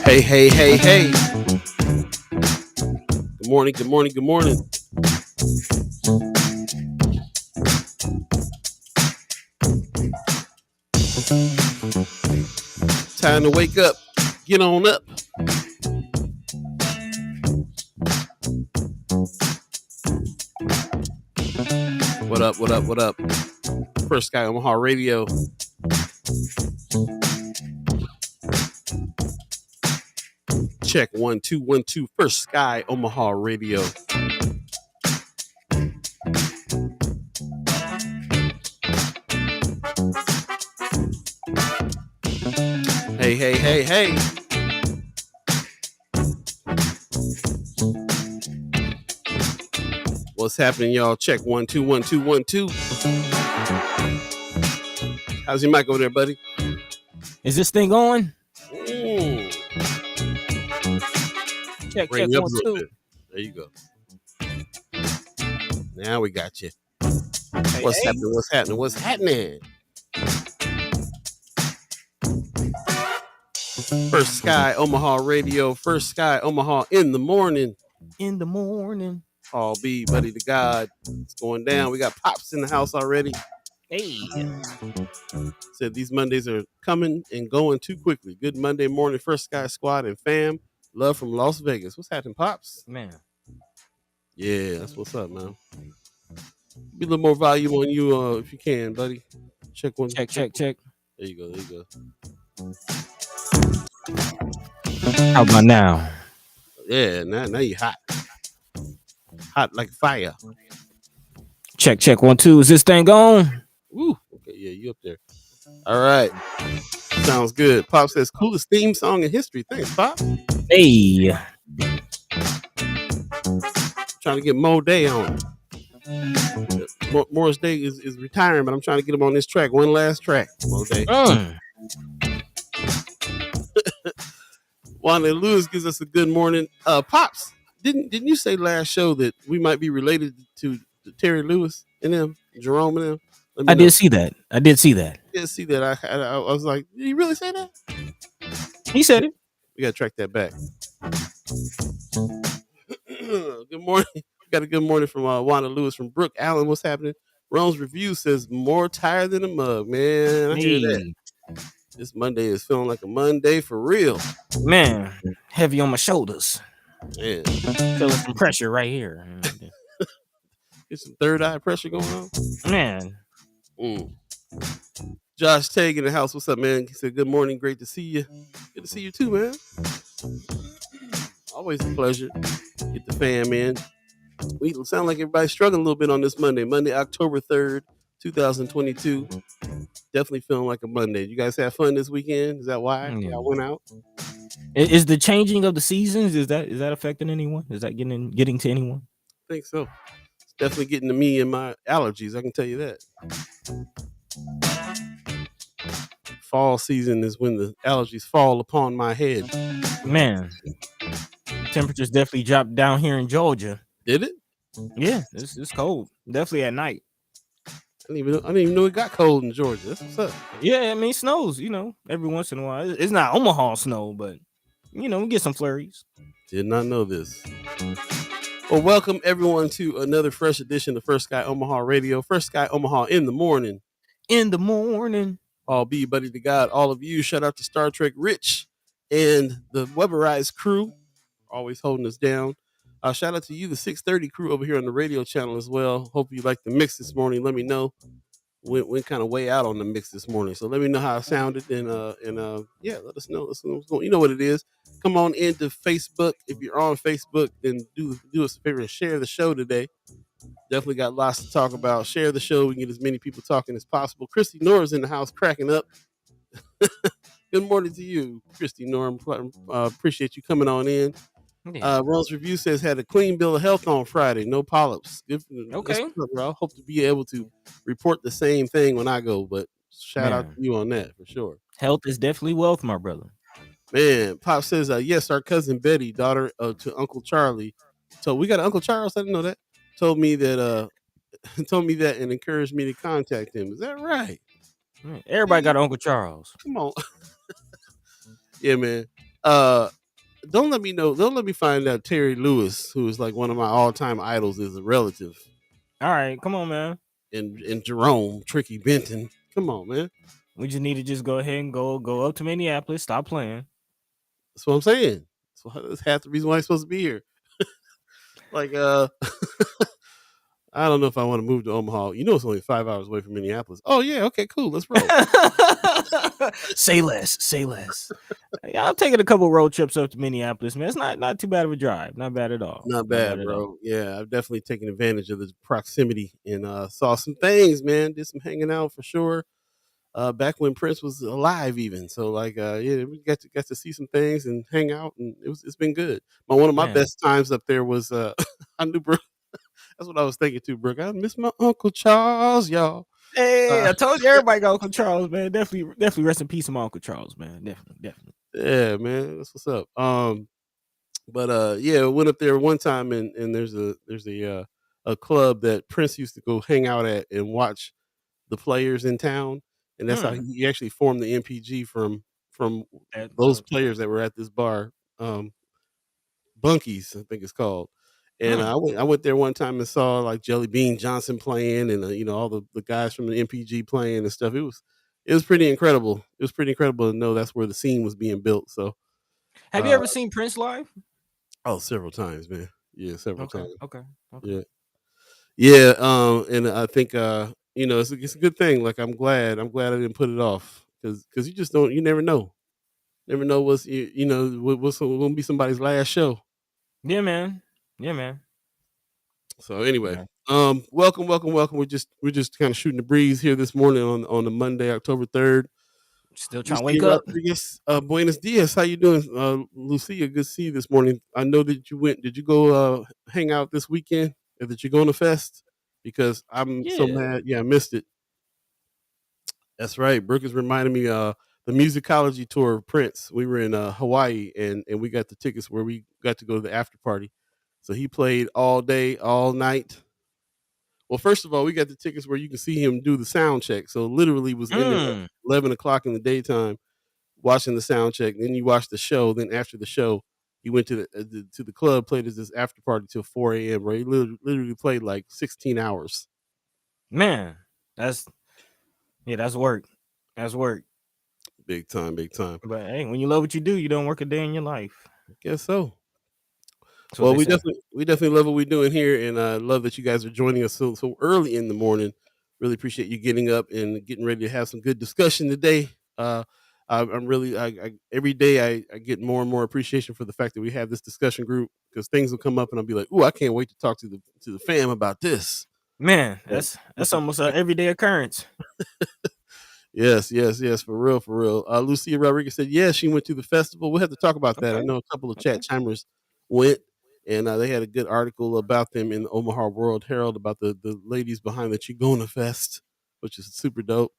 Hey, hey, hey, hey. Good morning, good morning, good morning. Time to wake up. Get on up. What up, what up, what up? First Sky Omaha Radio. Check 1 2 1 2. First Sky Omaha Radio. Hey, hey, hey, hey. What's happening, y'all? Check 1 2 1 2 1 2. How's your mic over there, buddy? Is this thing on? Check, Bring check, up 1 a 2. bit. There you go. Now we got you. Hey, What's hey. happening? What's happening? What's happening? First Sky Omaha Radio. First Sky Omaha in the morning. In the morning. All Beee, Buddi3 Da Gawd. It's going down. We got Pops in the house already. Hey. Said these Mondays are coming and going too quickly. Good Monday morning, First Sky Squad and fam. Love from Las Vegas. What's happening, Pops? Man. Yeah, that's what's up, man. Be a little more volume on you if you can, buddy. Check one. Check. There you go. There you go. How about now? Yeah, now you hot. Hot like fire. Check 1 2. Is this thing on? Woo. Okay, yeah, you up there. All right. Sounds good. Pop says, coolest theme song in history. Thanks, Pop. Hey. Trying to get Mo Day on. Morris Day is retiring, but I'm trying to get him on this track. One last track, Mo Day. Wanda Lewis gives us a good morning. Pops, didn't you say last show that we might be related to Terry Lewis and them, Jerome and them? I did see that. I did see that. I was like, did he really say that? He said it. We got to track that back. Good morning. Got a good morning from Wanda Lewis from Brooke Allen. What's happening? Rome's review says more tired than a mug, man. I hear that. This Monday is feeling like a Monday for real. Man, heavy on my shoulders. Man. Feeling some pressure right here. Get some third eye pressure going on. Man. Josh Tag in the house. What's up, man? He said, good morning. Great to see you. Good to see you too, man. Always a pleasure. Get the fam in. We sound like everybody's struggling a little bit on this Monday. Monday, October 3rd, 2022. Definitely feeling like a Monday. You guys have fun this weekend? Is that why y'all went out? Is the changing of the seasons, is that affecting anyone? Is that getting to anyone? I think so. It's definitely getting to me and my allergies. I can tell you that. Fall season is when the allergies fall upon my head. Man, temperatures definitely dropped down here in Georgia. Did it? Yeah, it's cold. Definitely at night. I didn't even know it got cold in Georgia. That's what's up. Yeah, I mean, it snows, every once in a while. It's not Omaha snow, but, we get some flurries. Did not know this. Well, welcome everyone to another fresh edition of First Sky Omaha Radio. First Sky Omaha in the morning. In the morning. All Beee, Buddi3 Da Gawd, all of you. Shout out to Star Trek Rich and the Weatherized crew. Always holding us down. Shout out to you, the 630 crew over here on the radio channel as well. Hope you like the mix this morning. Let me know. Went kind of way out on the mix this morning. So let me know how it sounded. And let us know. Let us know what's going on. You know what it is. Come on into Facebook. If you're on Facebook, then do us a favor and share the show today. Definitely got lots to talk about. Share the show. We can get as many people talking as possible. Christy Nora's in the house cracking up. Good morning to you, Christy Nora. Appreciate you coming on in. Ron's review says had a clean bill of health on Friday. No polyps. Okay. I hope to be able to report the same thing when I go, but shout out to you on that for sure. Health is definitely wealth, my brother. Man, Pop says, yes, our cousin Betty, daughter to Uncle Charlie. So we got an Uncle Charles. I didn't know that. Told me that told me that and encouraged me to contact him. Is that right? Everybody got Uncle Charles. Come on. Yeah, man. Uh, don't let me know. Don't let me find out Terry Lewis, who is like one of my all-time idols, is a relative. All right, come on, man. And Jerome Tricky Benton. Come on, man. We just need to just go ahead and go up to Minneapolis. Stop playing. That's what I'm saying. That's half the reason why I'm supposed to be here. Like, I don't know if I want to move to Omaha. You know, it's only 5 hours away from Minneapolis. Oh yeah, okay, cool. Let's roll. Say less. Say less. Yeah, I'm taking a couple road trips up to Minneapolis, man. It's not too bad of a drive. Not bad at all. Not bad, bro. Yeah, I've definitely taken advantage of the proximity and saw some things, man. Did some hanging out for sure. Back when Prince was alive, even so, like, yeah, we got to see some things and hang out, and it's been good. But one of my best times up there was I knew, bro. That's what I was thinking too, Brooke. I miss my Uncle Charles, y'all. Hey, I told you everybody got Uncle Charles, man. Definitely rest in peace to my Uncle Charles, man. Definitely. Yeah, man. That's what's up. But yeah, I went up there one time, and there's a club that Prince used to go hang out at and watch the players in town, and that's how he actually formed the MPG from those players that were at this bar, Bunkies, I think it's called. And I went there one time and saw like Jelly Bean Johnson playing, and all the guys from the MPG playing and stuff. It was pretty incredible. It was pretty incredible to know that's where the scene was being built. So, have you ever seen Prince live? Oh, several times, man. Yeah, several times. Okay. Yeah. And I think it's a good thing. Like I'm glad I didn't put it off because you never know. Never know what's what's gonna be somebody's last show. Yeah, man. So anyway, welcome. We're just kind of shooting the breeze here this morning on the Monday, October 3rd. Still trying to wake up. Buenos dias. How you doing, Lucia? Good to see you this morning. I know that you went. Did you go hang out this weekend at the Chingona Fest? Because I'm so mad. Yeah, I missed it. That's right. Brooke is reminding me the musicology tour of Prince. We were in Hawaii and we got the tickets where we got to go to the after party. So he played all day, all night. Well, first of all, we got the tickets where you can see him do the sound check. So literally was in there at 11 o'clock in the daytime watching the sound check. Then you watch the show. Then after the show, he went to the club, played as this after party till 4 a.m. Where he literally played like 16 hours. Man, that's work. That's work. Big time. But hey, when you love what you do, you don't work a day in your life. I guess so. Well, we definitely love what we're doing here, and I love that you guys are joining us so early in the morning. Really appreciate you getting up and getting ready to have some good discussion today. I'm really every day I get more and more appreciation for the fact that we have this discussion group because things will come up and I'll be like, "Ooh, I can't wait to talk to the fam about this." Man, that's almost an everyday occurrence. Yes, for real. Lucia Rodriguez said, "Yeah, she went to the festival." We'll have to talk about that. I know a couple of chat chimers went. And they had a good article about them in the Omaha World Herald about the ladies behind the Chingona Fest, which is super dope.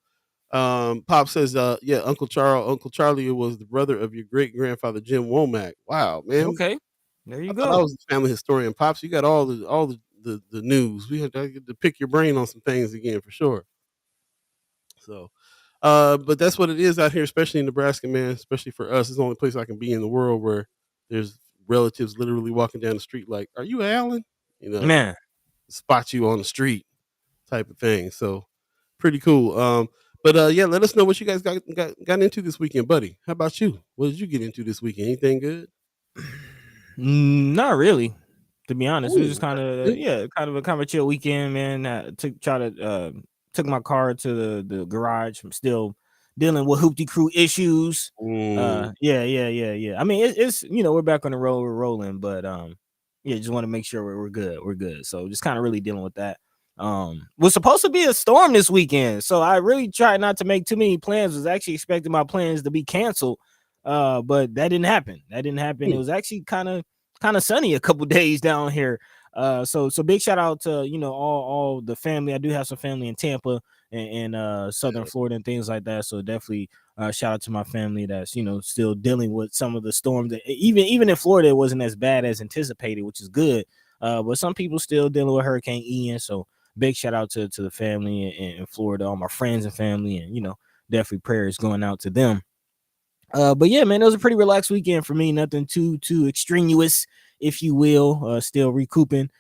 Pop says, yeah, Uncle Charlie was the brother of your great grandfather Jim Womack. Wow, man. Okay, there you go. I was a family historian. Pops, you got all the news. We had to pick your brain on some things again for sure. So, but that's what it is out here, especially in Nebraska, man. Especially for us, it's the only place I can be in the world where there's relatives literally walking down the street like, "Are you Alan?" Man, spot you on the street type of thing. So pretty cool. But yeah, let us know what you guys got into this weekend, buddy. How about you? What did you get into this weekend? Anything good? Not really, to be honest. It was just kind of a chill weekend, man. Took my car to the garage. I'm still dealing with hoopty crew issues. Yeah. I mean, it's we're back on the road, we're rolling, but just want to make sure we're good. So just kind of really dealing with that. Was supposed to be a storm this weekend, so I really tried not to make too many plans. Was actually expecting my plans to be canceled, but that didn't happen. It was actually kind of sunny a couple days down here. So big shout out to all the family. I do have some family in Tampa and Southern Florida and things like that. So definitely shout out to my family that's still dealing with some of the storms. That even in Florida, it wasn't as bad as anticipated, which is good. But some people still dealing with Hurricane Ian. So big shout out to the family in Florida, all my friends and family, and definitely prayers going out to them. But yeah, man, it was a pretty relaxed weekend for me. Nothing too extraneous, if you will. Still recouping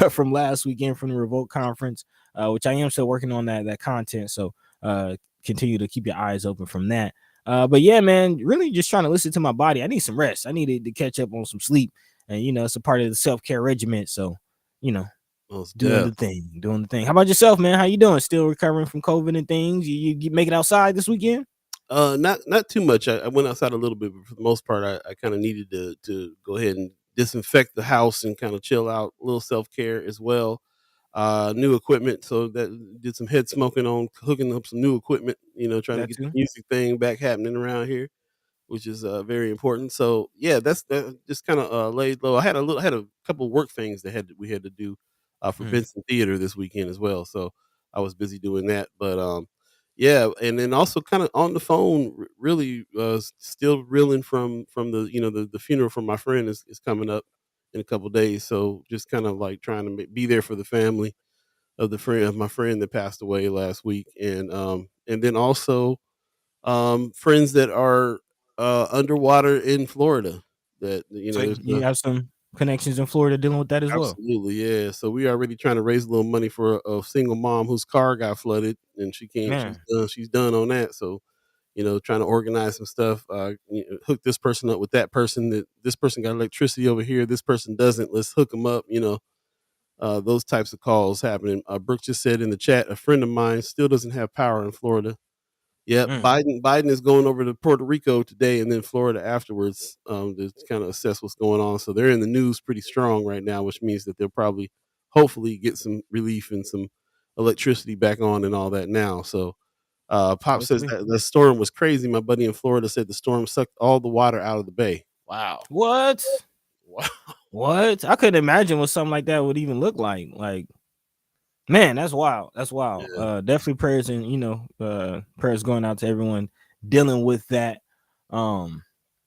from last weekend from the Revolt conference, which I am still working on that content. So continue to keep your eyes open from that. But yeah, man, really just trying to listen to my body. I need some rest. I needed to catch up on some sleep, and it's a part of the self-care regimen. So doing the thing. How about yourself, man? How you doing? Still recovering from COVID and things? You make it outside this weekend? Not too much. I went outside a little bit, but for the most part, I kind of needed to go ahead and disinfect the house and kind of chill out. A little self care as well. New equipment, so that did some head smoking on hooking up some new equipment. Trying to That get the too. music thing back happening around here, which is very important. So yeah, that just kind of laid low. I had a couple work things we had to do for Mm. Benson Theater this weekend as well. So I was busy doing that, but yeah, and then also kind of on the phone, really still reeling from the the funeral from my friend is coming up in a couple days. So just kind of like trying to be there for the family of my friend that passed away last week, and then also friends that are underwater in Florida that So there's you have some connections in Florida dealing with that as well. absolutely, yeah. So we already trying to raise a little money for a single mom whose car got flooded and she can't. Man. She's done on that. So trying to organize some stuff. Hook this person up with that person. That this person got electricity over here. This person doesn't. Let's hook them up. Those types of calls happening. Brooke just said in the chat, a friend of mine still doesn't have power in Florida. Yep, Mm. Biden is going over to Puerto Rico today and then Florida afterwards to kind of assess what's going on. So they're in the news pretty strong right now, which means that they'll probably, hopefully, get some relief and some electricity back on and all that now. So Pop says Hopefully. that the storm was crazy. My buddy in Florida said the storm sucked all the water out of the bay. Wow. What? Wow. What? I couldn't imagine what something like that would even look like. Like, man, that's wild. That's wild. Yeah. Definitely prayers and prayers going out to everyone dealing with that. Yeah,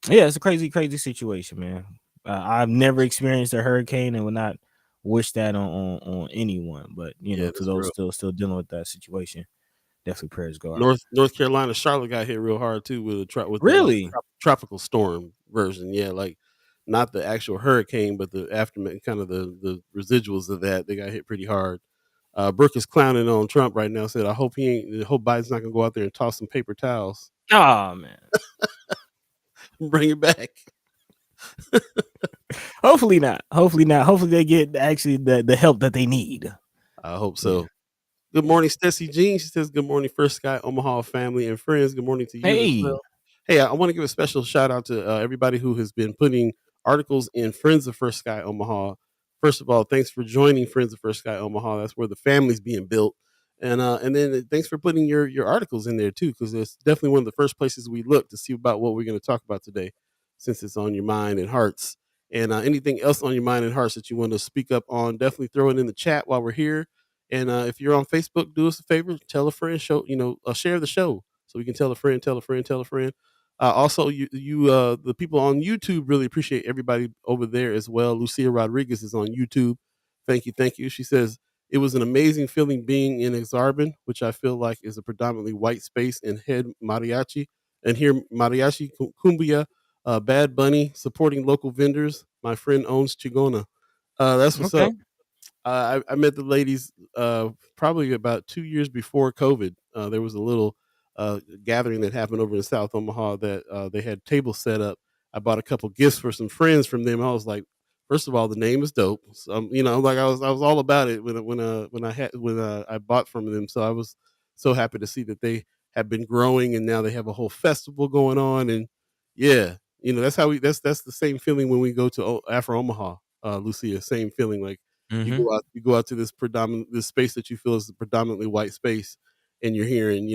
it's a crazy situation, man. I've never experienced a hurricane and would not wish that on anyone. But Yeah, to that's those real. still dealing with that situation, definitely prayers go out. North Carolina, Charlotte got hit real hard too with the Really? tropical storm version. Yeah, like not the actual hurricane, but the aftermath, kind of the residuals of that. They got hit pretty hard. Brooke is clowning on Trump right now. Said, I hope Biden's not gonna go out there and toss some paper towels. Oh man. Bring it back. Hopefully not. Hopefully not. Hopefully they get actually the help that they need. I hope Yeah. so. Good morning, Stacey Jean. She says, good morning, First Sky Omaha family and friends. Good morning to you as Hey. well. Hey, I want to give a special shout out to everybody who has been putting articles in Friends of First Sky Omaha. First of all, thanks for joining Friends of First Sky Omaha. That's where the family's being built. And then thanks for putting your articles in there too, because it's definitely one of the first places we look to see about what we're going to talk about today, since it's on your mind and hearts. And anything else on your mind and hearts that you want to speak up on, definitely throw it in the chat while we're here. And if you're on Facebook, do us a favor, tell a friend, share the show so we can tell a friend, tell a friend, tell a friend. Also, the people on YouTube really appreciate everybody over there as well. Lucia Rodriguez is on YouTube. Thank you, thank you. She says it was an amazing feeling being in Exarban, which I feel like is a predominantly white space, and head mariachi and hear mariachi cumbia, Bad Bunny supporting local vendors. My friend owns Chingona. That's what's Okay. up. I met the ladies probably about 2 years before COVID. There was a little gathering that happened over in South Omaha that they had tables set up. I bought a couple gifts for some friends from them. I was like, first of all, the name is dope. So, like I was all about it when I bought from them. So I was so happy to see that they have been growing and now they have a whole festival going on. And yeah, that's how that's the same feeling when we go to Afro Omaha, Lucia. Same feeling, like Mm-hmm. you go out to this space that you feel is a predominantly white space, and you're hearing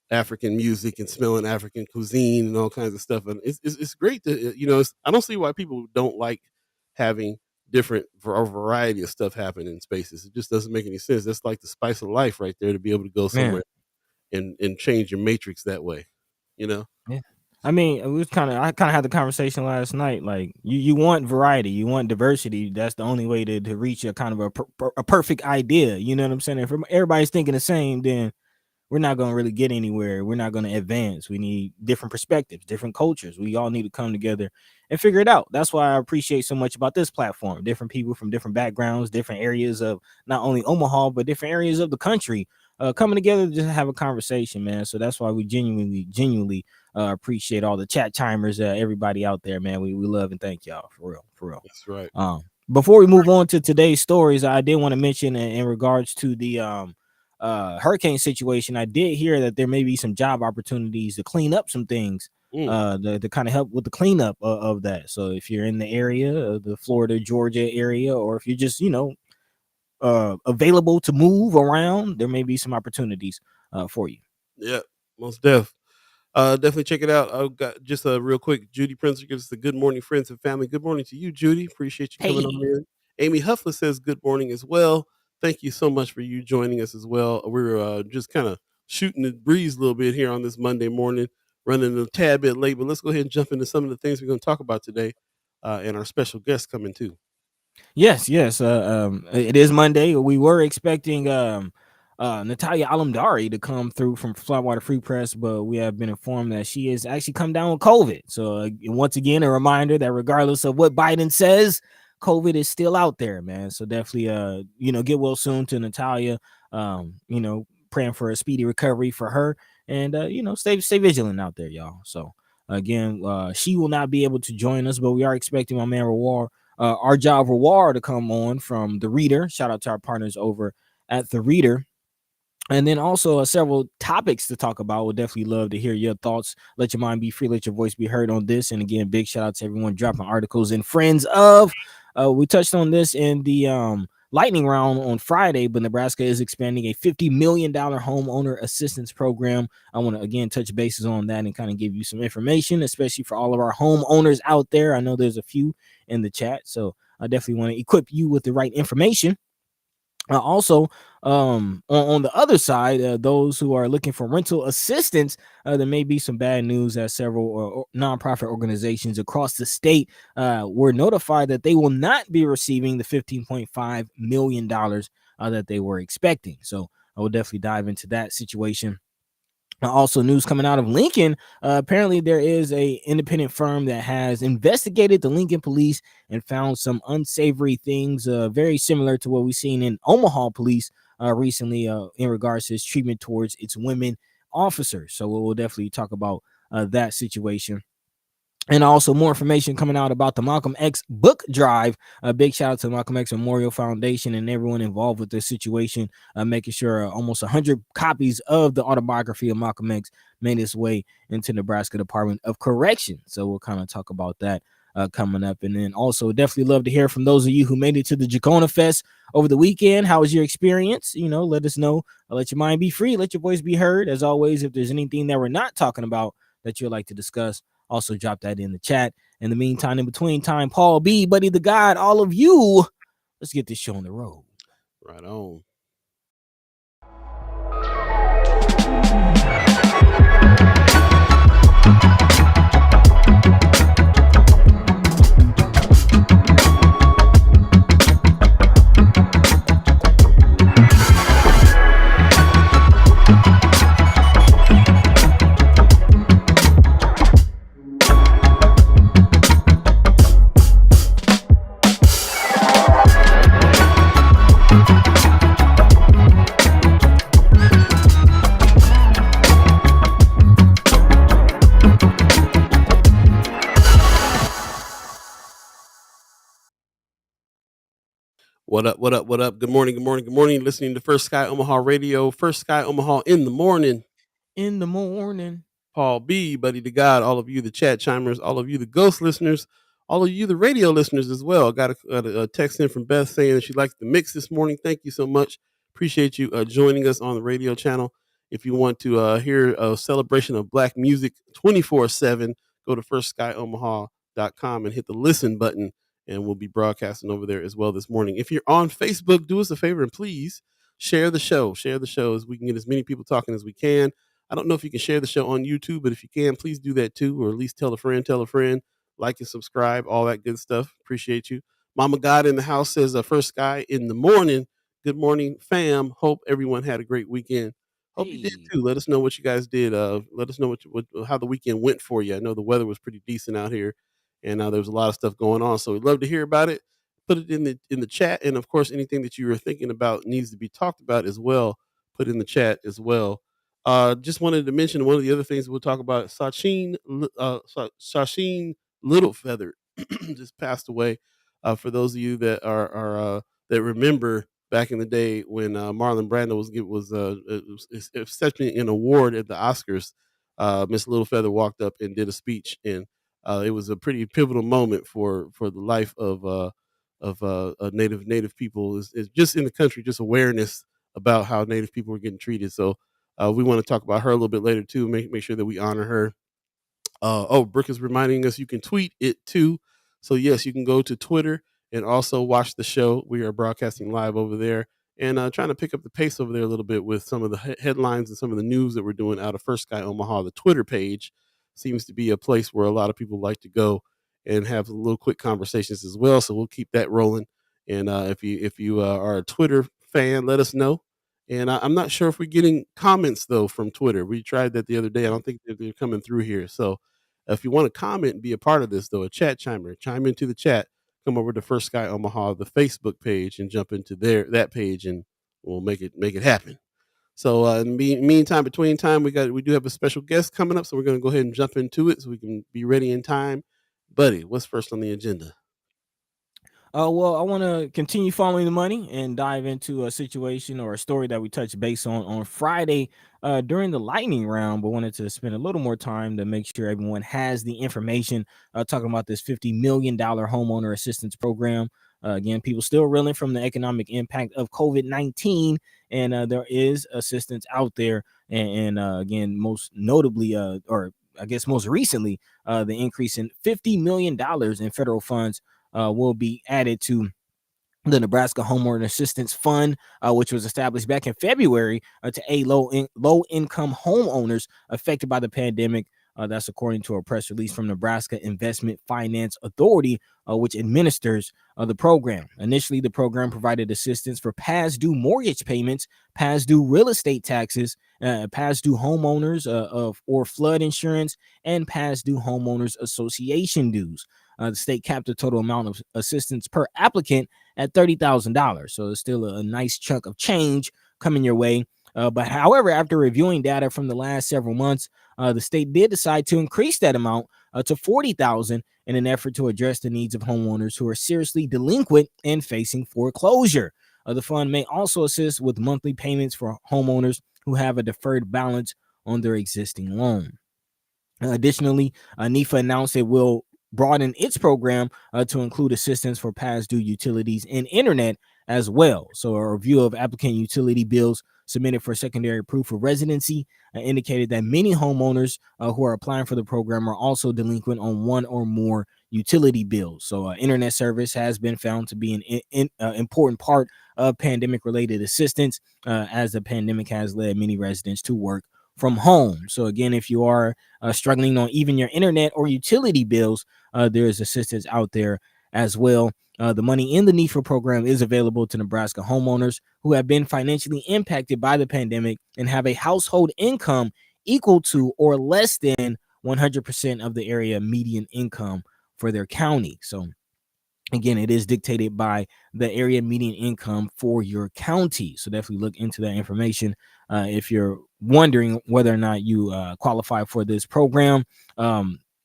African music and smelling African cuisine and all kinds of stuff, and it's great to I don't see why people don't like having a variety of stuff happen in spaces. It just doesn't make any sense. That's like the spice of life right there, to be able to go Man. somewhere and change your matrix that way, you know. Yeah. I mean, I kind of had the conversation last night. Like, you want variety, you want diversity. That's the only way to reach a kind of a perfect idea. You know what I'm saying? If everybody's thinking the same, then we're not going to really get anywhere. We're not going to advance. We need different perspectives, different cultures. We all need to come together and figure it out. That's why I appreciate so much about this platform. Different people from different backgrounds, different areas of not only Omaha, but different areas of the country coming together to just have a conversation, man. So that's why we genuinely appreciate all the chat chimers, everybody out there, man. We love and thank y'all for real. That's right. Before we move on to today's stories, I did want to mention in regards to the hurricane situation, I did hear that there may be some job opportunities to clean up some things, to kind of help with the cleanup of that. So if you're in the area, the Florida, Georgia area, or if you're just, available to move around, there may be some opportunities for you. Yeah, most def. Definitely check it out. I've got just a real quick. Judy Prince gives us the good morning, friends and family. Good morning to you, Judy. Appreciate you coming on in. Amy Huffler says good morning as well. Thank you so much for you joining us as well. We're just kind of shooting the breeze a little bit here on this Monday morning, running a tad bit late, but let's go ahead and jump into some of the things we're going to talk about today, and our special guest coming too. Yes. It is Monday. We were expecting Natalia Alamdari to come through from Flatwater Free Press, but we have been informed that she has actually come down with COVID. So once again, a reminder that regardless of what Biden says, COVID is still out there, man. So definitely, get well soon to Natalia. Praying for a speedy recovery for her, and stay vigilant out there, y'all. So again, she will not be able to join us, but we are expecting my man Arjav Rawal to come on from The Reader. Shout out to our partners over at The Reader. And then also several topics to talk about. We'll definitely love to hear your thoughts. Let your mind be free. Let your voice be heard on this. And again, big shout out to everyone dropping articles and friends of. We touched on this in the lightning round on Friday, but Nebraska is expanding a $50 million homeowner assistance program. I want to, again, touch bases on that and kind of give you some information, especially for all of our homeowners out there. I know there's a few in the chat, so I definitely want to equip you with the right information. Also, on the other side, those who are looking for rental assistance, there may be some bad news as several nonprofit organizations across the state were notified that they will not be receiving the $15.5 million that they were expecting. So I will definitely dive into that situation. Also, news coming out of Lincoln. Apparently, there is a independent firm that has investigated the Lincoln police and found some unsavory things, very similar to what we've seen in Omaha police recently in regards to its treatment towards its women officers. So we'll definitely talk about that situation. And also more information coming out about the Malcolm X book drive. A big shout out to the Malcolm X Memorial Foundation and everyone involved with this situation, making sure almost 100 copies of the Autobiography of Malcolm X made its way into Nebraska Department of Correction. So we'll kind of talk about that coming up. And then also definitely love to hear from those of you who made it to the Chingona Fest over the weekend. How was your experience? Let us know. Let your mind be free. Let your voice be heard. As always, if there's anything that we're not talking about that you'd like to discuss, also drop that in the chat. In the meantime, in between time, Paul B, Buddi3 Da Gawd, all of you, let's get this show on the road. Right on. What up? Good morning. Listening to First Sky Omaha Radio. First Sky Omaha in the morning. Paul B, Buddi3 Da Gawd, all of you, the chat chimers, all of you, the ghost listeners, all of you, the radio listeners as well. Got a text in from Beth saying that she likes the mix this morning. Thank you so much. Appreciate you joining us on the radio channel. If you want to hear a celebration of Black music 24/7, go to firstskyOmaha.com and hit the listen button, and we'll be broadcasting over there as well this morning. If you're on Facebook, do us a favor and please share the show. Share the show as we can get as many people talking as we can. I don't know if you can share the show on YouTube, but if you can, please do that too, or at least tell a friend, like and subscribe, all that good stuff. Appreciate you. Mama God in the house says, first Sky in the morning. Good morning, fam. Hope everyone had a great weekend. Hope you did Hey. too. Let us know what you guys did. Let us know how the weekend went for you. I know the weather was pretty decent out here, and there was a lot of stuff going on. So we'd love to hear about it. Put it in the chat, and of course, anything that you were thinking about needs to be talked about as well. Put in the chat as well. Just wanted to mention one of the other things we'll talk about. Sacheen Littlefeather just passed away. For those of you that are that remember back in the day when Marlon Brando was accepting an award at the Oscars, Miss Littlefeather walked up and did a speech, and it was a pretty pivotal moment for the life of native people. Is just in the country, just awareness about how Native people were getting treated. So we want to talk about her a little bit later too. Make sure that we honor her. Brooke is reminding us you can tweet it too. So yes, you can go to Twitter and also watch the show. We are broadcasting live over there and trying to pick up the pace over there a little bit with some of the headlines and some of the news that we're doing out of First Sky Omaha. The Twitter page seems to be a place where a lot of people like to go and have little quick conversations as well. So we'll keep that rolling. And if you are a Twitter fan, let us know. And I'm not sure if we're getting comments though from Twitter. We tried that the other day. I don't think they're coming through here. So if you want to comment and be a part of this, though, a chat chimer, chime into the chat. Come over to First Sky Omaha, the Facebook page, and jump into that page, and we'll make it happen. So in the meantime, between time, we do have a special guest coming up, so we're going to go ahead and jump into it so we can be ready in time. Buddy, what's first on the agenda? Well, I want to continue following the money and dive into a situation or a story that we touched base on Friday during the lightning round, but wanted to spend a little more time to make sure everyone has the information. Talking about this $50 million homeowner assistance program. Again, people still reeling from the economic impact of COVID-19, and there is assistance out there. And again, most notably, or I guess most recently, the increase in $50 million in federal funds will be added to the Nebraska Homeowner Assistance Fund, which was established back in February to aid low-income homeowners affected by the pandemic. That's according to a press release from Nebraska Investment Finance Authority, which administers the program. Initially, the program provided assistance for past due mortgage payments, past due real estate taxes, past due homeowners or flood insurance, and past due homeowners association dues. The state capped the total amount of assistance per applicant at $30,000. So it's still a nice chunk of change coming your way. But however, after reviewing data from the last several months, the state did decide to increase that amount to $40,000 in an effort to address the needs of homeowners who are seriously delinquent and facing foreclosure. The fund may also assist with monthly payments for homeowners who have a deferred balance on their existing loan. Additionally, NEFA announced it will broaden its program to include assistance for past due utilities and internet as well. So a review of applicant utility bills submitted for secondary proof of residency indicated that many homeowners who are applying for the program are also delinquent on one or more utility bills. So internet service has been found to be an important part of pandemic related assistance, as the pandemic has led many residents to work from home. So again, if you are struggling on even your internet or utility bills, there is assistance out there as well. The money in the NEFA program is available to Nebraska homeowners who have been financially impacted by the pandemic and have a household income equal to or less than 100% of the area median income for their county. So again, it is dictated by the area median income for your county. So definitely look into that information if you're wondering whether or not you qualify for this program.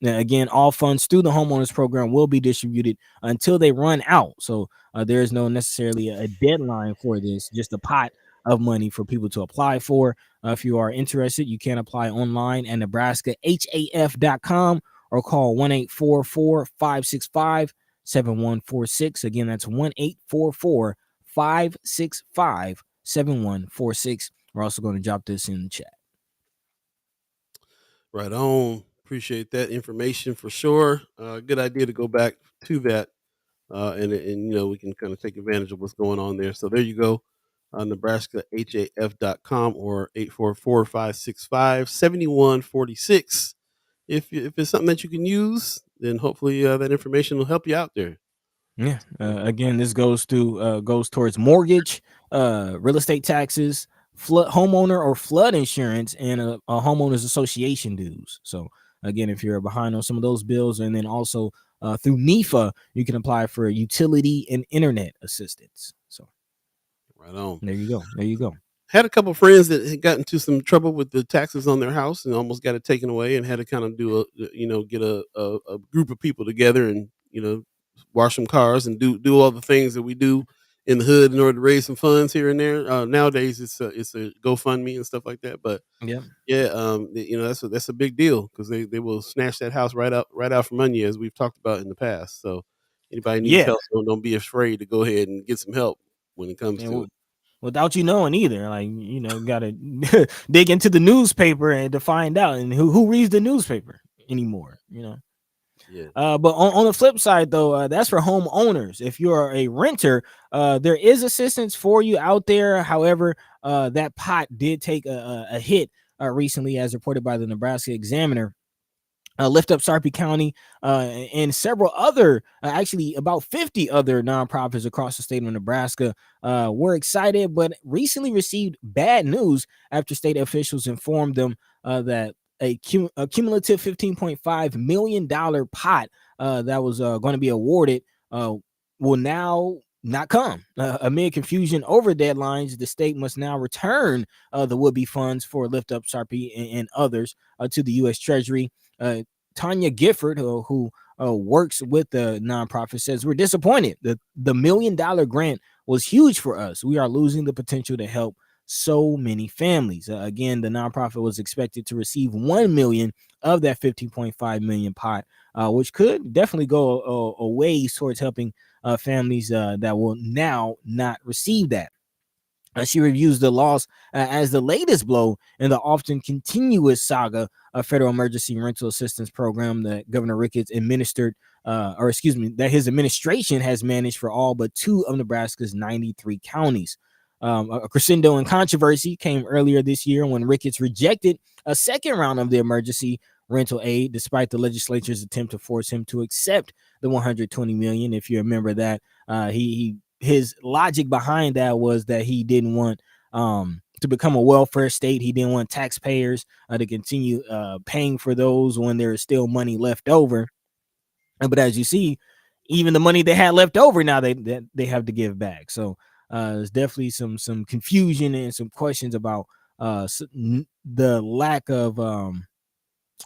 Again, all funds through the homeowners program will be distributed until they run out. So there is no necessarily a deadline for this, just a pot of money for people to apply for. If you are interested, you can apply online at nebraskahaf.com or call 1-844-565-7146. Again, that's 1-844-565-7146. We're also going to drop this in the chat. Right on. Appreciate that information for sure. Good idea to go back to that, and we can kind of take advantage of what's going on there. So there you go. NebraskaHAF.com or 844-565-7146. If it's something that you can use, then hopefully that information will help you out there. Yeah. Again, this goes towards mortgage, real estate taxes, flood homeowner or flood insurance, and a homeowners association dues. So again, if you're behind on some of those bills, and then also through NEFA, you can apply for utility and internet assistance. So right on. There you go. There you go. Had a couple of friends that had gotten into some trouble with the taxes on their house and almost got it taken away, and had to kind of get a group of people together and wash some cars and do all the things that we do in the hood in order to raise some funds here and there. Nowadays, it's a GoFundMe and stuff like that. But Yeah. yeah, that's a big deal because they will snatch that house right out from under you, as we've talked about in the past. So anybody needs Yeah. help, don't be afraid to go ahead and get some help when it comes to it. Without you knowing either, gotta dig into the newspaper and to find out, and who reads the newspaper anymore, Yeah. But on the flip side, though, that's for homeowners. If you're a renter, there is assistance for you out there. However, that pot did take a hit recently, as reported by the Nebraska Examiner. Lift Up Sarpy County and several other, actually about 50 other nonprofits across the state of Nebraska were excited, but recently received bad news after state officials informed them that a cumulative $15.5 million pot that was going to be awarded will now not come. Amid confusion over deadlines, the state must now return the would-be funds for Lift Up Sarpy and others to the U.S. Treasury. Tanya Gifford, who works with the nonprofit, says, "We're disappointed. The $1 million grant was huge for us. We are losing the potential to help so many families." Again, the nonprofit was expected to receive $1 million of that $15.5 million pot, which could definitely go a ways towards helping families that will now not receive that. She reviews the loss as the latest blow in the often continuous saga of federal emergency rental assistance program that Governor Ricketts administered, that his administration has managed for all but 2 of Nebraska's 93 counties. A crescendo in controversy came earlier this year when Ricketts rejected a second round of the emergency rental aid, despite the legislature's attempt to force him to accept the $120 million. If you remember that, his logic behind that was that he didn't want to become a welfare state. He didn't want taxpayers to continue paying for those when there is still money left over. But as you see, even the money they had left over now they have to give back. So there's definitely some confusion and some questions about the lack of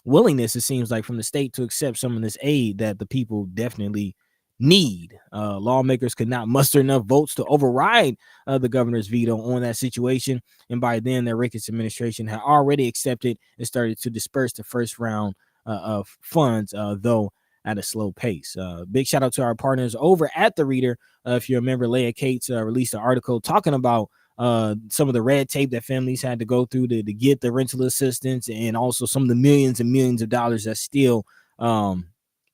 willingness, it seems like, from the state to accept some of this aid that the people definitely need. Lawmakers could not muster enough votes to override the governor's veto on that situation, and by then the Ricketts administration had already accepted and started to disperse the first round of funds, though at a slow pace. Big shout out to our partners over at The Reader. If you remember, Leah Cates released an article talking about some of the red tape that families had to go through to get the rental assistance, and also some of the millions and millions of dollars that still hung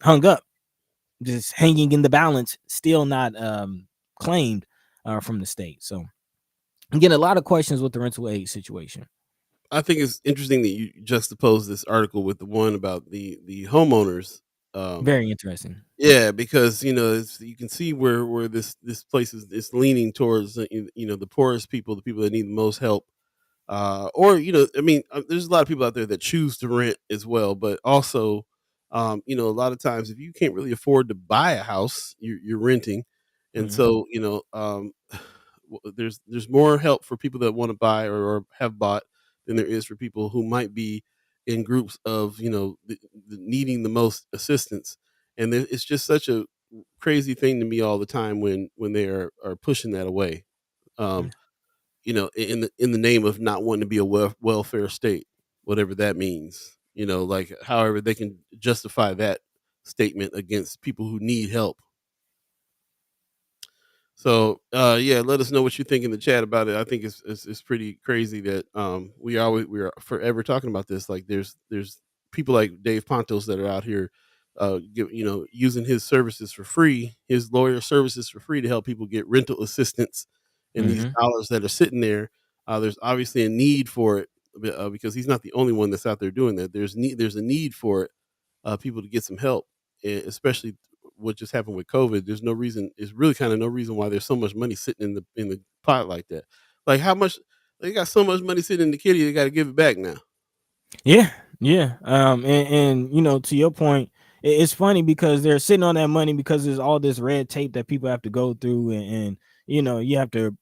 up, just hanging in the balance, still not claimed from the state. So I'm getting a lot of questions with the rental aid situation. I think it's interesting that you juxtapose this article with the one about the homeowners. Very interesting. Yeah, because you can see where this place is leaning towards the poorest people, the people that need the most help. Or there's a lot of people out there that choose to rent as well, but also a lot of times if you can't really afford to buy a house, you're renting. And so there's more help for people that want to buy or have bought than there is for people who might be in groups of needing the most assistance. And it's just such a crazy thing to me all the time when they are pushing that away. In the name of not wanting to be a welfare state, whatever that means. Like however they can justify that statement against people who need help. So yeah, let us know what you think in the chat about it. I think it's pretty crazy that we are forever talking about this. Like there's people like Dave Pantos that are out here using his services for free, his lawyer services for free to help people get rental assistance and these dollars that are sitting there, there's obviously a need for it because he's not the only one that's out there doing that. There's a need for it, people to get some help, especially what just happened with COVID. There's no reason. It's really kind of no reason why there's so much money sitting in the pot like that. Like how much they got so much money sitting in the kitty, they got to give it back now. Yeah, yeah. And you know, to your point, it's funny because they're sitting on that money because there's all this red tape that people have to go through, and you know, you have to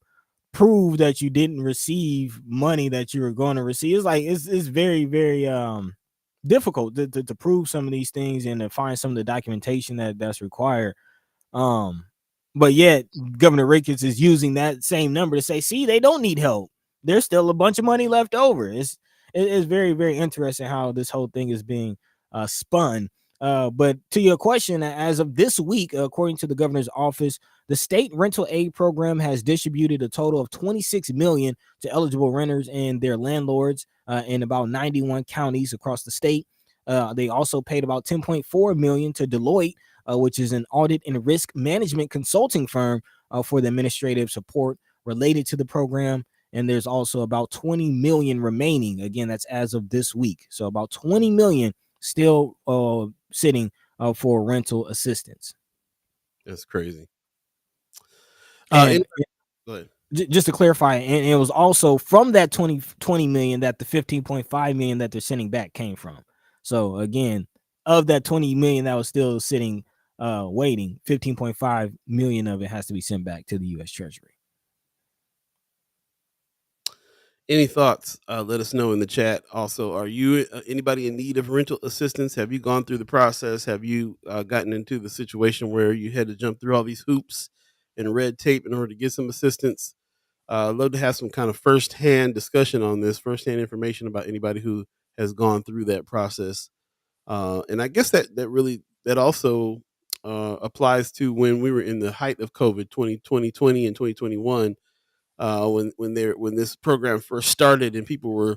prove that you didn't receive money that you were going to receive. It's like it's very, very difficult to prove some of these things and to find some of the documentation that's required. But yet Governor Ricketts is using that same number to say, see, they don't need help. There's still a bunch of money left over. It's very, very interesting how this whole thing is being spun. But to your question, as of this week, according to the governor's office, the state rental aid program has distributed a total of $26 million to eligible renters and their landlords in about 91 counties across the state. They also paid about $10.4 million to Deloitte, which is an audit and risk management consulting firm, for the administrative support related to the program. And there's also about 20 million remaining. Again, that's as of this week. So about 20 million still sitting for rental assistance. That's crazy. And go ahead. Just to clarify, and it was also from that 20 million that the 15.5 million that they're sending back came from. So again, of that 20 million that was still sitting waiting, 15.5 million of it has to be sent back to the U.S. Treasury. Any thoughts? Let us know in the chat. Also, are you anybody in need of rental assistance? Have you gone through the process? Have you gotten into the situation where you had to jump through all these hoops and red tape in order to get some assistance? I'd love to have some kind of firsthand discussion on this, firsthand information about anybody who has gone through that process. And I guess that also applies to when we were in the height of COVID, 2020 and 2021. When this program first started and people were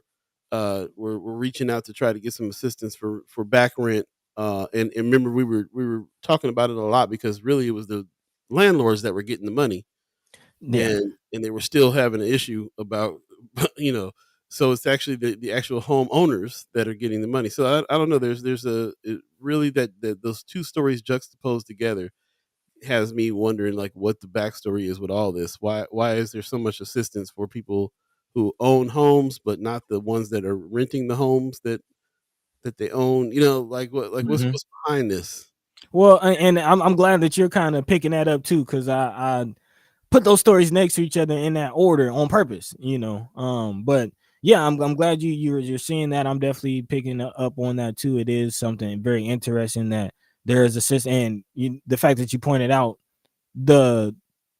reaching out to try to get some assistance for back rent, and remember we were talking about it a lot because really it was the landlords that were getting the money, and they were still having an issue about so it's actually the actual homeowners that are getting the money. So I don't know, there's really that those two stories juxtaposed together has me wondering like what the backstory is with all this. Why is there so much assistance for people who own homes, but not the ones that are renting the homes that they own? What's behind this? Well, and I'm glad that you're kind of picking that up too, because I put those stories next to each other in that order on purpose, but yeah, I'm glad you're seeing that. I'm definitely picking up on that too. It is something very interesting that there is a system, and the fact that you pointed out the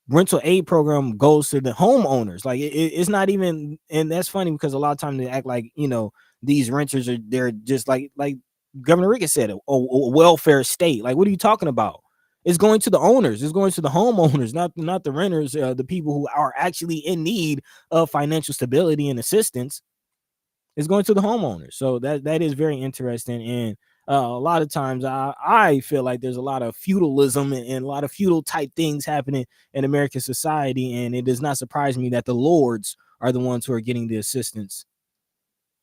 rental aid program goes to the homeowners. Like it's not even, and that's funny because a lot of times they act like these renters they're just like Governor Ricketts said, a welfare state. Like, what are you talking about? It's going to the owners. It's going to the homeowners, not the renters, the people who are actually in need of financial stability and assistance. It's going to the homeowners. So that is very interesting. And a lot of times I feel like there's a lot of feudalism and a lot of feudal type things happening in American society. And it does not surprise me that the lords are the ones who are getting the assistance.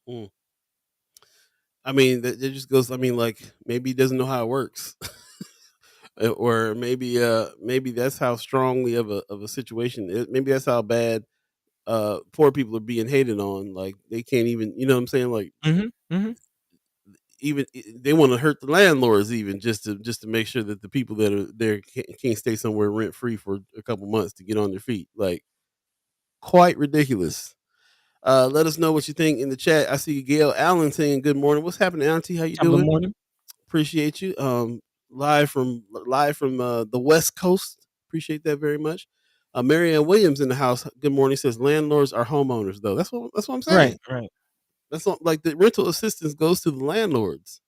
I mean, it just goes, like maybe he doesn't know how it works. Or maybe that's how strongly of a situation. Maybe that's how bad poor people are being hated on. Like they can't even, you know what I'm saying? Like even they want to hurt the landlords even just to make sure that the people that are there can't stay somewhere rent free for a couple months to get on their feet. Like quite ridiculous. Let us know what you think in the chat. I see Gail Allen saying good morning. What's happening, Auntie? How you doing? Good morning. Appreciate you. Live from the West Coast. Appreciate that very much. Marianne Williams in the house. Good morning. Says landlords are homeowners though. That's what I'm saying. Right. That's not, like the rental assistance goes to the landlords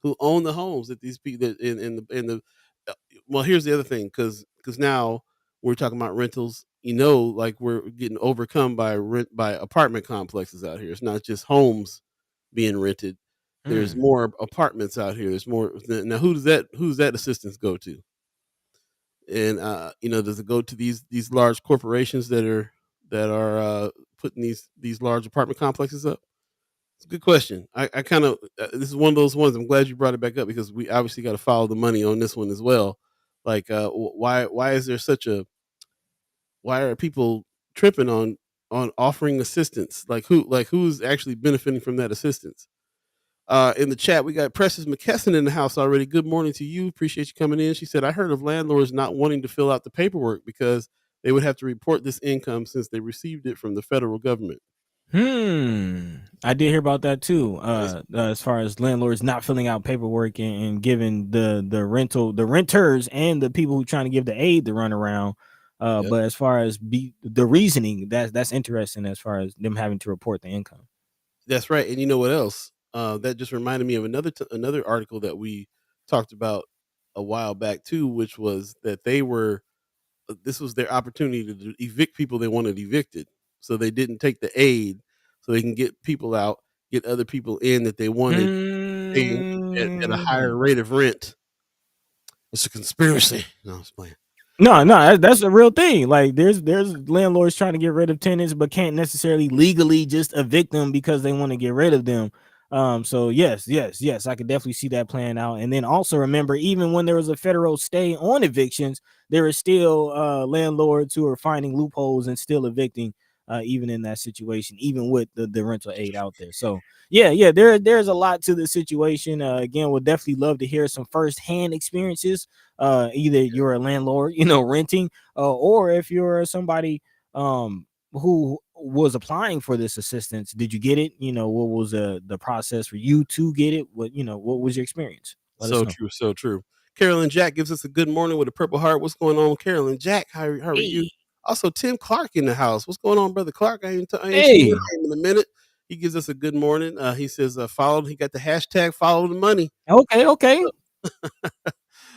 who own the homes that these people in the. Well, here's the other thing, because now we're talking about rentals. Like we're getting overcome by apartment complexes out here. It's not just homes being rented. There's more apartments out here. There's more. Now, who's that assistance go to? And does it go to these large corporations that are that are putting these large apartment complexes up? It's a good question. I kind of this is one of those ones. I'm glad you brought it back up because we obviously got to follow the money on this one as well. Like, why is there such a why are people tripping on offering assistance? Who's actually benefiting from that assistance? In the chat, we got Precious McKesson in the house already. Good morning to you. Appreciate you coming in. She said, I heard of landlords not wanting to fill out the paperwork because they would have to report this income since they received it from the federal government. I did hear about that too. As far as landlords not filling out paperwork and giving the renters and the people who trying to give the aid the run around. But as far as the reasoning, that's interesting as far as them having to report the income. That's right. And you know what else? That just reminded me of another article that we talked about a while back too, which was that this was their opportunity to evict people they wanted evicted. So they didn't take the aid so they can get people out, get other people in that they wanted paying at a higher rate of rent. It's a conspiracy. No, I was playing. No, that's a real thing. Like there's landlords trying to get rid of tenants, but can't necessarily legally just evict them because they want to get rid of them. So yes, I could definitely see that playing out. And then also remember, even when there was a federal stay on evictions, there are still landlords who are finding loopholes and still evicting, even in that situation, even with the rental aid out there. So yeah, there's a lot to the situation. Again, we'll definitely love to hear some firsthand experiences. Either you're a landlord, renting, or if you're somebody who was applying for this assistance. Did you get it? What was the process for you to get it? What was your experience? Let us know. So true. Carolyn Jack gives us a good morning with a purple heart. What's going on, Carolyn Jack? How are you? Also, Tim Clark in the house. What's going on, brother Clark? I ain't seen your name in a minute. He gives us a good morning. He says, followed. He got the hashtag follow the money. Okay.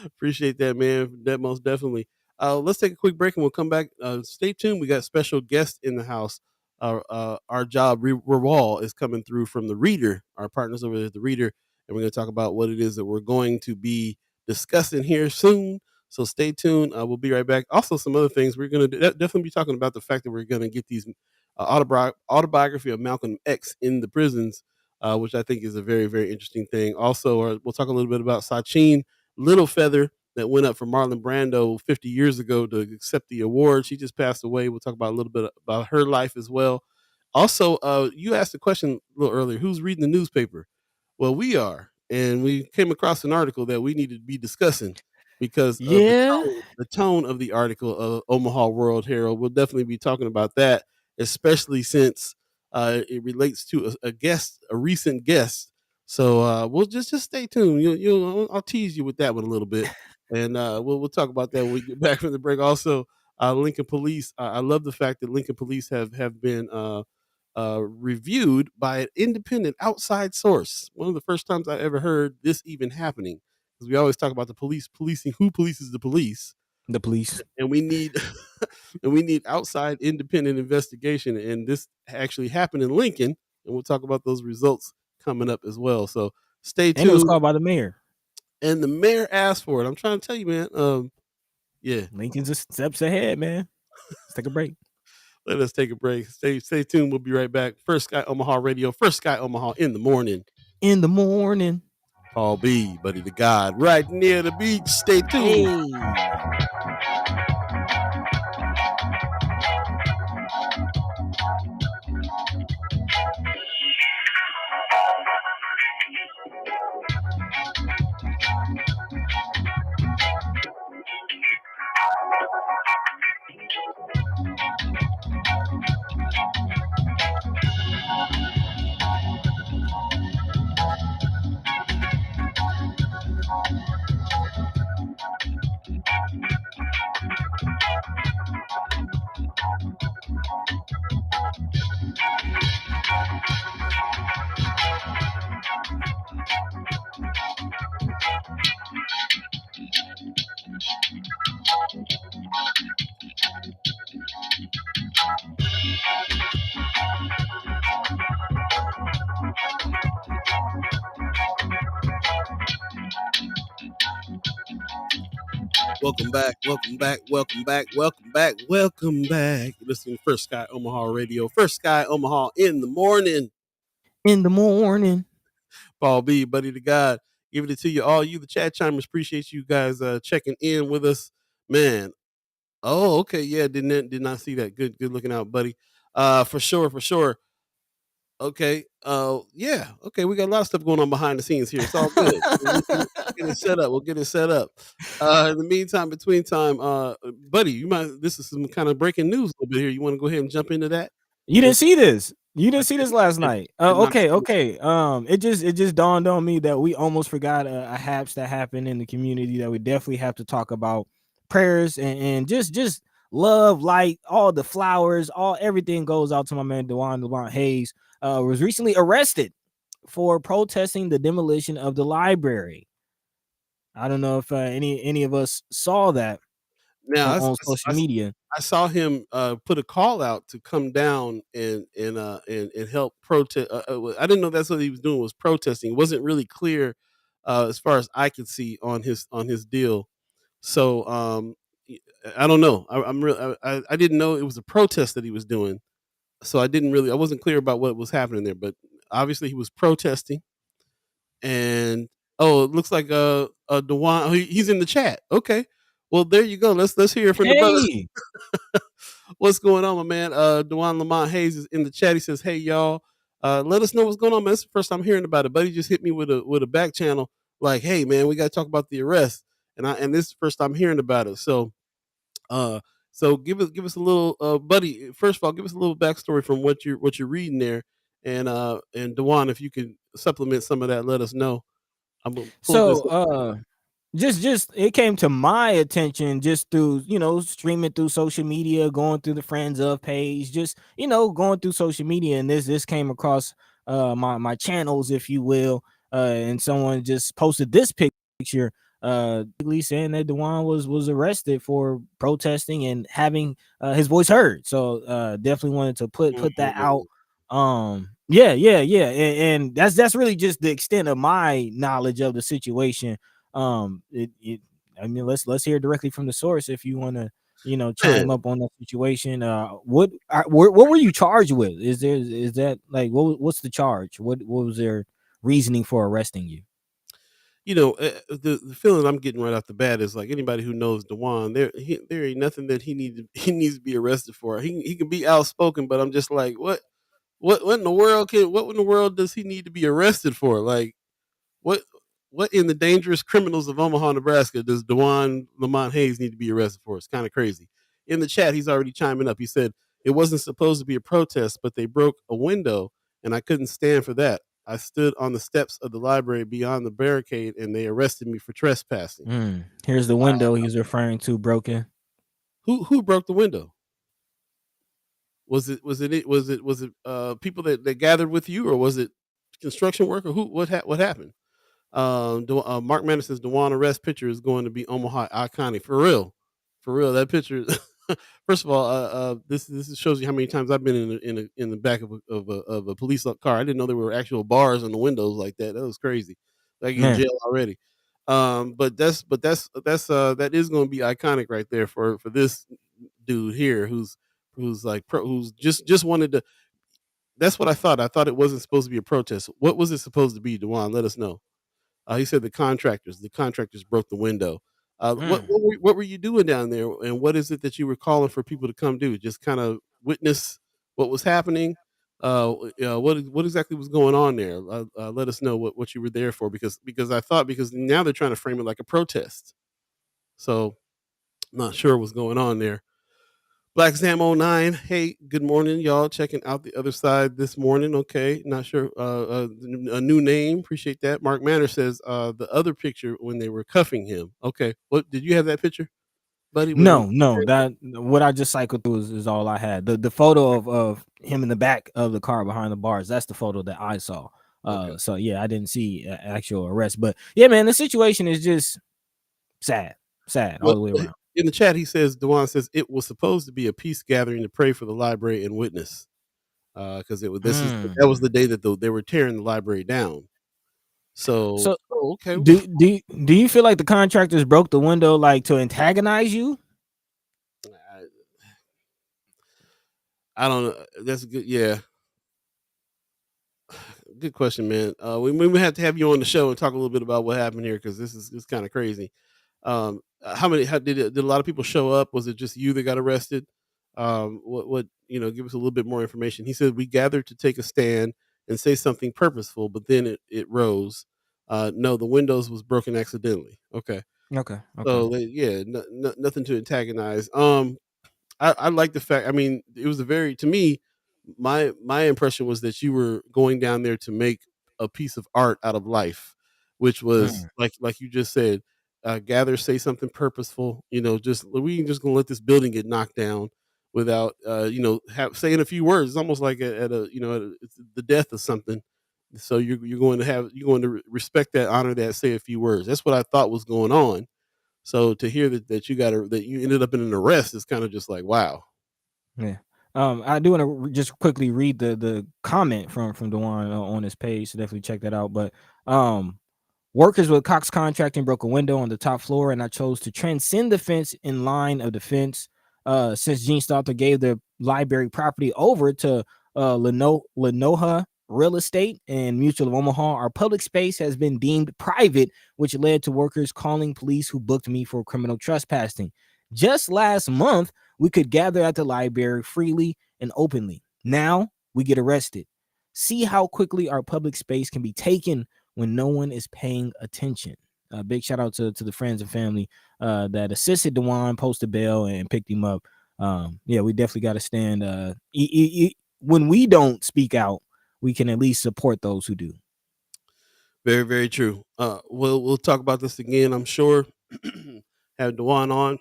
Appreciate that, man. That most definitely. Let's take a quick break and we'll come back. Stay tuned. We got special guests in the house. Arjav Rawal is coming through from the Reader, our partners over there at the Reader, and we're going to talk about what it is that we're going to be discussing here soon. So stay tuned. We'll be right back. Also, some other things we're going to definitely be talking about the fact that we're going to get these autobiography of Malcolm X in the prisons, which I think is a very, very interesting thing. Also, we'll talk a little bit about Sacheen Littlefeather that went up for Marlon Brando 50 years ago to accept the award. She just passed away. We'll talk about a little bit about her life as well. Also, you asked the question a little earlier, who's reading the newspaper? Well, we are, and we came across an article that we needed to be discussing because of the tone of the article of Omaha World Herald. We'll definitely be talking about that, especially since it relates to a recent guest. So we'll just stay tuned. I'll tease you with that one a little bit, and we'll talk about that when we get back from the break. Also, Lincoln Police. I love the fact that Lincoln Police have been reviewed by an independent outside source. One of the first times I ever heard this even happening, because we always talk about the police policing. Who polices the police? The police. And we need outside independent investigation. And this actually happened in Lincoln, and we'll talk about those results coming up as well. So stay tuned. And it was called by the mayor. And the mayor asked for it. I'm trying to tell you, man. Yeah. Lincoln's just steps ahead, man. Let's take a break. Let us take a break. Stay tuned. We'll be right back. First Sky Omaha Radio. First Sky Omaha in the morning. Paul B, Buddi3 Da Gawd, right near the beach. Stay tuned. Welcome back, welcome back, welcome back, welcome back, welcome back. You're listening to First Sky Omaha Radio. First Sky Omaha in the morning. In the morning. Paul B, Buddi3 Da Gawd. Giving it to you all. You, the chat chimers, appreciate you guys checking in with us. Man. Oh, okay. Yeah, did not see that. Good looking out, buddy. For sure, for sure. Okay. Yeah. Okay. We got a lot of stuff going on behind the scenes here. It's all good. We'll get it set up. We'll get it set up. In the meantime, between time, buddy, you might. This is some kind of breaking news a little bit here. You want to go ahead and jump into that? You didn't see this. You I didn't see this didn't, last night. did not Okay, see it. okay. It just dawned on me that we almost forgot a haps that happened in the community that we definitely have to talk about. Prayers and just love, light, all the flowers, all everything goes out to my man Dewan Hayes. Was recently arrested for protesting the demolition of the library. I don't know if any of us saw that Now, on social media. I saw him put a call out to come down and help protest. I didn't know that's what he was doing, was protesting. It wasn't really clear as far as I could see on his deal. So I don't know. I didn't know it was a protest that he was doing. So I wasn't clear about what was happening there. But obviously he was protesting. And oh, it looks like Dewan. He's in the chat. Okay. Well, there you go. Let's hear it from the brother. Hey, What's going on, my man? Dewan Lamont Hayes is in the chat. He says, "Hey, y'all, let us know what's going on, man. It's the first time hearing about it. Buddy just hit me with a back channel, like, hey, man, we got to talk about the arrest, and this is the first time hearing about it. Uh, so give us a little, buddy. First of all, give us a little backstory from what you're reading there, and Dewan, if you could supplement some of that, let us know. I'm gonna pull this so up. just it came to my attention just through streaming through social media, going through the friends of page, just going through social media, and this came across my channels, if you will, and someone just posted this picture saying that Dewan was arrested for protesting and having his voice heard. So definitely wanted to put that out. Yeah, and that's really just the extent of my knowledge of the situation. I mean, let's hear directly from the source if you want to chime Man, up on that situation. What were you charged with? Is that like what's the charge? What was their reasoning for arresting you? The feeling I'm getting right off the bat is like anybody who knows Dewan, there ain't nothing that he needs to be arrested for. He can be outspoken, but I'm just like, what in the world what in the world does he need to be arrested for? Like what what in the dangerous criminals of Omaha, Nebraska does Dewan Lamont Hayes need to be arrested for? It's kind of crazy. In the chat, he's already chiming up. He said it wasn't supposed to be a protest, but they broke a window, and I couldn't stand for that. I stood on the steps of the library beyond the barricade, and they arrested me for trespassing. Here's the window he was referring to broken. Who broke the window? Was it people that gathered with you, or was it construction worker? What happened? Mark Manor says Dewan arrest picture is going to be Omaha iconic for real, for real. That picture. First of all, this shows you how many times I've been in the back of a police car. I didn't know there were actual bars on the windows like that. That was crazy. Like in Man, jail already. That is going to be iconic right there for this dude here who's like who's just wanted to. That's what I thought. I thought it wasn't supposed to be a protest. What was it supposed to be, Dewan? Let us know. He said the contractors broke the window. What were you doing down there, and what is it that you were calling for people to come do? Just kind of witness what was happening. What exactly was going on there? Let us know what you were there for, because I thought, because now they're trying to frame it like a protest. So not sure what's going on there. Black Sam 09. Hey, good morning, y'all. Checking out the other side this morning. Okay, not sure. A new name. Appreciate that. Mark Manor says the other picture when they were cuffing him. Okay, what did you have that picture, buddy? When he no, that what I just cycled through is all I had. The photo of him in the back of the car behind the bars. That's the photo that I saw. okay. So yeah, I didn't see actual arrest, but yeah, man, the situation is just sad all What the way around. in the chat he says Dewan says it was supposed to be a peace gathering to pray for the library and witness, because that was the day that they were tearing the library down. So okay. do you feel like the contractors broke the window like to antagonize you? I don't know. That's good. Yeah. Good question, man. We have to have you on the show and talk a little bit about what happened here because this is kind of crazy. How did a lot of people show up? Was it just you that got arrested? What give us a little bit more information. He said we gathered to take a stand and say something purposeful, but then it rose. No, the windows was broken accidentally. Okay, Okay. so yeah, nothing to antagonize. I like the fact. I mean, it was a very to me. My impression was that you were going down there to make a piece of art out of life, which was like you just said. Gather, say something purposeful. Just we ain't just gonna let this building get knocked down without saying a few words. It's almost like at a it's the death of something. So you're going to respect that, honor that, say a few words. That's what I thought was going on. So to hear that you ended up in an arrest is kind of just like wow. Yeah. I do want to just quickly read the comment from Dewan on his page, so definitely check that out. But workers with Cox Contracting broke a window on the top floor, and I chose to transcend the fence in line of defense. Since Gene Stalter gave the library property over to Lenoha Real Estate and Mutual of Omaha, our public space has been deemed private, which led to workers calling police who booked me for criminal trespassing. Just last month, we could gather at the library freely and openly. Now we get arrested. See how quickly our public space can be taken when no one is paying attention. Big shout out to the friends and family that assisted Dewan, posted bail, and picked him up. Yeah, we definitely got to stand. When we don't speak out, we can at least support those who do. Very, very true. We'll talk about this again, I'm sure. Have Dewan on.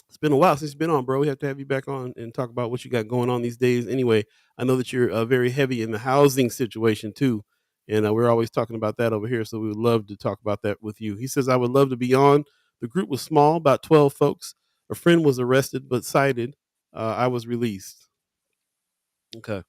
It's been a while since you've been on, bro. We have to have you back on and talk about what you got going on these days. Anyway, I know that you're very heavy in the housing situation too, and we're always talking about that over here. So we would love to talk about that with you. He says I would love to be on. The group was small, about 12 folks. A friend was arrested but cited. I was released. Okay.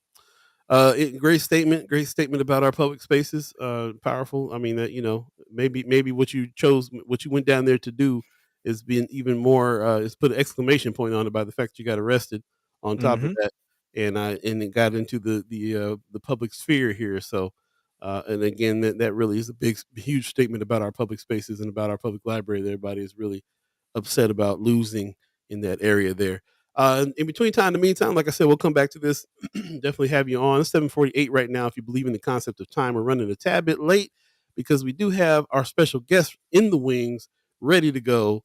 Great statement about our public spaces. Powerful. I mean, that maybe what you chose, what you went down there to do, is being even more. Is put an exclamation point on it by the fact that you got arrested. On top of that, and it got into the public sphere here. So, and again, that really is a huge statement about our public spaces and about our public library. That everybody is really upset about losing in that area there. In between time, in the meantime, like I said, we'll come back to this. Definitely have you on. It's 7:48 right now. If you believe in the concept of time, we're running a tad bit late because we do have our special guest in the wings, ready to go.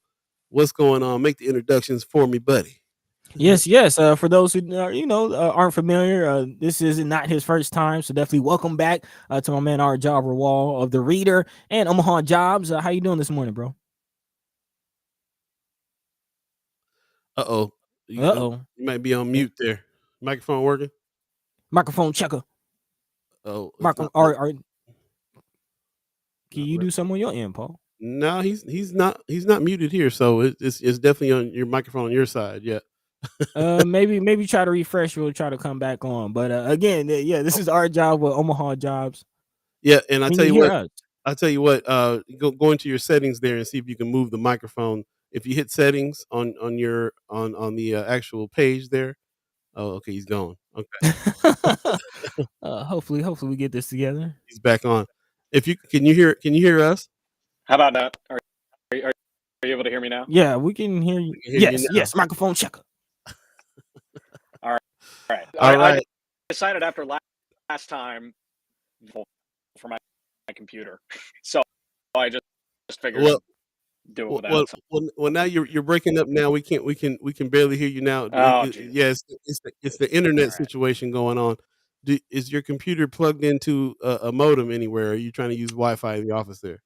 What's going on? Make the introductions for me, buddy. Yes. For those who aren't familiar, this is not his first time, so definitely welcome back to my man Arjav Rawal of the Reader and Omaha Jobs. How you doing this morning, bro? Uh-oh. You might be on mute there. Microphone working? Microphone checker. Oh, Can you do something on your end, Paul? No, he's not muted here, so it's definitely on your microphone on your side. Yeah. Maybe try to refresh. We'll try to come back on. But again, this is our job with Omaha Jobs. Yeah, and I tell you what, go into your settings there and see if you can move the microphone. If you hit settings on the actual page there. Oh, okay, he's gone. Okay. Hopefully we get this together. He's back on. Can you hear us? How about that? Are you able to hear me now? Yeah, we can hear you. Yes, microphone checker. All right. I decided after last time for my computer, so I just figured do it without. Well, now you're breaking up. Now we can barely hear you now. Yes, it's the internet situation going on. Is your computer plugged into a modem anywhere? Or are you trying to use Wi-Fi in the office there?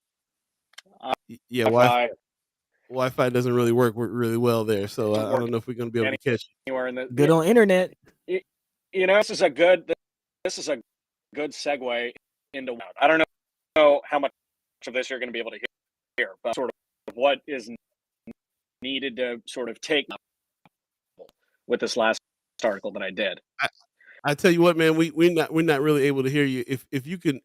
Yeah, Wi-Fi doesn't really work really well there, so I don't know if we're going to be able to catch you. Anywhere in the good on internet. This is a good segue into. I don't know how much of this you're going to be able to hear, but sort of what is needed to sort of take with this last article that I did. I tell you what, man, we're not really able to hear you. If you could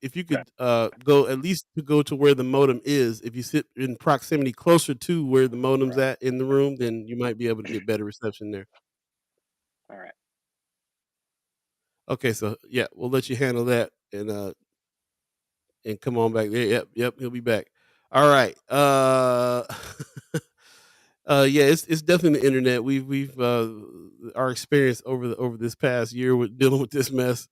go at least to go to where the modem is. If you sit in proximity closer to where the modem's at in the room, then you might be able to get better reception there. All right. Okay, so yeah, we'll let you handle that and come on back there. Yep, he'll be back. All right. Yeah, it's definitely the internet. We've our experience over this past year with dealing with this mess.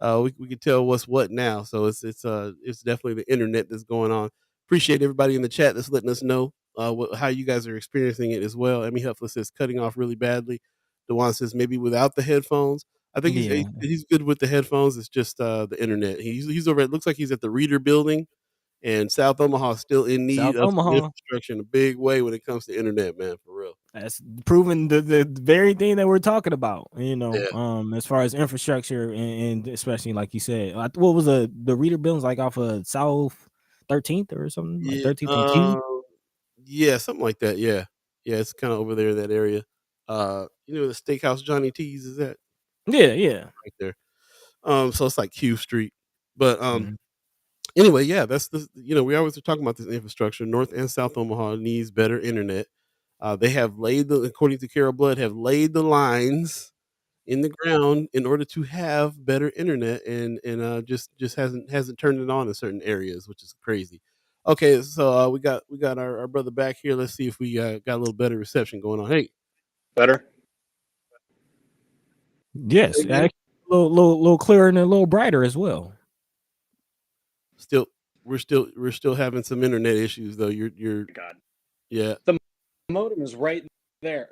We can tell what's what now. So it's definitely the internet that's going on. Appreciate everybody in the chat that's letting us know how you guys are experiencing it as well. Emmy Huffler says cutting off really badly. Dewan says maybe without the headphones. I think he's good with the headphones. It's just the internet. He's over. It looks like he's at the Reader Building. And South Omaha is still in need of some infrastructure in a big way when it comes to internet, man, for real. That's proving the very thing that we're talking about, as far as infrastructure and especially like you said, what was the Reader Buildings like off of South 13th or something? Like 13th and Q? Yeah, something like that. Yeah. Yeah, it's kind of over there in that area. The steakhouse Johnny T's is at? Yeah. Right there. So it's like Q Street. But anyway, yeah, that's we always are talking about this infrastructure. North and South Omaha needs better internet. They have according to Carol Blood, have laid the lines in the ground in order to have better internet, and just hasn't turned it on in certain areas, which is crazy. Okay, so we got our brother back here. Let's see if we got a little better reception going on. Hey, better? Yes, a little clearer and a little brighter as well. We're still having some internet issues though. You're God. Yeah. The modem is right there.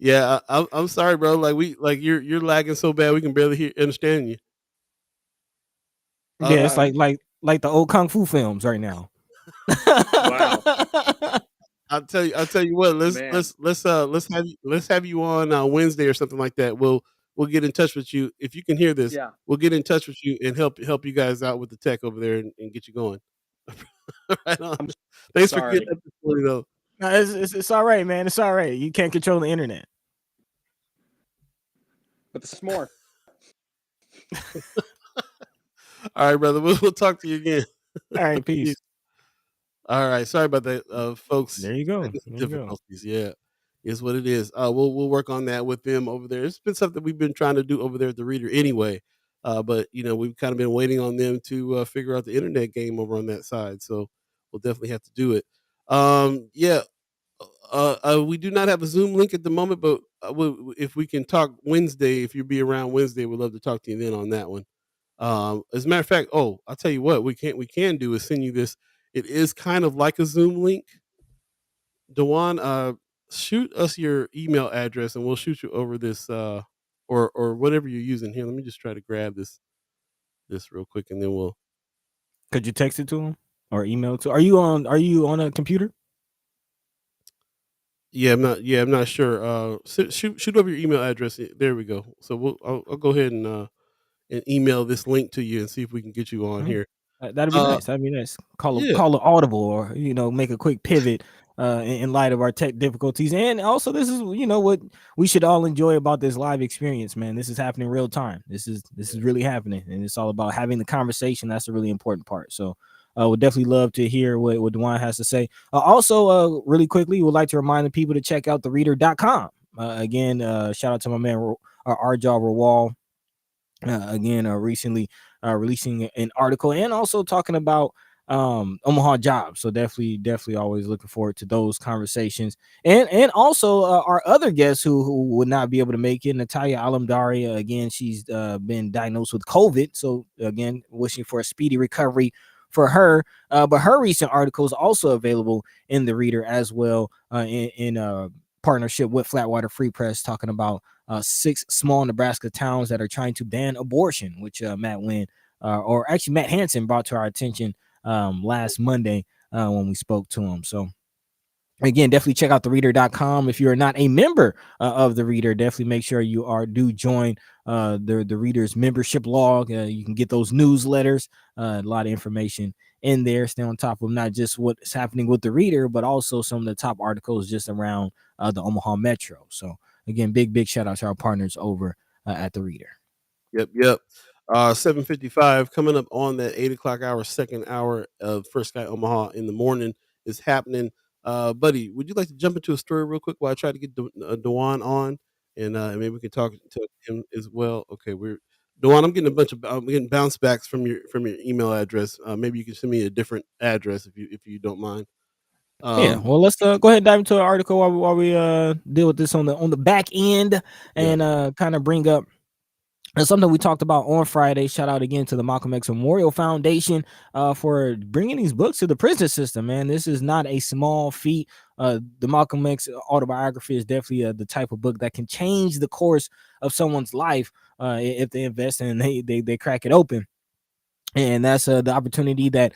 Yeah, I'm sorry, bro. You're lagging so bad we can barely understand you. Yeah, it's like the old kung fu films right now. Wow. I'll tell you what. Let's have you on Wednesday or something like that. We'll get in touch with you if you can hear this. Yeah. We'll get in touch with you and help you guys out with the tech over there and get you going. Right on. Thanks for getting up this morning, though. No, it's all right, man. It's all right. You can't control the internet. But this is more. All right, brother. We'll talk to you again. All right, peace. All right, sorry about that, folks. There you go. Difficulties, yeah, is what it is. We'll work on that with them over there. It's been something we've been trying to do over there at the Reader anyway. But we've kind of been waiting on them to figure out the internet game over on that side. So we'll definitely have to do it. We do not have a Zoom link at the moment, but if we can talk Wednesday, if you'll be around Wednesday, we'd love to talk to you then on that one. As a matter of fact, I'll tell you what we can do is send you this. It is kind of like a Zoom link. Dewan, shoot us your email address and we'll shoot you over this or whatever you're using here. Let me just try to grab this real quick and then we'll. Could you text it to him or email it to? Are you on a computer? Yeah, I'm not sure. Shoot over your email address. There we go. So I'll go ahead and email this link to you and see if we can get you on here. That'd be nice. That'd be nice. Call it audible or make a quick pivot in light of our tech difficulties. And also this is what we should all enjoy about this live experience, man. This is happening real time. This is really happening, and it's all about having the conversation. That's a really important part. So would definitely love to hear what Dewan has to say. Also, really quickly, would like to remind the people to check out thereader.com. Again, shout out to my man Arjav Rawal. Recently releasing an article and also talking about Omaha jobs. So definitely always looking forward to those conversations. And also our other guests who would not be able to make it, Natalia Alamdari. Again, she's been diagnosed with COVID. So again, wishing for a speedy recovery for her. But her recent article is also available in the Reader as well, in partnership with Flatwater Free Press, talking about 6 small Nebraska towns that are trying to ban abortion, which Matt Hansen brought to our attention last Monday when we spoke to him. So again, definitely check out thereader.com. If you're not a member of the Reader, definitely make sure you do join the Reader's membership log. You can get those newsletters, a lot of information in there. Stay on top of not just what's happening with the Reader, but also some of the top articles just around the Omaha Metro. So again, big shout out to our partners over at the Reader. Yep. 7:55 coming up on that 8 o'clock hour, second hour of First Sky Omaha in the morning is happening. Buddy, would you like to jump into a story real quick while I try to get Dewan on, and maybe we can talk to him as well. Okay, Dewan. I'm getting bounce backs from your email address. Maybe you can send me a different address if you don't mind. Yeah, well, let's go ahead and dive into an article while we deal with this on the back end and kind of bring up something we talked about on Friday. Shout out again to the Malcolm X Memorial Foundation for bringing these books to the prison system, man. This is not a small feat. The Malcolm X autobiography is definitely the type of book that can change the course of someone's life if they invest in and they crack it open. And that's the opportunity that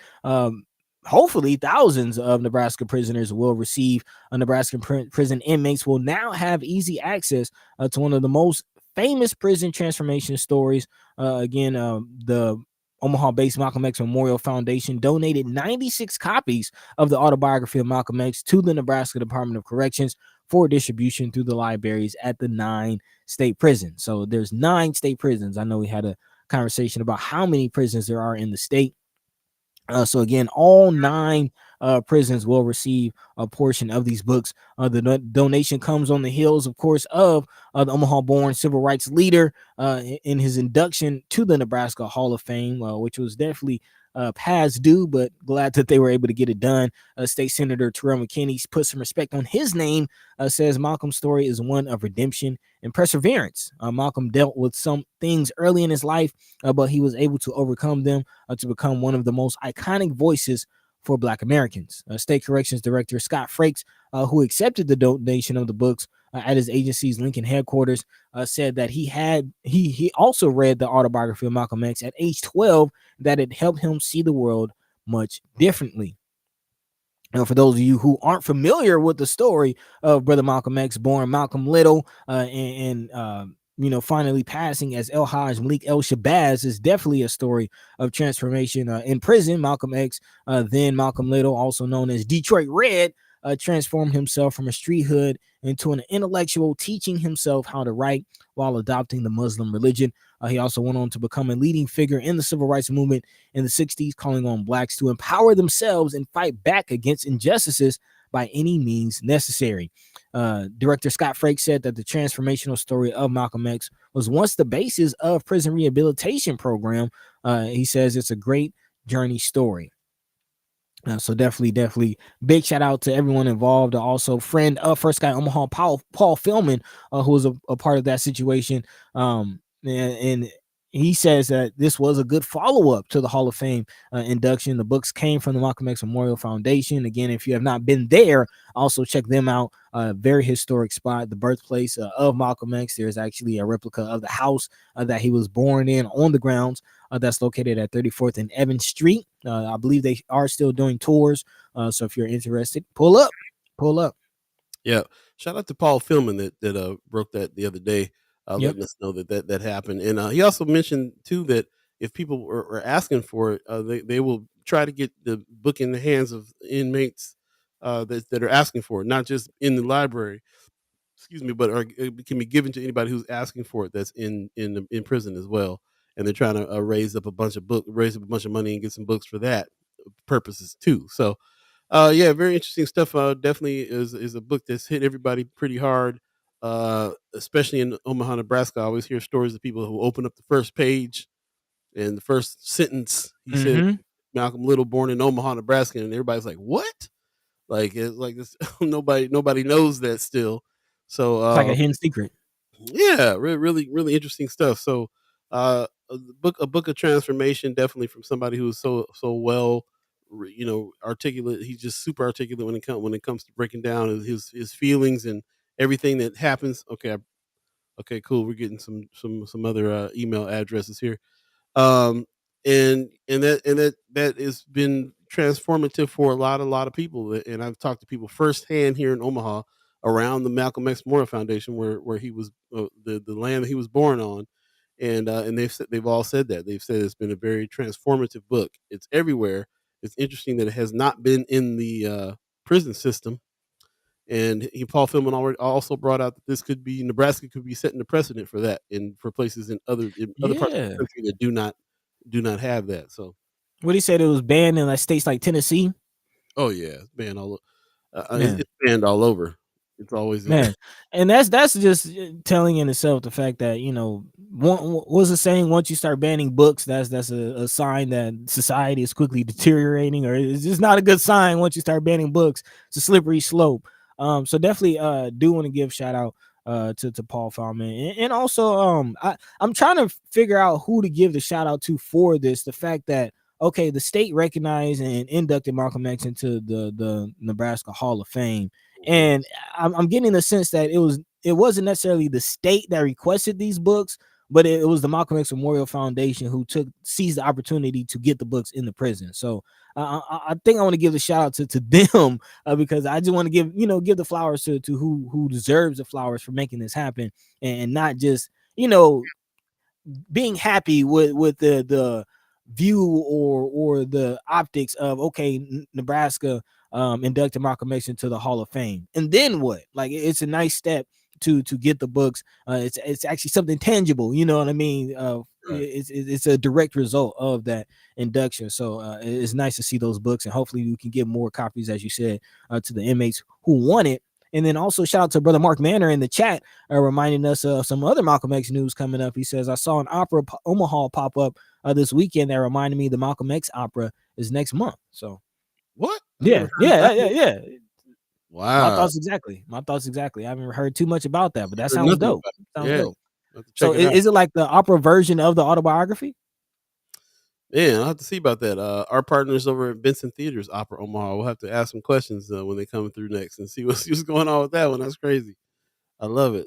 hopefully thousands of Nebraska prisoners will receive. Nebraska prison inmates will now have easy access to one of the most famous prison transformation stories. The Omaha-based Malcolm X Memorial Foundation donated 96 copies of the Autobiography of Malcolm X to the Nebraska Department of Corrections for distribution through the libraries at the 9 state prisons. So there's 9 state prisons. I know we had a conversation about how many prisons there are in the state. So again, all 9 prisons will receive a portion of these books. The donation comes on the heels, of course, of the Omaha-born civil rights leader in his induction to the Nebraska Hall of Fame, which was definitely past due, but glad that they were able to get it done. State Senator Terrell McKinney put some respect on his name, says Malcolm's story is one of redemption and perseverance. Malcolm dealt with some things early in his life, but he was able to overcome them to become one of the most iconic voices for Black Americans. State Corrections Director Scott Frakes, who accepted the donation of the books at his agency's Lincoln headquarters, said that he also read the Autobiography of Malcolm X at age 12, that it helped him see the world much differently. For those of you who aren't familiar with the story of Brother Malcolm X, born Malcolm Little, finally passing as El Haj Malik El Shabazz, is definitely a story of transformation. In prison, Malcolm X, then Malcolm Little, also known as Detroit Red, transformed himself from a street hood into an intellectual, teaching himself how to write while adopting the Muslim religion. He also went on to become a leading figure in the civil rights movement in the 60s, calling on Blacks to empower themselves and fight back against injustices by any means necessary. Director Scott Frakes said that the transformational story of Malcolm X was once the basis of prison rehabilitation program. He says it's a great journey story. So definitely big shout out to everyone involved. Also, friend of First Sky Omaha, Paul Philman, who was a part of that situation. And he says that this was a good follow-up to the Hall of Fame induction. The books came from the Malcolm X Memorial Foundation. Again, if you have not been there, also check them out. Very historic spot, the birthplace of Malcolm X. There's actually a replica of the house that he was born in on the grounds that's located at 34th and Evans Street. I believe they are still doing tours. So if you're interested, pull up. Yeah. Shout out to Paul Philman that broke that the other day. Letting us know that happened. And he also mentioned too that if people are asking for it, they will try to get the book in the hands of inmates that are asking for it, not just in the library. Excuse me, but it can be given to anybody who's asking for it that's in prison as well. And they're trying to raise up a bunch of money and get some books for that purposes too. So, very interesting stuff. Definitely is a book that's hit everybody pretty hard. Especially in Omaha, Nebraska. I always hear stories of people who open up the first page and the first sentence, he said, Malcolm Little, born in Omaha, Nebraska, and everybody's like, "What?" Like it's like this. Nobody knows that still. So It's like a hidden secret. Yeah, really interesting stuff. So a book of transformation, definitely from somebody who is so well articulate. He's just super articulate when it comes to breaking down his feelings and everything that happens. Okay, cool. We're getting some other email addresses here. And that has been transformative for a lot of people. And I've talked to people firsthand here in Omaha around the Malcolm X Memorial Foundation, where he was the land that he was born on, and they've all said that. They've said it's been a very transformative book. It's everywhere. It's interesting that it has not been in the prison system, And Paul Philman also brought out that this could be Nebraska could be setting the precedent for that, and for places in other parts of the country that do not have that. So, what he said, it was banned in like states like Tennessee. Oh yeah, it's banned all over. It's banned all over. It's always man, and that's just telling in itself the fact that what was the saying? Once you start banning books, that's a sign that society is quickly deteriorating, or it's just not a good sign. Once you start banning books, it's a slippery slope. So definitely do want to give shout out to Paul Feldman, and also I'm trying to figure out who to give the shout out to for this. The fact that the state recognized and inducted Malcolm X into the Nebraska Hall of Fame. And I'm getting the sense that it wasn't necessarily the state that requested these books, but it was the Malcolm X Memorial Foundation who seized the opportunity to get the books in the prison. So I think I want to give a shout out to them because I just want to give the flowers to who deserves the flowers for making this happen, and not just being happy with the view or the optics of Nebraska inducted Malcolm X into the Hall of Fame, and then what? Like, it's a nice step to get the books. It's actually something tangible, you know what I mean? It's a direct result of that induction. So it's nice to see those books, and hopefully we can get more copies, as you said, to the inmates who want it. And then also shout out to brother Mark Manor in the chat, reminding us of some other Malcolm X news coming up. He says, I saw an opera Omaha pop up this weekend that reminded me the Malcolm X opera is next month. So what? Yeah. Wow. My thoughts exactly. I haven't heard too much about that, but that sounds dope. Dope. So is it like the opera version of the autobiography? Yeah, I'll have to see about that. Our partners over at Benson Theater's Opera Omaha, we'll have to ask some questions when they come through next and see what's going on with that one. That's crazy. I love it.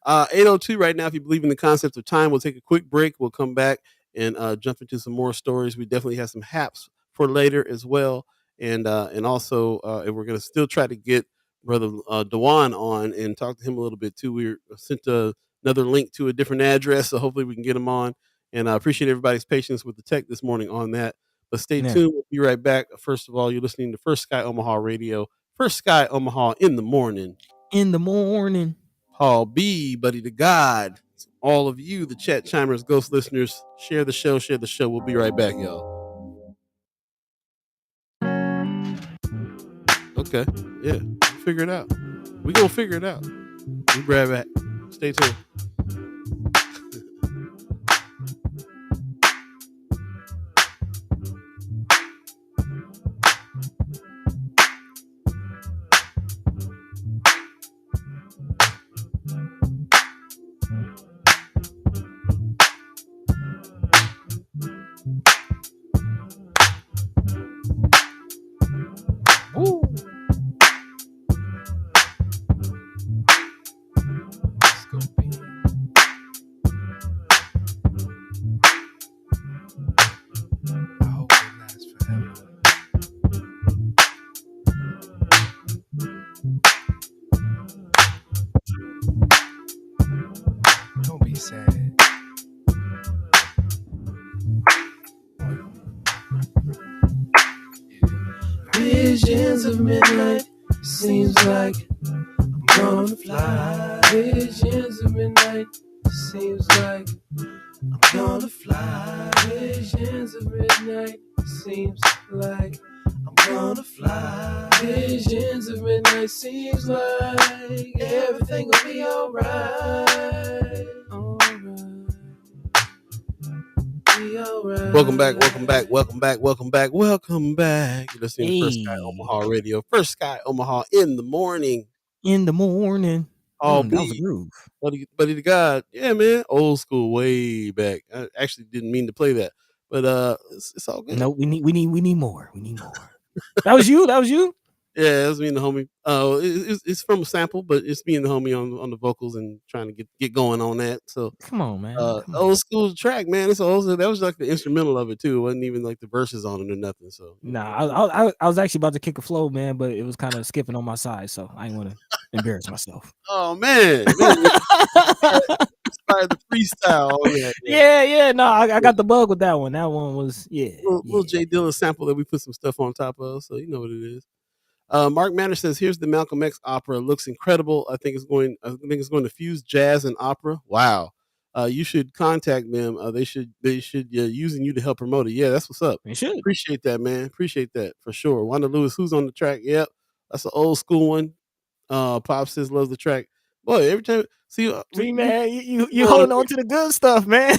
8:02 right now. If you believe in the concept of time, we'll take a quick break. We'll come back and jump into some more stories. We definitely have some haps for later as well. And also, we're going to still try to get Brother Dewan on and talk to him a little bit too. We sent another link to a different address, so hopefully we can get him on. And I appreciate everybody's patience with the tech this morning on that. But stay tuned. We'll be right back. First of all, you're listening to First Sky Omaha Radio. First Sky Omaha in the morning. Paul Beee, Buddi3 Da Gawd. All of you, the chat chimers, ghost listeners, share the show. We'll be right back, y'all. Okay. Yeah. Figure it out. We're going to figure it out. We'll be right back. Stay tuned. Visions of midnight, seems like I'm gonna fly. Visions of midnight, seems like I'm gonna fly. Visions of midnight, seems like I'm gonna fly. Visions of midnight, seems like everything will be alright. Welcome back. You're listening to First Sky Omaha Radio. First Sky Omaha in the morning. Oh, that was a groove. Buddi3 Da Gawd. Yeah, man. Old school, way back. I actually didn't mean to play that, but it's all good. No, we need more. That was you. Yeah, it was me and the homie. It's from a sample, but it's me and the homie on the vocals and trying to get going on that. So come on, man. Old school track, man. It's old. That was like the instrumental of it too. It wasn't even like the verses on it or nothing. So I was actually about to kick a flow, man, but it was kind of skipping on my side, so I didn't want to embarrass myself. Oh man. Inspired the freestyle. Yeah. No, I got the bug with that one. That one was little Jay Dilla sample that we put some stuff on top of, so you know what it is. Mark Manner says, "Here's the Malcolm X opera. It looks incredible. I think it's going to fuse jazz and opera. Wow. You should contact them. They should using you to help promote it. Yeah, that's what's up. You should. Appreciate that, man. Appreciate that for sure. Wanda Lewis, who's on the track? Yep, that's an old school one. Pop says loves the track. Boy, every time see man, you holding on to the good stuff, man.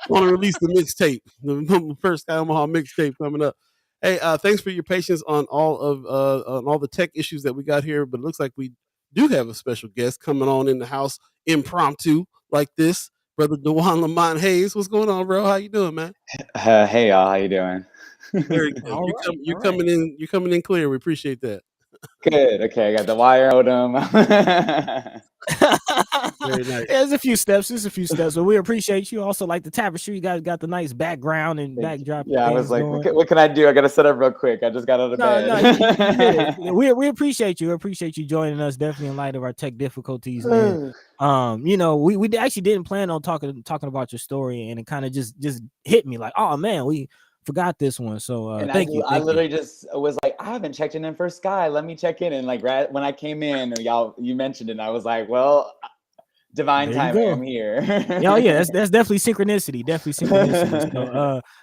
Want to release the mixtape, the first Sky Omaha mixtape coming up. Hey, thanks for your patience on all the tech issues that we got here, but it looks like we do have a special guest coming on in the house impromptu like this, brother Dewan Lamont Hayes. What's going on, bro? How you doing, man? Hey y'all, how you doing? Very good. You're coming in clear. We appreciate that. Good. Okay, I got the wire modem. Very nice. There's a few steps, but we appreciate you. Also, like the tapestry, you guys got the nice background and backdrop. Yeah, I was like, what can I do? I got to set up real quick. I just got out of bed. We appreciate you. Appreciate you joining us. Definitely in light of our tech difficulties. And, we actually didn't plan on talking about your story, and it kind of just hit me like, oh man, we forgot this one. So thank you. I literally just was like, I haven't checked in for Sky. Let me check in. And like when I came in, you mentioned it, and I was like, well, divine timing. I'm here. Yeah, that's definitely synchronicity.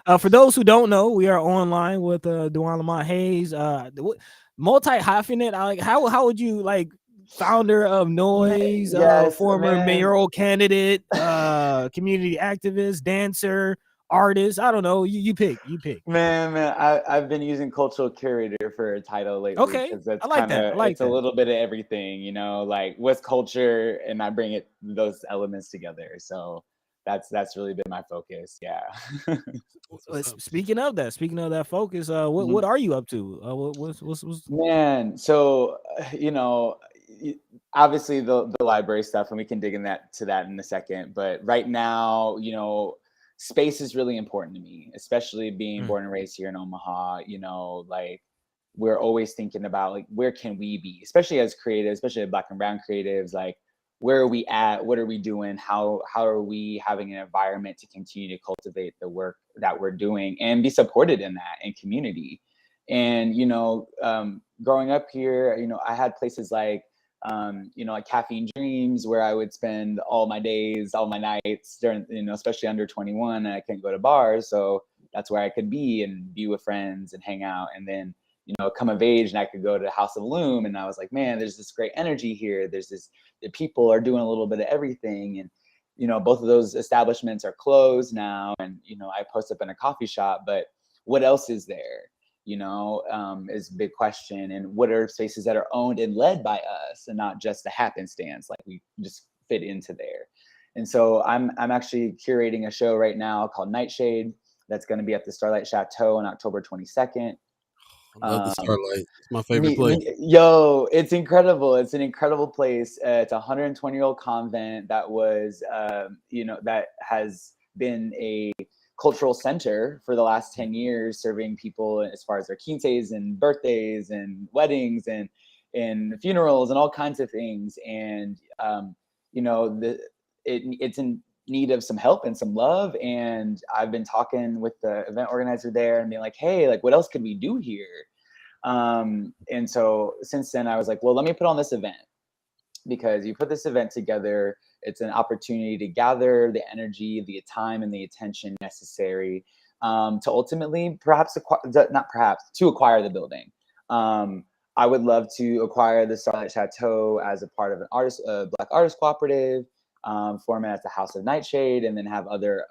So, for those who don't know, we are online with Dewan Lamont Hayes, multi-hyphenate. How would you like founder of Noise, former mayoral candidate, community activist, dancer, artist? I don't know. You pick. Man, I've been using cultural curator for a title lately. Okay, that's I like that. It's a little bit of everything, like what's culture, and I bring those elements together. So that's really been my focus. Yeah. Speaking of that focus, what are you up to? What's man? So obviously the library stuff, and we can dig into that in a second. But right now, space is really important to me, especially being born and raised here in Omaha. Like we're always thinking about like, where can we be, especially as creatives, especially Black and Brown creatives, like where are we at? What are we doing? How are we having an environment to continue to cultivate the work that we're doing and be supported in that and community? And, growing up here, I had places like, like Caffeine Dreams, where I would spend all my days, all my nights during, especially under 21, and I couldn't go to bars. So that's where I could be and be with friends and hang out. And then, come of age, and I could go to House of Loom. And I was like, man, there's this great energy here. The people are doing a little bit of everything. And, both of those establishments are closed now. And, I post up in a coffee shop, but what else is there? Is a big question. And what are spaces that are owned and led by us and not just a happenstance, like we just fit into there. And so I'm actually curating a show right now called Nightshade that's going to be at the Starlight Chateau on October 22nd. I love the Starlight. It's my favorite place. It's incredible. It's an incredible place. It's a 120-year-old convent that was, that has been a cultural center for the last 10 years, serving people as far as their quinces and birthdays and weddings and funerals and all kinds of things. And, it's in need of some help and some love. And I've been talking with the event organizer there and being like, hey, like what else could we do here? And so since then I was like, well, let me put on this event, because you put this event together, it's an opportunity to gather the energy, the time, and the attention necessary to ultimately to acquire the building. I would love to acquire the Starlight Chateau as a part of an Black artist cooperative, form it as the House of Nightshade, and then have other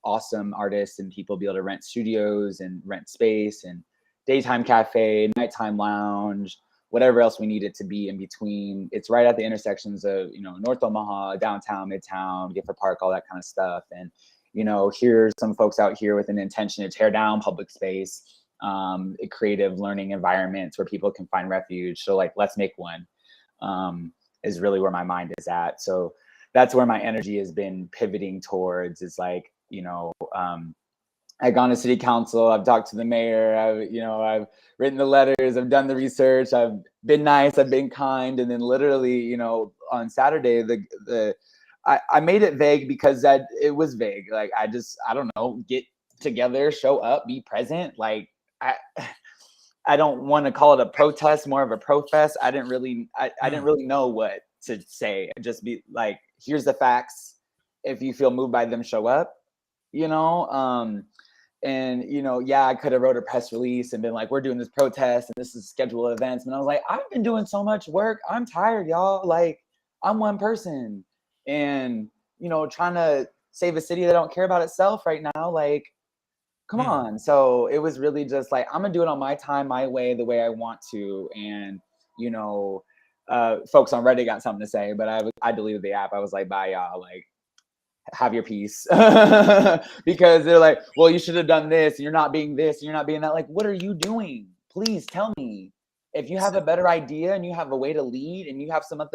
awesome artists and people be able to rent studios and rent space and daytime cafe, nighttime lounge, whatever else we need it to be in between. It's right at the intersections of, North Omaha, downtown, Midtown, Gifford Park, all that kind of stuff. And, here's some folks out here with an intention to tear down public space, creative learning environments where people can find refuge. So like, let's make one, is really where my mind is at. So that's where my energy has been pivoting towards, is like, I've gone to city council, I've talked to the mayor, I've written the letters, I've done the research, I've been nice, I've been kind. And then literally, on Saturday, I made it vague because it was vague. Like, I don't know, get together, show up, be present. Like, I don't want to call it a protest, more of a profess. I didn't really know what to say. I'd just be like, here's the facts. If you feel moved by them, show up, you know? And, you know, yeah, I could have wrote a press release and been like, we're doing this protest and this is scheduled events. And I was like, I've been doing so much work. I'm tired, y'all. Like, I'm one person and, you know, trying to save a city that don't care about itself right now. Like, come on. So it was really just like, I'm gonna do it on my time, my way, the way I want to. And, you know, folks on Reddit got something to say, but I deleted the app. I was like, bye y'all, like, have your peace. Because they're like, well, you should have done this. You're not being this, you're not being that. Like, what are you doing? Please tell me. If you have a better idea and you have a way to lead and you have something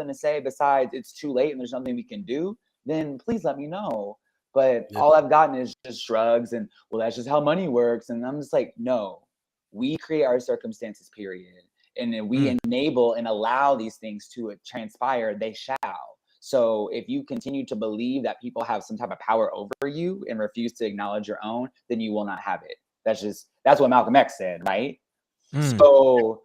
to say besides it's too late and there's nothing we can do, then please let me know. But all I've gotten is just shrugs and, well, that's just how money works. And I'm just like, no, we create our circumstances, period. And then we enable and allow these things to transpire, they shall. So if you continue to believe that people have some type of power over you and refuse to acknowledge your own, then you will not have it. That's what Malcolm X said, right? So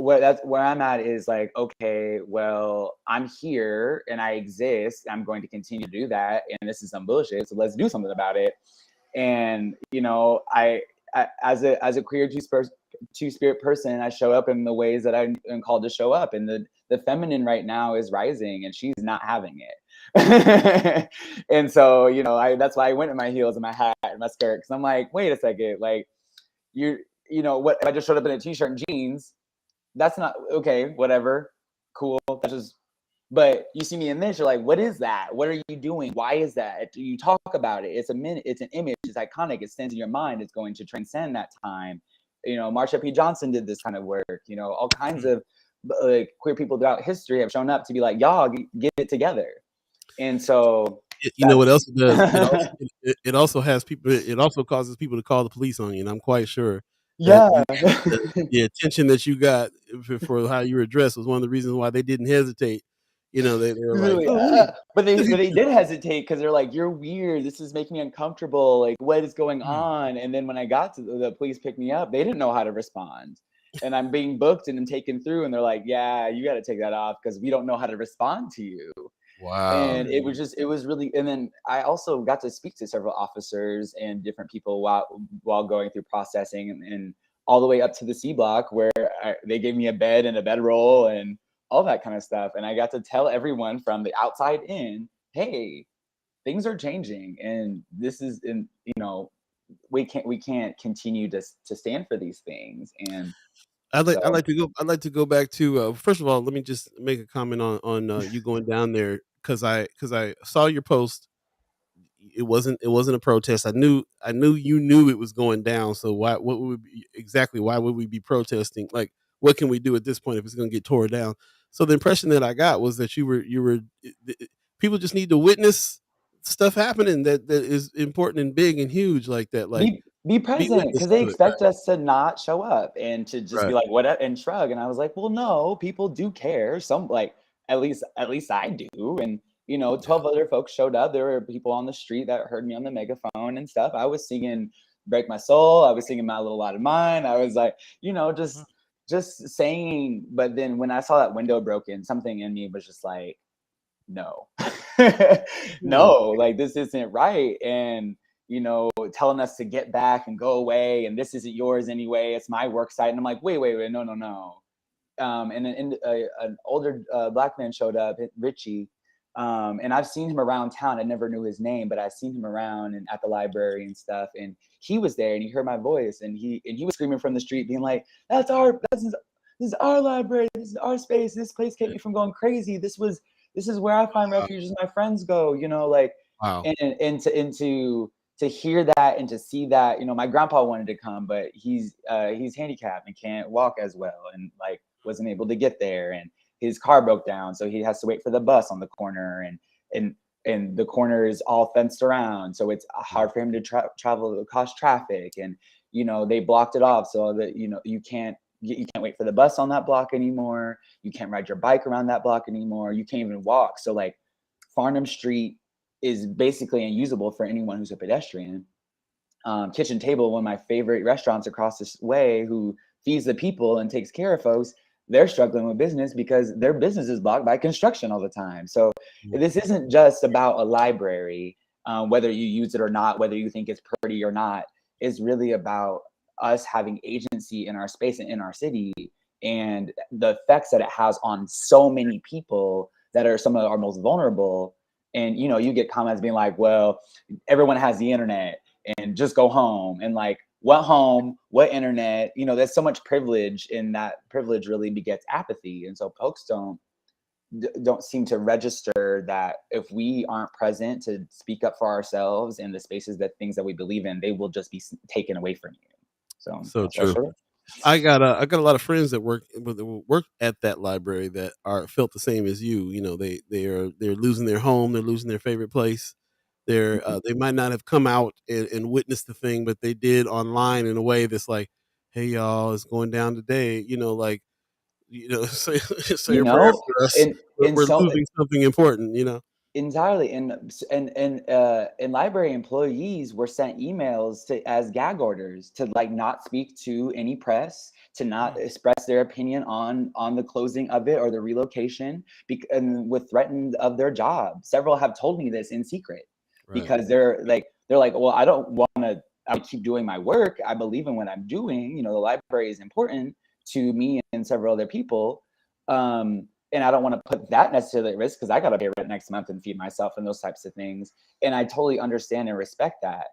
that's where I'm at is like, okay, well, I'm here and I exist. I'm going to continue to do that. And this is some bullshit. So let's do something about it. And, you know, I as a queer two-spirit person, I show up in the ways that I'm called to show up. And the feminine right now is rising and she's not having it. And so, you know, that's why I went in my heels and my hat and my skirt. Cause I'm like, wait a second, like you know, what if I just showed up in a t-shirt and jeans? That's not okay, whatever, cool. That's just, but you see me in this, you're like, what is that? What are you doing? Why is that? You talk about it. It's an image, it's iconic, it stands in your mind, it's going to transcend that time. You know, Marsha P. Johnson did this kind of work, you know, all kinds of like queer people throughout history have shown up to be like, y'all get it together. And so you know what else it does? It also has people, it also causes people to call the police on you, and I'm quite sure. The attention that you got for how you were dressed was one of the reasons why they didn't hesitate. You know, they were really, like, but they did hesitate because they're like, you're weird. This is making me uncomfortable. Like, what is going on? And then when I got to the police picked me up, they didn't know how to respond. And I'm being booked and I'm taken through, and they're like, yeah, you got to take that off because we don't know how to respond to you. Wow. And it was really, and then I also got to speak to several officers and different people while going through processing and all the way up to the C block where they gave me a bed and a bedroll and all that kind of stuff. And I got to tell everyone from the outside in, hey, things are changing. And this is, you know, we can't continue to stand for these things. And I'd like to go back to first of all, let me just make a comment on you going down there because I saw your post. It wasn't a protest. I knew you knew it was going down. So why would we be protesting? Like, what can we do at this point if it's going to get tore down? So the impression that I got was that you were people just need to witness stuff happening that is important and big and huge like that. Like, be present because they expect us to not show up and to just be like, what, and shrug. And I was like, well, no, people do care. Some, like, at least I do. And, you know, 12 other folks showed up. There were people on the street that heard me on the megaphone and stuff. I was singing Break My Soul. I was singing My Little Light of Mine. I was like, you know, just saying. But then when I saw that window broken, something in me was just like, no, no, like, this isn't right. And, you know, telling us to get back and go away. And this isn't yours anyway. It's my work site. And I'm like, wait, no. And then an older Black man showed up, Richie. And I've seen him around town. I never knew his name, but I've seen him around and at the library and stuff. And he was there and he heard my voice and he was screaming from the street being like, this is our library. This is our space. This place kept me from going crazy. This is where I find refuge as my friends go, you know, like, wow. And to hear that and to see that, you know, my grandpa wanted to come, but he's handicapped and can't walk as well. And like, wasn't able to get there. And his car broke down, so he has to wait for the bus on the corner, and the corner is all fenced around, so it's hard for him to travel across traffic. And, you know, they blocked it off so that, you know, you can't wait for the bus on that block anymore. You can't ride your bike around that block anymore. You can't even walk. So like, Farnham Street is basically unusable for anyone who's a pedestrian. Kitchen Table, one of my favorite restaurants across this way, who feeds the people and takes care of folks, they're struggling with business because their business is blocked by construction all the time. So this isn't just about a library, whether you use it or not, whether you think it's pretty or not. It's really about us having agency in our space and in our city, and the effects that it has on so many people that are some of our most vulnerable. And, you know, you get comments being like, well, everyone has the internet and just go home. And like, what home, what internet? You know, there's so much privilege, and that privilege really begets apathy. And so folks don't seem to register that if we aren't present to speak up for ourselves in the spaces, that things that we believe in, they will just be taken away from you. So true. I got a lot of friends that work at that library that felt the same as you. You know, they're losing their home, they're losing their favorite place. They might not have come out and witnessed the thing, but they did online in a way that's like, hey y'all, it's going down today. You know, like, you know, say a prayer for us. We're losing something important. You know. Entirely. And library employees were sent emails as gag orders to like not speak to any press, to not express their opinion on the closing of it or the relocation, and with threatened of their job. Several have told me this in secret, because they're like, well, I don't want to keep doing my work. I believe in what I'm doing. You know, the library is important to me and several other people. And I don't want to put that necessarily at risk because I got to pay rent next month and feed myself and those types of things. And I totally understand and respect that.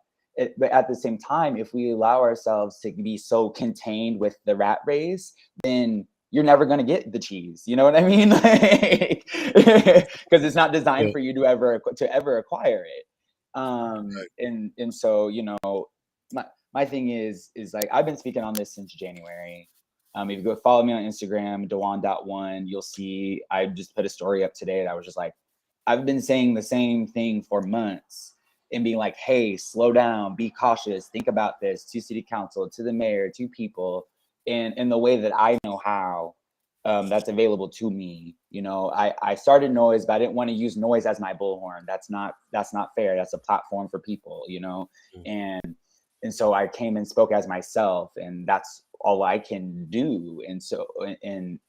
But at the same time, if we allow ourselves to be so contained with the rat race, then you're never going to get the cheese. You know what I mean? Because it's not designed for you to ever acquire it. And so, you know, my thing is like, I've been speaking on this since January. If you go follow me on Instagram, Dewan.1, you'll see I just put a story up today that I was just like, I've been saying the same thing for months and being like, hey, slow down, be cautious, think about this, to city council, to the mayor, to people, and in the way that I know how, that's available to me. You know, I started Noise, but I didn't want to use Noise as my bullhorn. That's not fair. That's a platform for people, you know, and so I came and spoke as myself, and that's all I can do. And so, and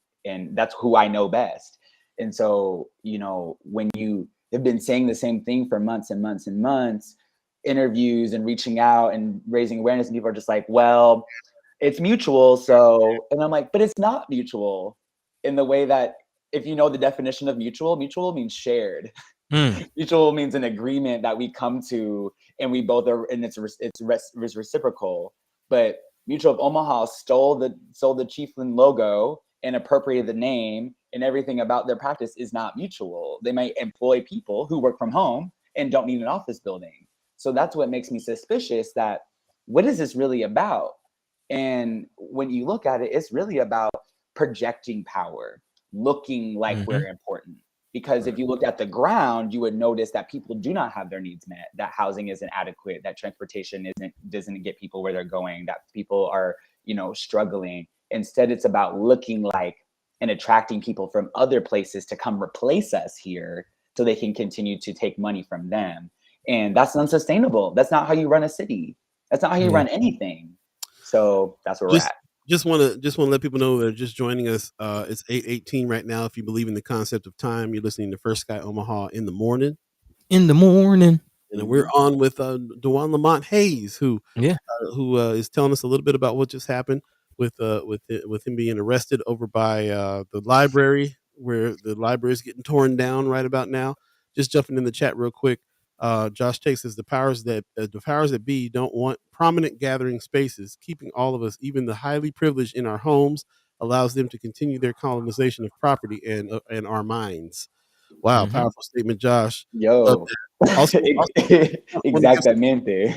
that's who I know best. And so, you know, when you have been saying the same thing for months and months and months, interviews and reaching out and raising awareness, and people are just like, well, it's mutual. So, and I'm like, but it's not mutual in the way that, if you know the definition of mutual means shared. Mutual means an agreement that we come to, and we both are, and it's reciprocal. But Mutual of Omaha stole the Chiefland logo and appropriated the name, and everything about their practice is not mutual. They might employ people who work from home and don't need an office building. So that's what makes me suspicious that, what is this really about? And when you look at it, it's really about projecting power, looking like we're important. Because if you looked at the ground, you would notice that people do not have their needs met, that housing isn't adequate, that transportation doesn't get people where they're going, that people are, you know, struggling. Instead, it's about looking like and attracting people from other places to come replace us here so they can continue to take money from them. And that's unsustainable. That's not how you run a city. That's not how you run anything. So that's where we're at. Just want to let people know that are just joining us. It's 8:18 right now. If you believe in the concept of time, you're listening to First Sky Omaha in the morning. And we're on with Dewan Lamont Hayes, who is telling us a little bit about what just happened with him being arrested over by the library, where the library is getting torn down right about now. Just jumping in the chat real quick. Josh Tate says the powers that be don't want prominent gathering spaces. Keeping all of us, even the highly privileged, in our homes allows them to continue their colonization of property and our minds. Wow, powerful statement, Josh. Yo, exactamente.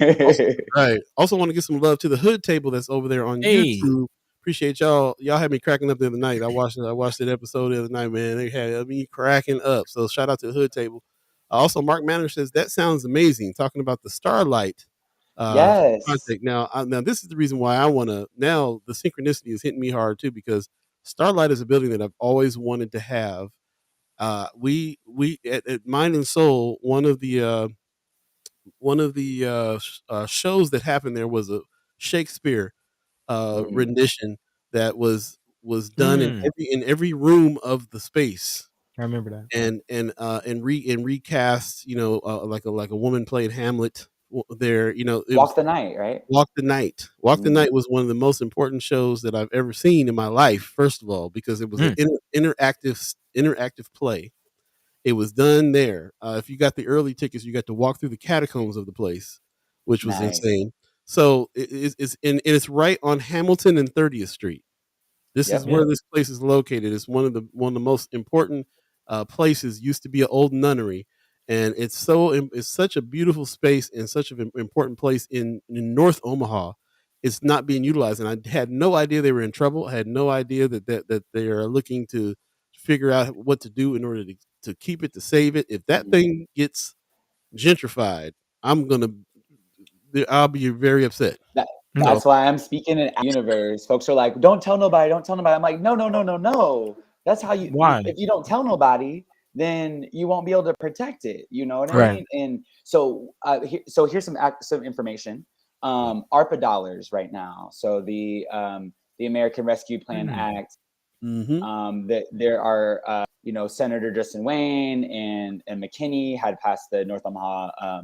Right. Also want to give some love to the Hood Table that's over there on YouTube. Appreciate y'all. Y'all had me cracking up the other night. I watched that episode the other night, man. They had me cracking up. So shout out to the Hood Table. Also, Mark Manor says that sounds amazing. Talking about the Starlight. Yes. Project. Now this is the reason why I want to. Now the synchronicity is hitting me hard too, because Starlight is a building that I've always wanted to have. We at Mind and Soul, one of the shows that happened there was a Shakespeare rendition that was done in every room of the space. I remember that. And recast, like a woman played Hamlet there. It Walk was the Night, right? Walk the Night. Walk the Night was one of the most important shows that I've ever seen in my life. First of all, because it was an interactive play. It was done there. If you got the early tickets, you got to walk through the catacombs of the place, which was insane. So it's right on Hamilton and 30th Street. This is where this place is located. It's one of the most important places. Used to be an old nunnery, and it's such a beautiful space and such an important place in North Omaha. It's not being utilized, and I had no idea they were in trouble. I had no idea that they are looking to figure out what to do in order to keep it, to save it. If that thing gets gentrified, I'll be very upset. That's why I'm speaking in universe. Folks are like, don't tell nobody, don't tell nobody. I'm like, no. That's how you, if you don't tell nobody, then you won't be able to protect it. You know what I mean? And so, here's some information. ARPA dollars right now. So the American Rescue Plan Act, that there are, Senator Justin Wayne and McKinney had passed the North Omaha,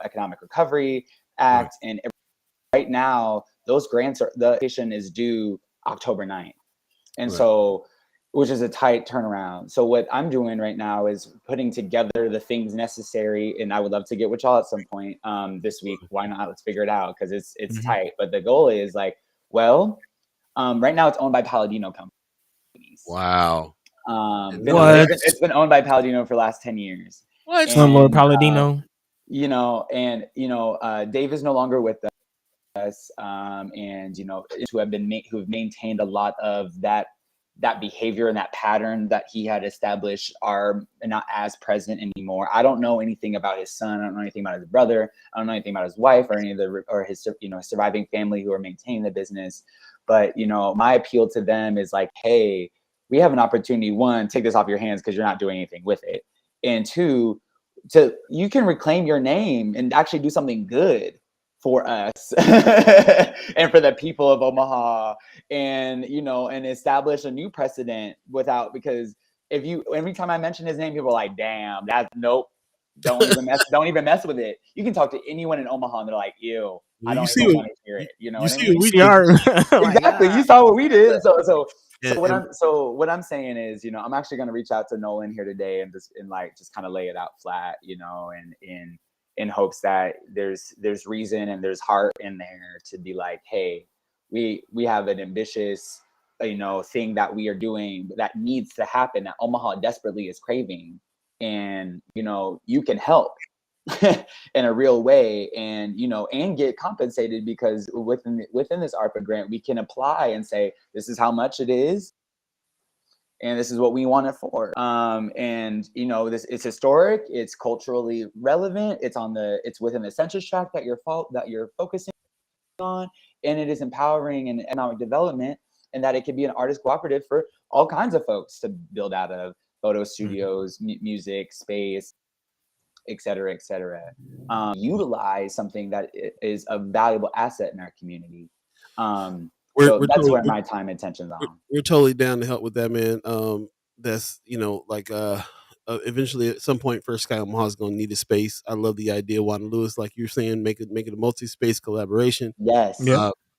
Economic Recovery Act. And right now, those grants the application is due October 9th. And so, which is a tight turnaround. So what I'm doing right now is putting together the things necessary. And I would love to get with y'all at some point this week. Why not? Let's figure it out, because it's tight. But the goal is right now it's owned by Palladino companies. Wow. It's been owned by Palladino for the last 10 years. What? Slumlord Palladino. Dave is no longer with us, and who have maintained a lot of that behavior and that pattern that he had established are not as present anymore. I don't know anything about his son. I don't know anything about his brother. I don't know anything about his wife or any of his surviving family who are maintaining the business. But my appeal to them is like, hey, we have an opportunity. One, take this off your hands because you're not doing anything with it, and two, you can reclaim your name and actually do something good for us and for the people of Omaha, and and establish a new precedent because every time I mention his name, people are like, damn, that's nope. Don't even mess with it. You can talk to anyone in Omaha and they're like, ew, I don't even want to hear it. You know what I mean? Exactly. You saw what we did. So what I'm saying is, I'm actually going to reach out to Nolan here today and just kind of lay it out flat, and in hopes that there's reason and there's heart in there to be like, hey, we have an ambitious, thing that we are doing that needs to happen, that Omaha desperately is craving. And, you can help in a real way and, and get compensated, because within this ARPA grant, we can apply and say, this is how much it is, and this is what we want it for. It's historic, it's culturally relevant, it's within the census tract that you're focusing on, and it is empowering and economic development, and that it can be an artist cooperative for all kinds of folks to build out of: photo studios, music, space, et cetera, et cetera. Utilize something that is a valuable asset in our community. So that's where my time and attention's on. We're totally down to help with that, man. That's eventually at some point, First Sky Omaha is going to need a space. I love the idea, Juan Lewis, like you're saying, make it a multi-space collaboration. Yes.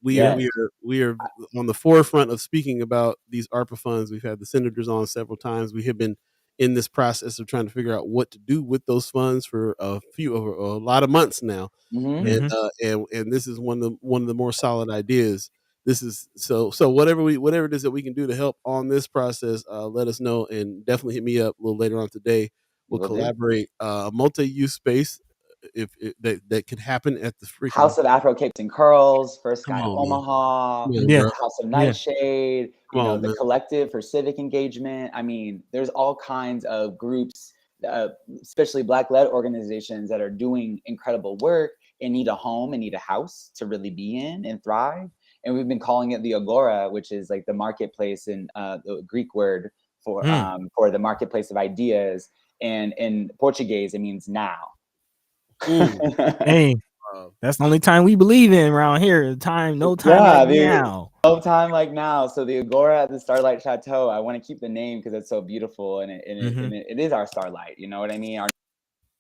We are on the forefront of speaking about these ARPA funds. We've had the senators on several times. We have been in this process of trying to figure out what to do with those funds for a lot of months now. And this is one of the more solid ideas. This is so whatever it is that we can do to help on this process, let us know, and definitely hit me up a little later on today. We'll collaborate a multi-use space that could happen at the freaking House of Afro Capes and Curls, First Sky Omaha, House of Nightshade, the Collective for Civic Engagement. I mean, there's all kinds of groups, especially Black-led organizations, that are doing incredible work and need a home and need a house to really be in and thrive. And we've been calling it the Agora, which is like the marketplace, in the Greek word for the marketplace of ideas. And in Portuguese, it means now. Hey, That's the only time we believe in around here. No time like now. No time like now. So the Agora at the Starlight Chateau, I want to keep the name because it's so beautiful, and it is our starlight. You know what I mean? Our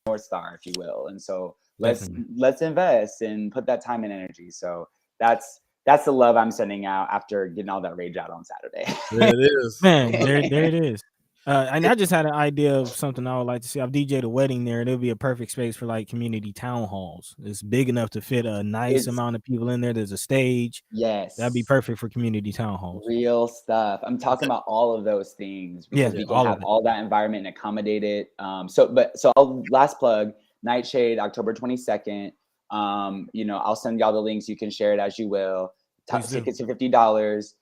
North Star, if you will. And so let's invest and put that time and energy. So that's the love I'm sending out after getting all that rage out on Saturday. There it is, man. There it is. And I just had an idea of something I would like to see. I've DJ'd a wedding there. It'll be a perfect space for like community town halls. It's big enough to fit a nice amount of people in there. There's a stage. Yes, that'd be perfect for community town halls. Real stuff. I'm talking about all of those things because we can have all that environment and accommodate it. So I'll last plug Nightshade, October 22nd. I'll send y'all the links. You can share it as you will. Tickets are $50.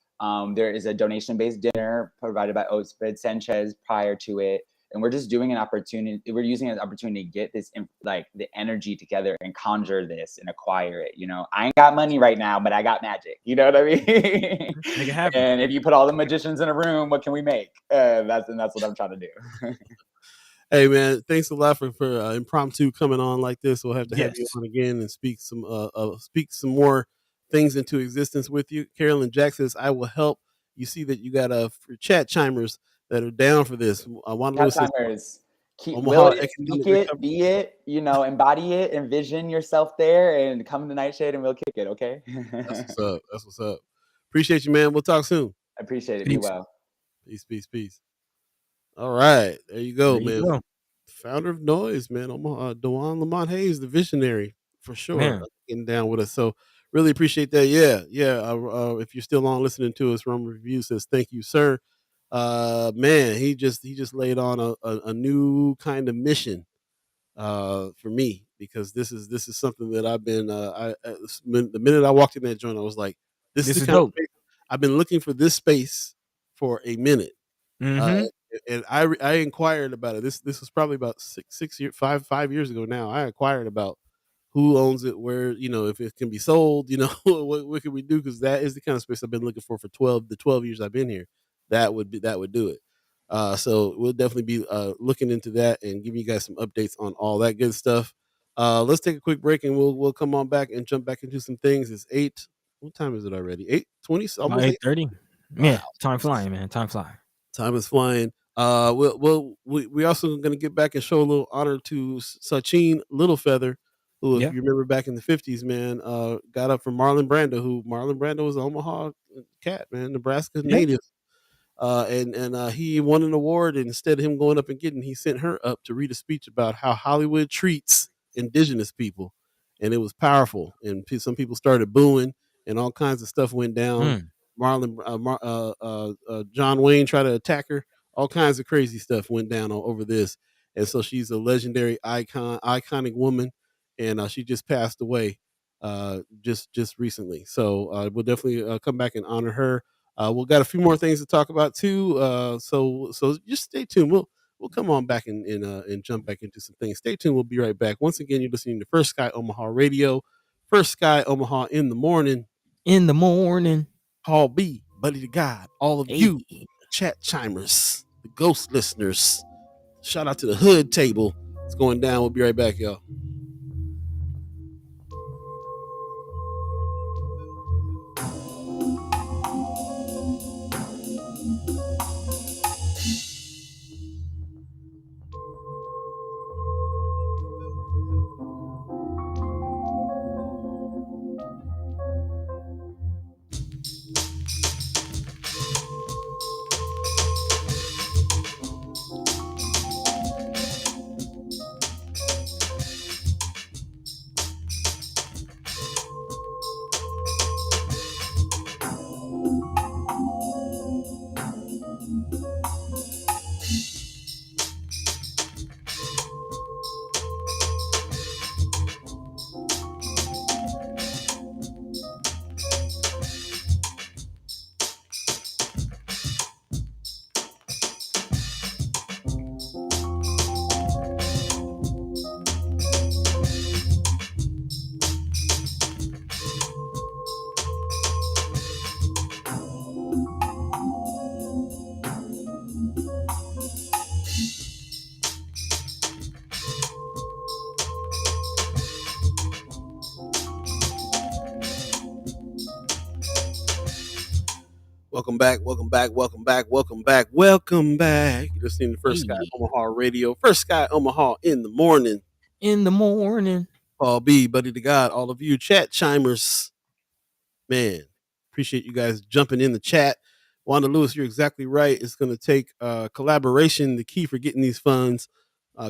There is a donation-based dinner provided by Oatspread Sanchez prior to it, and we're just doing an opportunity. We're using it as an opportunity to get this, like the energy together and conjure this and acquire it. I ain't got money right now, but I got magic. You know what I mean? Make it happen. And if you put all the magicians in a room, what can we make? That's what I'm trying to do. Hey man, thanks a lot for impromptu coming on like this. We'll have to have you on again and speak some more things into existence with you. Carolyn Jack says, I will help. You see that you got chat chimers that are down for this. Chat chimers, be it, embody it, envision yourself there, and come to Nightshade and we'll kick it, okay? That's what's up. Appreciate you, man. We'll talk soon. I appreciate it. Be well. Peace. All right, there you go, man. Founder of Noise, man. Dewan Lamont Hayes, the visionary, for sure, getting down with us. So really appreciate that. Yeah. If you're still on listening to us, Roman Review says thank you, sir. Man, he just laid on a new kind of mission for me, because this is something that I've been the minute I walked in that joint, I was like, this is kind of space. I've been looking for this space for a minute. And I inquired about it. This was probably about 5 years ago now. I inquired about who owns it, where, if it can be sold, what can we do? Because that is the kind of space I've been looking for 12 years I've been here. That would do it. So we'll definitely be looking into that and giving you guys some updates on all that good stuff. Let's take a quick break and we'll come on back and jump back into some things. It's 8. What time is it already? 8:20, almost 8:30. Yeah, time flying, man. Time flying. Time is flying. We also going to get back and show a little honor to Sacheen Littlefeather, who, if you remember back in the 50s, man, got up from Marlon Brando, Marlon Brando was an Omaha cat, man, Nebraska native. And he won an award, and instead of him going up and getting, he sent her up to read a speech about how Hollywood treats indigenous people. And it was powerful. And some people started booing, and all kinds of stuff went down. John Wayne tried to attack her. All kinds of crazy stuff went down over this. And so she's a legendary iconic woman, and she just passed away just recently. So we'll definitely come back and honor her. We've got a few more things to talk about too. So just stay tuned. We'll come on back and jump back into some things. Stay tuned. We'll be right back. Once again, you're listening to First Sky Omaha Radio. First Sky Omaha in the morning. Paul B, Buddi3 Da Gawd, all of you chat chimers, the ghost listeners. Shout out to the hood table. It's going down. We'll be right back, y'all. Welcome back, welcome back, welcome back, welcome back, welcome back. You're listening to First Sky Omaha Radio. First Sky Omaha in the morning. In the morning. Paul B, Buddi3 Da Gawd, all of you chat chimers. Man, appreciate you guys jumping in the chat. Wanda Lewis, you're exactly right. It's going to take collaboration, the key for getting these funds,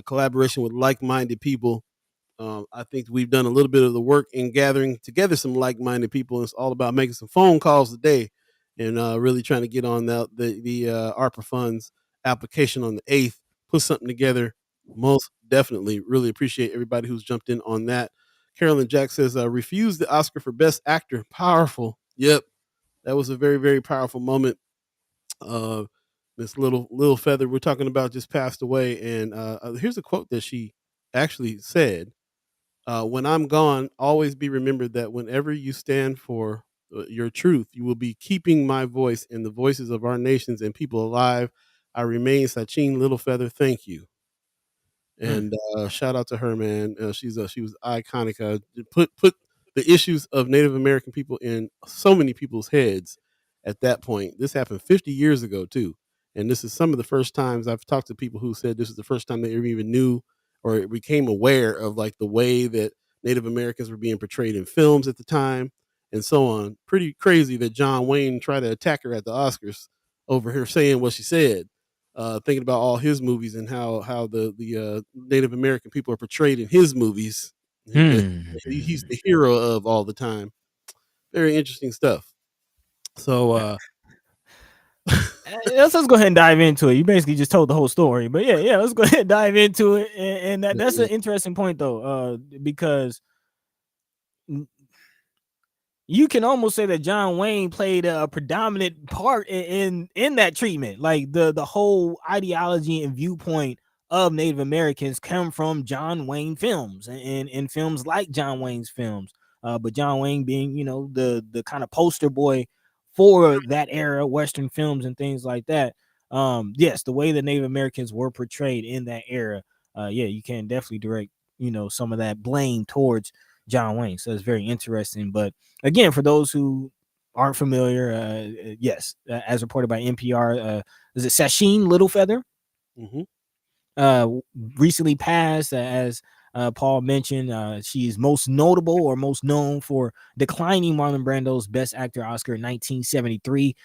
collaboration with like-minded people. I think we've done a little bit of the work in gathering together some like-minded people. It's all about making some phone calls today and really trying to get on the ARPA funds application on the 8th, put something together. Most definitely. Really appreciate everybody who's jumped in on that. Carolyn Jack says, refuse the Oscar for Best Actor. Powerful. Yep. That was a very, very powerful moment. This little feather we're talking about just passed away. And here's a quote that she actually said. When I'm gone, always be remembered that whenever you stand for your truth, you will be keeping my voice and the voices of our nations and people alive. I remain Sacheen Littlefeather. Thank you. And shout out to her, man. She was iconic. Put the issues of Native American people in so many people's heads at that point. This happened 50 years ago too, and this is some of the first times I've talked to people who said this is the first time they ever even knew or became aware of like the way that Native Americans were being portrayed in films at the time, and so on. Pretty crazy that John Wayne tried to attack her at the Oscars over her saying what she said. Thinking about all his movies and how the Native American people are portrayed in his movies. He's the hero of all the time. Very interesting stuff. So let's go ahead and dive into it. You basically just told the whole story, but yeah, let's go ahead and dive into it. And that's an interesting point though, because you can almost say that John Wayne played a predominant part in that treatment. Like the whole ideology and viewpoint of Native Americans come from John Wayne films and films like John Wayne's films. But John Wayne being, the kind of poster boy for that era, Western films and things like that. Yes, the way the Native Americans were portrayed in that era. You can definitely direct, some of that blame towards John Wayne. So it's very interesting. But again, for those who aren't familiar, yes, as reported by NPR, is it Sacheen Littlefeather? Recently passed, as Paul mentioned. She is most notable or most known for declining Marlon Brando's Best Actor Oscar in 1973.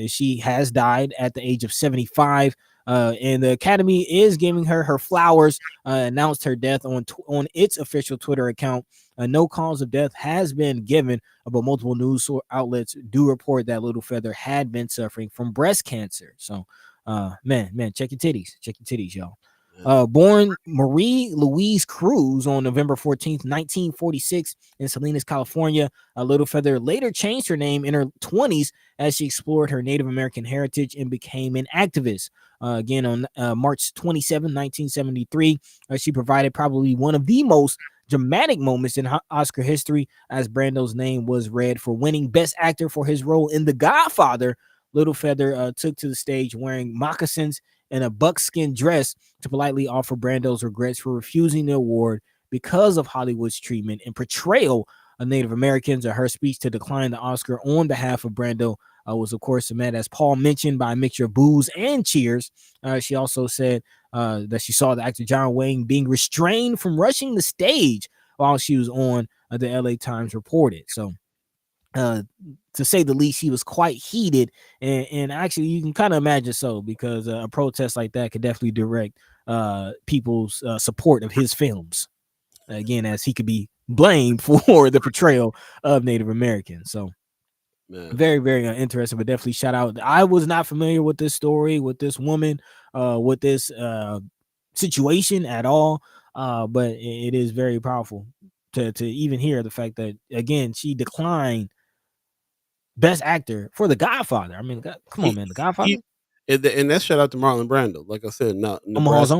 She has died at the age of 75. And the Academy is giving her flowers. Announced her death on its official Twitter account. No cause of death has been given, but multiple news outlets do report that Littlefeather had been suffering from breast cancer. So, man, check your titties, y'all. Born Marie Louise Cruz on November 14th, 1946 in Salinas, California, Littlefeather later changed her name in her 20s as she explored her Native American heritage and became an activist. Again, on March 27, 1973, she provided probably one of the most dramatic moments in Oscar history as Brando's name was read for winning Best Actor for his role in The Godfather. Littlefeather took to the stage wearing moccasins and a buckskin dress to politely offer Brando's regrets for refusing the award because of Hollywood's treatment and portrayal of Native Americans. Her speech to decline the Oscar on behalf of Brando was, of course, met, as Paul mentioned, by a mixture of boos and cheers. She also said that she saw the actor John Wayne being restrained from rushing the stage while she was on, the LA Times reported. So, to say the least, he was quite heated, and actually you can kind of imagine so, because a protest like that could definitely direct people's support of his films, again, as he could be blamed for the portrayal of Native Americans. So very, very interesting, but definitely shout out. I was not familiar with this story, with this woman, with this situation at all, but it is very powerful to even hear the fact that, again, she declined Best Actor for The Godfather. I mean, come on, man, The Godfather. And that's shout out to Marlon Brando. Like I said, Omaha's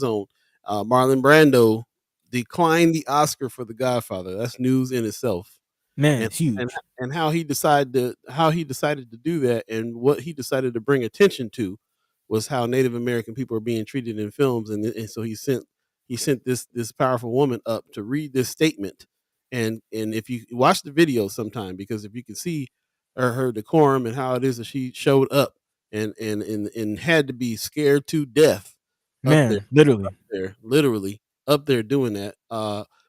own. Marlon Brando declined the Oscar for The Godfather. That's news in itself. Man, it's huge. And how he decided to do that, and what he decided to bring attention to was how Native American people are being treated in films, and so he sent this powerful woman up to read this statement. And if you watch the video sometime, because if you can see her decorum and how it is that she showed up and had to be scared to death up there, Man, literally. literally up there doing that.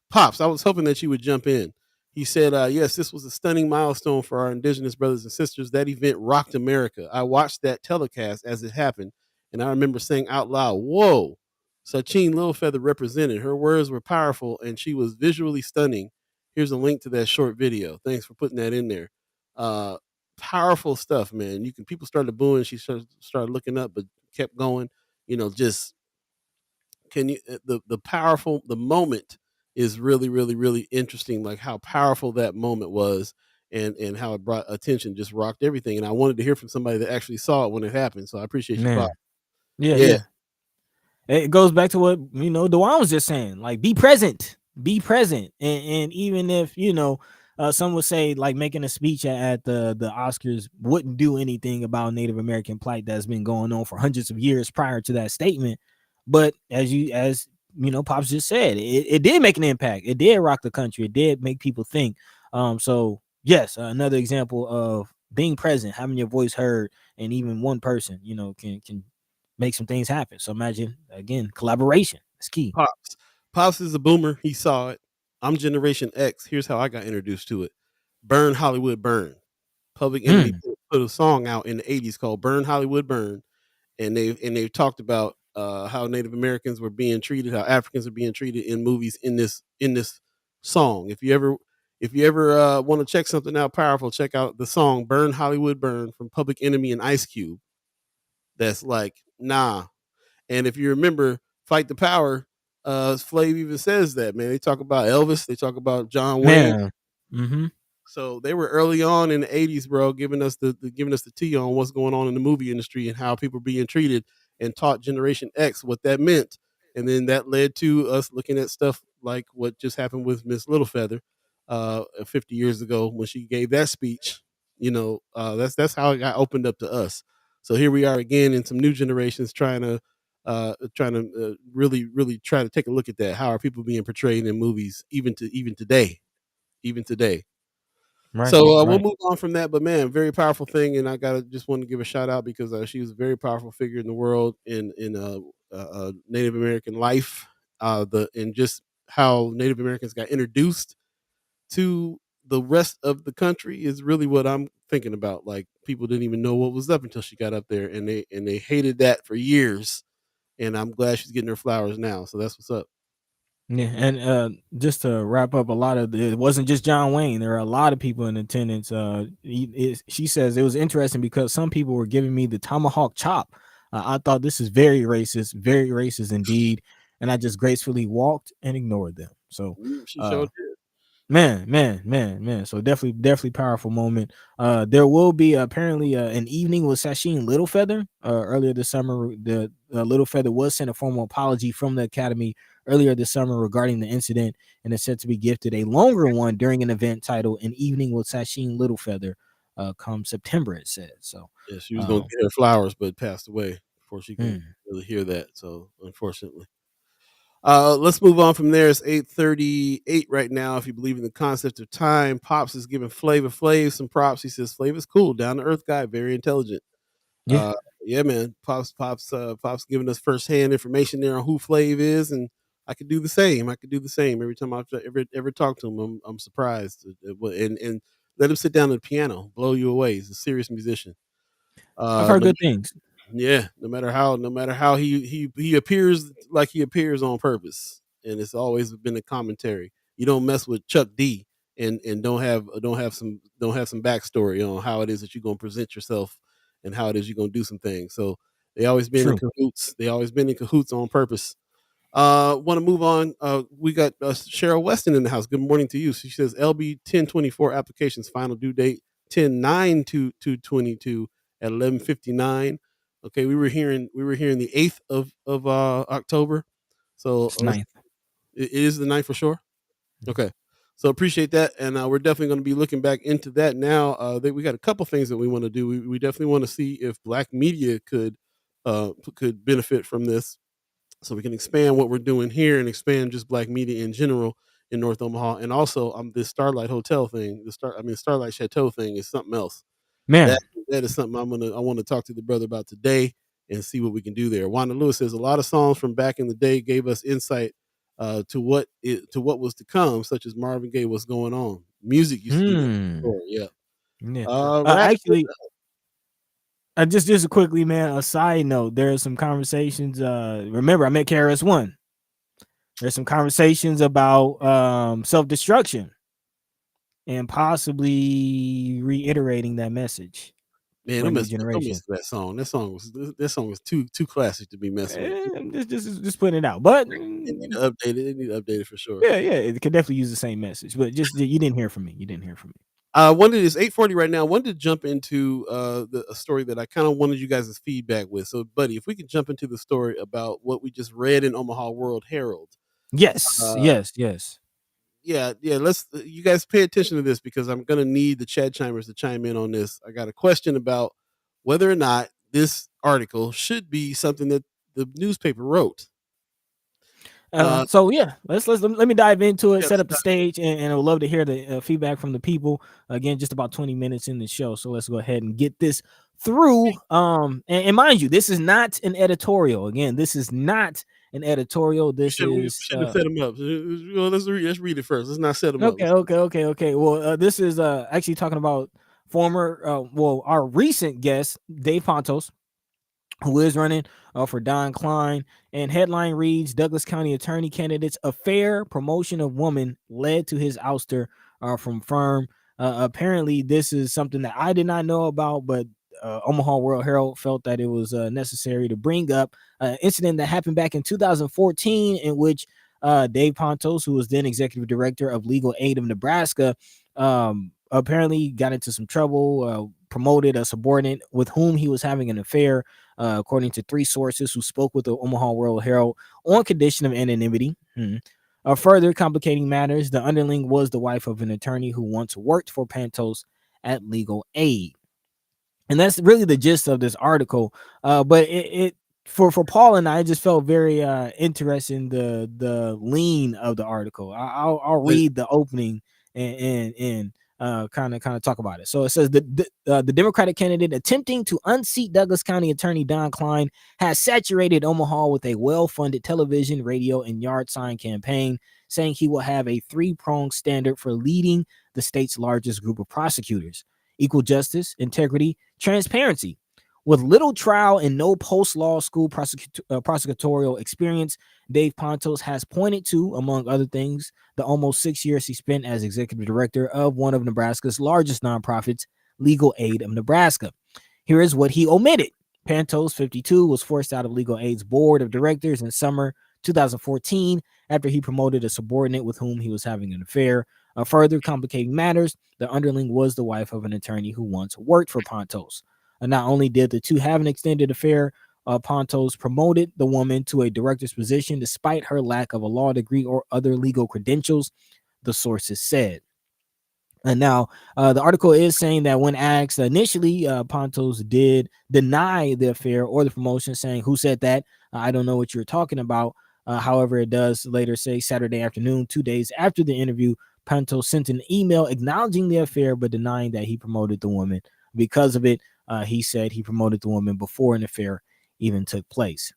Pops, I was hoping that you would jump in. He said, yes, this was a stunning milestone for our indigenous brothers and sisters. That event rocked America. I watched that telecast as it happened, and I remember saying out loud, whoa, Sacheen Littlefeather represented. Her words were powerful, and she was visually stunning. Here's a link to that short video. Thanks for putting that in there. Uh, Powerful stuff, man. People started booing. She started looking up, but kept going. Just can you the moment is really really really interesting, like how powerful that moment was, and how it brought attention, just rocked everything. And I wanted to hear from somebody that actually saw it when it happened, so I appreciate you, Pop. Man. Yeah, Yeah. yeah. It goes back to what Dewan was just saying. Like, be present, and even if some would say like making a speech at the Oscars wouldn't do anything about Native American plight that's been going on for hundreds of years prior to that statement. But as Pops just said, it did make an impact. It did rock the country. It did make people think. So yes, another example of being present, having your voice heard, and even one person, can make some things happen. So imagine, again, collaboration. It's key. Pops is a boomer. He saw it. I'm Generation X. Here's how I got introduced to it. Burn Hollywood Burn. Public Enemy put a song out in the 80s called Burn Hollywood Burn, and they've talked about how Native Americans were being treated, how Africans are being treated in movies in this song. If you ever want to check something out powerful, check out the song Burn Hollywood Burn from Public Enemy and Ice Cube. That's like, nah. And if you remember Fight the Power, Flav even says that, man. They talk about Elvis, they talk about John Wayne. Man. Mm-hmm. So they were early on in the 80s, bro, giving us the tea on what's going on in the movie industry and how people are being treated, and taught Generation X what that meant. And then that led to us looking at stuff like what just happened with Miss Littlefeather 50 years ago when she gave that speech. That's how it got opened up to us. So here we are again in some new generations trying to really really try to take a look at that. How are people being portrayed in movies even today? Right, So right. we'll move on from that, but man, very powerful thing, and I just want to give a shout out because she was a very powerful figure in the world in Native American life, and just how Native Americans got introduced to the rest of the country is really what I'm thinking about. Like, people didn't even know what was up until she got up there, and they hated that for years, and I'm glad she's getting her flowers now. So that's what's up. Yeah, and just to wrap up, it wasn't just John Wayne. There are a lot of people in attendance. She says it was interesting because some people were giving me the tomahawk chop. I thought this is very racist indeed, and I just gracefully walked and ignored them. So She showed it. Man. So definitely powerful moment. There will be apparently an evening with Sacheen Littlefeather. Earlier this summer, the Littlefeather was sent a formal apology from the Academy earlier this summer regarding the incident, and is set to be gifted a longer one during an event titled "An Evening with Sacheen Littlefeather" come September. It said so. Yeah, she was gonna get her flowers, but passed away before she could really hear that. So unfortunately. Let's move on from there. It's 8:38 right now. If you believe in the concept of time, Pops is giving Flav some props. He says Flav is cool, down to earth guy, very intelligent. Yeah. Yeah, man. Pops giving us firsthand information there on who Flav is, and I could do the same. Every time I ever talk to him. I'm surprised, and let him sit down at the piano, blow you away. He's a serious musician. I've heard good things. Yeah, no matter how he appears, like he appears on purpose, and it's always been a commentary. You don't mess with Chuck D and don't have some backstory on how it is that you're gonna present yourself and how it is you're gonna do some things. So they always been in cahoots. They always been in cahoots on purpose. Want to move on. We got Cheryl Weston in the house. Good morning to you. She says LB 1024 applications final due date 10/9/22 at 11:59. Okay, we were hearing the 8th of October. So It's 9th. it is the 9th for sure. Okay. So appreciate that, and we're definitely going to be looking back into that now. We got a couple things that we want to do. We definitely want to see if Black media could benefit from this, so we can expand what we're doing here and expand just Black media in general in North Omaha. And also, this Starlight Hotel thing, Starlight Chateau thing is something else. Man, that is something I want to talk to the brother about today and see what we can do there. Wanda Lewis says a lot of songs from back in the day gave us insight to what was to come, such as Marvin Gaye, What's Going On. Music used to do that. Sure, yeah. yeah. Rap, Actually, just quickly, man. A side note: there's some conversations. Remember, I met KRS-One. There's some conversations about self-destruction and possibly reiterating that message. man, For a don't new mess generation. with that song. That song was too classic to be messing with. Just putting it out, but They need to update it. They need to update it for sure. yeah, it could definitely use the same message. But just you didn't hear from me. Wanted is 8:40 right now. I wanted to jump into a story that I kind of wanted you guys' feedback with. So, Buddy, if we could jump into the story about what we just read in Omaha World Herald. Yes. Yeah. Let's you guys pay attention to this because I'm gonna need the Chad Chimers to chime in on this. I got a question about whether or not this article should be something that the newspaper wrote. So yeah, let me dive into it, Yeah, set up the stage, and I would love to hear the feedback from the people. Again, just about 20 minutes in the show, so let's go ahead and get this through. And mind you, this is not an editorial. Again, this is not an editorial. This we is shouldn't have set them up. Well, let's read it first. Let's not set them up. Okay. Well, this is actually talking about former, our recent guest, Dave Pantos, who is running for Don Klein. And headline reads, Douglas County Attorney Candidate's affair promotion of woman led to his ouster from firm. Apparently, this is something that I did not know about, but Omaha World Herald felt that it was necessary to bring up an incident that happened back in 2014 in which Dave Pantos, who was then executive director of Legal Aid of Nebraska, apparently got into some trouble, promoted a subordinate with whom he was having an affair, according to 3 sources who spoke with the Omaha World Herald on condition of anonymity. Further complicating matters, the underling was the wife of an attorney who once worked for Pantos at Legal Aid. And that's really the gist of this article. But it for Paul and I just felt very interesting the lean of the article. I'll read the opening and kind of talk about it. So it says the Democratic candidate attempting to unseat Douglas County Attorney Don Klein has saturated Omaha with a well-funded television, radio, and yard sign campaign, saying he will have a 3-pronged standard for leading the state's largest group of prosecutors: equal justice, integrity, transparency. With little trial and no post-law school prosecutorial experience, Dave Pantos has pointed to, among other things, the almost 6 years he spent as executive director of one of Nebraska's largest nonprofits, Legal Aid of Nebraska. Here is what he omitted. Pantos, 52, was forced out of Legal Aid's board of directors in summer 2014 after he promoted a subordinate with whom he was having an affair. Further complicating matters, the underling was the wife of an attorney who once worked for Pantos. Not only did the two have an extended affair, Pantos promoted the woman to a director's position despite her lack of a law degree or other legal credentials, the sources said. And now the article is saying that when asked initially, Pantos did deny the affair or the promotion, saying, "Who said that? I don't know what you're talking about." However, it does later say Saturday afternoon, 2 days after the interview, Pantos sent an email acknowledging the affair but denying that he promoted the woman. Because of it, he said he promoted the woman before an affair even took place.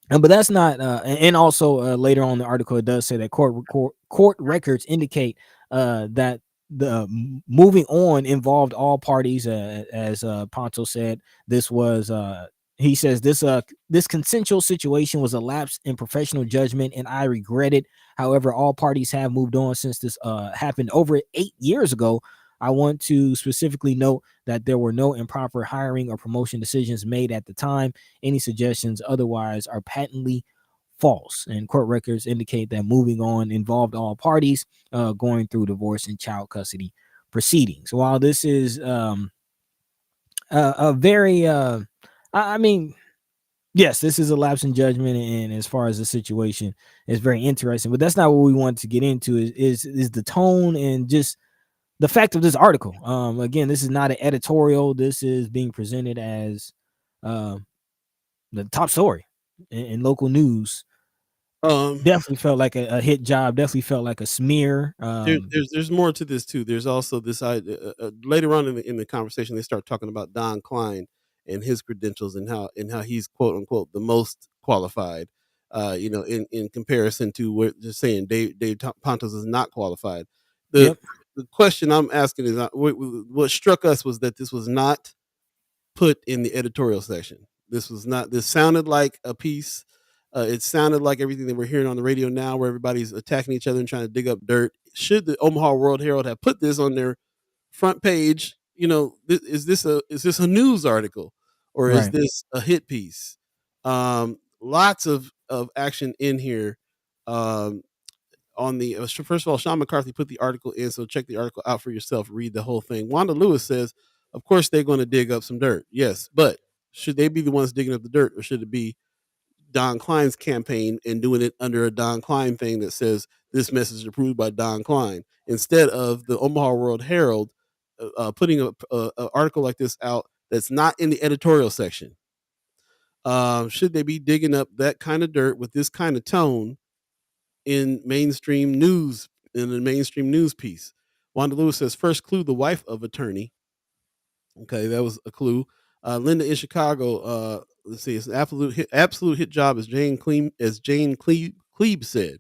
But that's not, and also later on in the article, it does say that court records indicate that the moving on involved all parties. As Pantos said, this was, he says, this consensual situation was a lapse in professional judgment, and I regret it. However, all parties have moved on since this happened over 8 years ago. I want to specifically note that there were no improper hiring or promotion decisions made at the time. Any suggestions otherwise are patently false. And court records indicate that moving on involved all parties going through divorce and child custody proceedings. While this is a very, I mean, yes, this is a lapse in judgment, and as far as the situation is very interesting. But that's not what we want to get into. Is the tone and just the fact of this article. Again, this is not an editorial. This is being presented as the top story in local news Definitely felt like a hit job. Definitely felt like a smear. There's more to this too. There's also this later on in the conversation they start talking about Don Klein and his credentials and how he's quote unquote the most qualified. In comparison to what just saying Dave Pantos is not qualified. The question I'm asking is what struck us was that this was not put in the editorial section. This sounded like a piece. It sounded like everything that we're hearing on the radio now, where everybody's attacking each other and trying to dig up dirt. Should the Omaha World Herald have put this on their front page? Is this a news article, or is this a hit piece? Lots of action in here. On the first of all, Sean McCarthy put the article in, so check the article out for yourself. Read the whole thing. Wanda Lewis says, of course they're going to dig up some dirt. Yes, but should they be the ones digging up the dirt, or should it be Don Klein's campaign and doing it under a Don Klein thing that says this message is approved by Don Klein, instead of the Omaha World Herald putting a article like this out that's not in the editorial section? Should they be digging up that kind of dirt with this kind of tone in mainstream news, in a mainstream news piece? Wanda Lewis says, first clue, the wife of attorney. Okay, that was a clue. Linda in Chicago, let's see, it's an absolute hit job, as Jane Klebe said.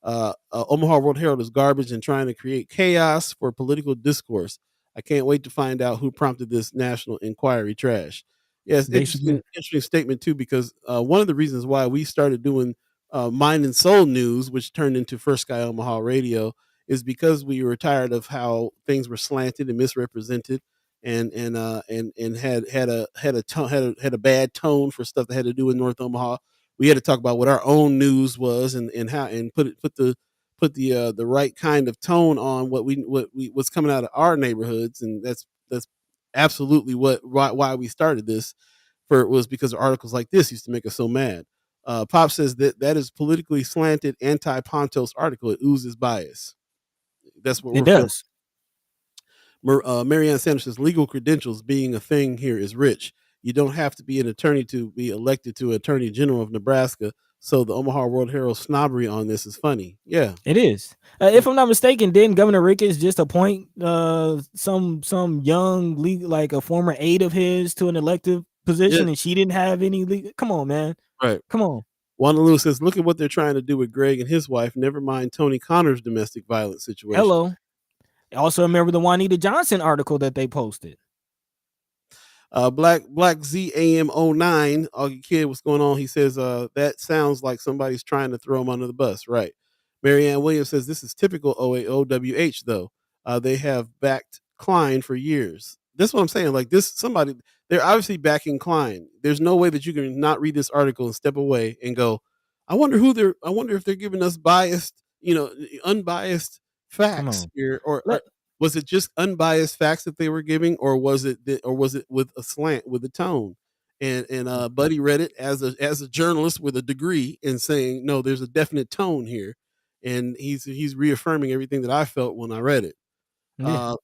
Omaha World Herald is garbage and trying to create chaos for political discourse. I can't wait to find out who prompted this National Inquiry trash. Yes, interesting statement too, because one of the reasons why we started doing Mind and Soul News, which turned into First Sky Omaha Radio, is because we were tired of how things were slanted and misrepresented, and had a bad tone for stuff that had to do with North Omaha. We had to talk about what our own news was, and how, and put the right kind of tone on what's coming out of our neighborhoods, and that's absolutely why we started this. Was because of articles like this used to make us so mad. Pop says that is politically slanted anti-Pantos article. It oozes bias. That's what it does. Marianne Sanders says legal credentials being a thing here is rich. You don't have to be an attorney to be elected to Attorney General of Nebraska. So the Omaha World Herald snobbery on this is funny. Yeah, it is. If I'm not mistaken, didn't Governor Ricketts just appoint some young legal, like a former aide of his, to an elective position, and she didn't have any legal? Come on, man. Right. Come on. Wanda Lewis says, look at what they're trying to do with Greg and his wife. Never mind Tony Connor's domestic violence situation. Hello. I also remember the Juanita Johnson article that they posted. Black ZAM09, Augie Kid, what's going on? He says, that sounds like somebody's trying to throw him under the bus. Right. Marianne Williams says, this is typical OWH, though. They have backed Klein for years. That's what I'm saying. Like this, they're obviously backing Klein. There's no way that you can not read this article and step away and go, I wonder if they're giving us unbiased facts here, or was it just unbiased facts that they were giving, or was it with a slant, with a tone? And Buddy read it as a journalist with a degree and saying, no, there's a definite tone here, and he's reaffirming everything that I felt when I read it. Yeah.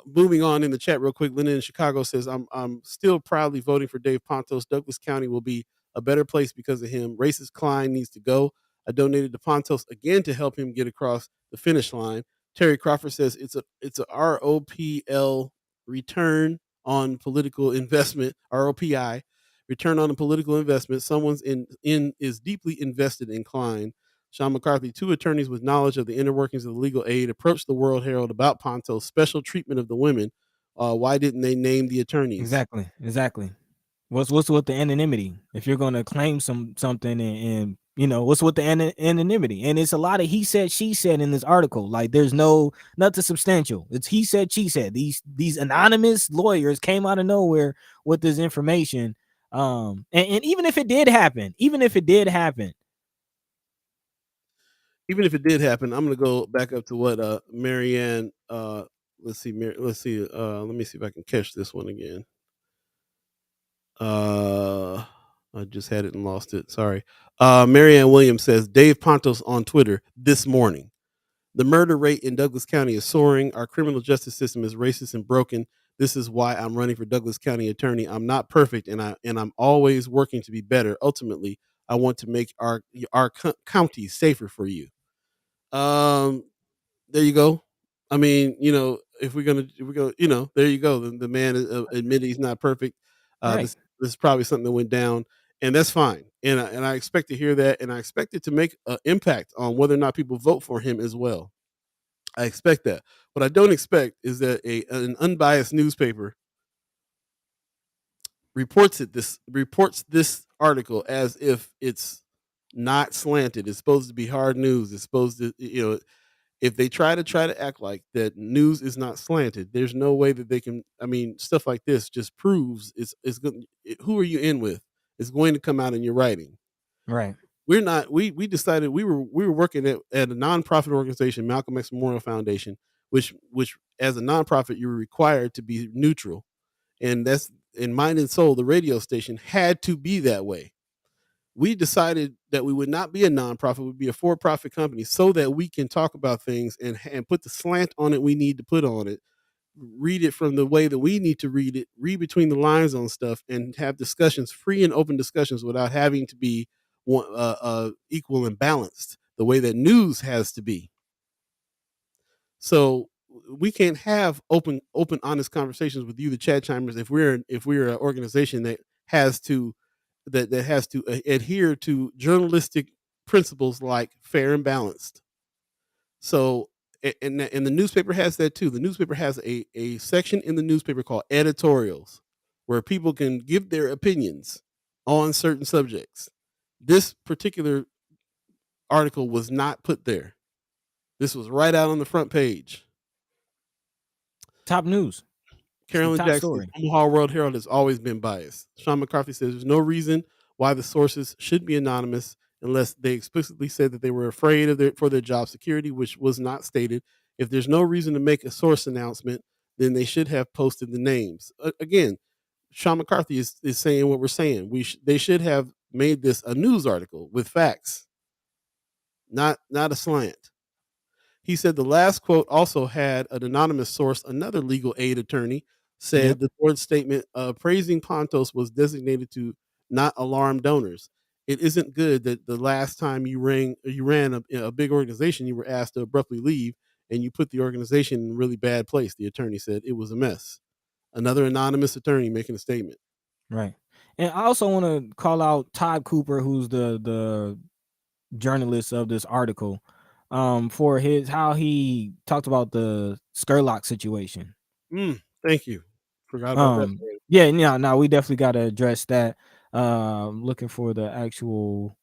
Moving on in the chat real quick, Linda in Chicago says, I'm still proudly voting for Dave Pantos. Douglas County will be a better place because of him. Racist Klein needs to go. I donated to Pantos again to help him get across the finish line. Terry Crawford says it's a ROPL, return on political investment, ROPI, return on a political investment. Someone's is deeply invested in Klein. Sean McCarthy, two attorneys with knowledge of the inner workings of the legal aid, approached the World Herald about Pantos' special treatment of the women. Why didn't they name the attorneys? Exactly. What's with the anonymity? If you're going to claim something, and what's with the anonymity? And it's a lot of he said, she said in this article. Like there's nothing substantial. It's he said, she said. These anonymous lawyers came out of nowhere with this information. And even if it did happen, I'm going to go back up to what Marianne. Let's see. Let me see if I can catch this one again. I just had it and lost it. Sorry. Marianne Williams says, Dave Pantos on Twitter this morning. The murder rate in Douglas County is soaring. Our criminal justice system is racist and broken. This is why I'm running for Douglas County attorney. I'm not perfect, and I'm always working to be better. Ultimately, I want to make our county safer for you. There you go. I mean, if we're gonna, there you go. The man admitted he's not perfect. Right. This is probably something that went down, and that's fine. And I expect to hear that, and I expect it to make an impact on whether or not people vote for him as well. I expect that. What I don't expect is that an unbiased newspaper reports this article as if it's not slanted. It's supposed to be hard news. It's supposed to, if they try to act like that news is not slanted, there's no way that they can. I mean, stuff like this just proves it's good. Who are you in with? It's going to come out in your writing. Right. We're not. We decided we were working at a nonprofit organization, Malcolm X Memorial Foundation, which as a nonprofit you were required to be neutral, and that's in mind and soul. The radio station had to be that way. We decided that we would not be a nonprofit, we'd be a for-profit company so that we can talk about things and put the slant on it we need to put on it, read it from the way that we need to read it, read between the lines on stuff, and have discussions, free and open discussions without having to be equal and balanced the way that news has to be. So we can't have open, honest conversations with you, the Chad Chimers, if we're an organization that has to adhere to journalistic principles like fair and balanced. So, and the newspaper has that too. The newspaper has a section in the newspaper called editorials, where people can give their opinions on certain subjects. This particular article was not put there. This was right out on the front page. Top news. Carolyn Jackson's Omaha World Herald has always been biased. Sean McCarthy says there's no reason why the sources should be anonymous unless they explicitly said that they were afraid for their job security, which was not stated. If there's no reason to make a source announcement, then they should have posted the names. Again, Sean McCarthy is saying what we're saying. They should have made this a news article with facts, not a slant. He said the last quote also had an anonymous source, another legal aid attorney, said the board statement praising Pantos was designated to not alarm donors. It isn't good that the last time you ran a big organization, you were asked to abruptly leave, and you put the organization in a really bad place. The attorney said it was a mess. Another anonymous attorney making a statement. Right. And I also want to call out Todd Cooper, who's the journalist of this article, for how he talked about the Skurlock situation. Thank you. Forgot about that. Yeah, no, we definitely got to address that. Looking for the actual.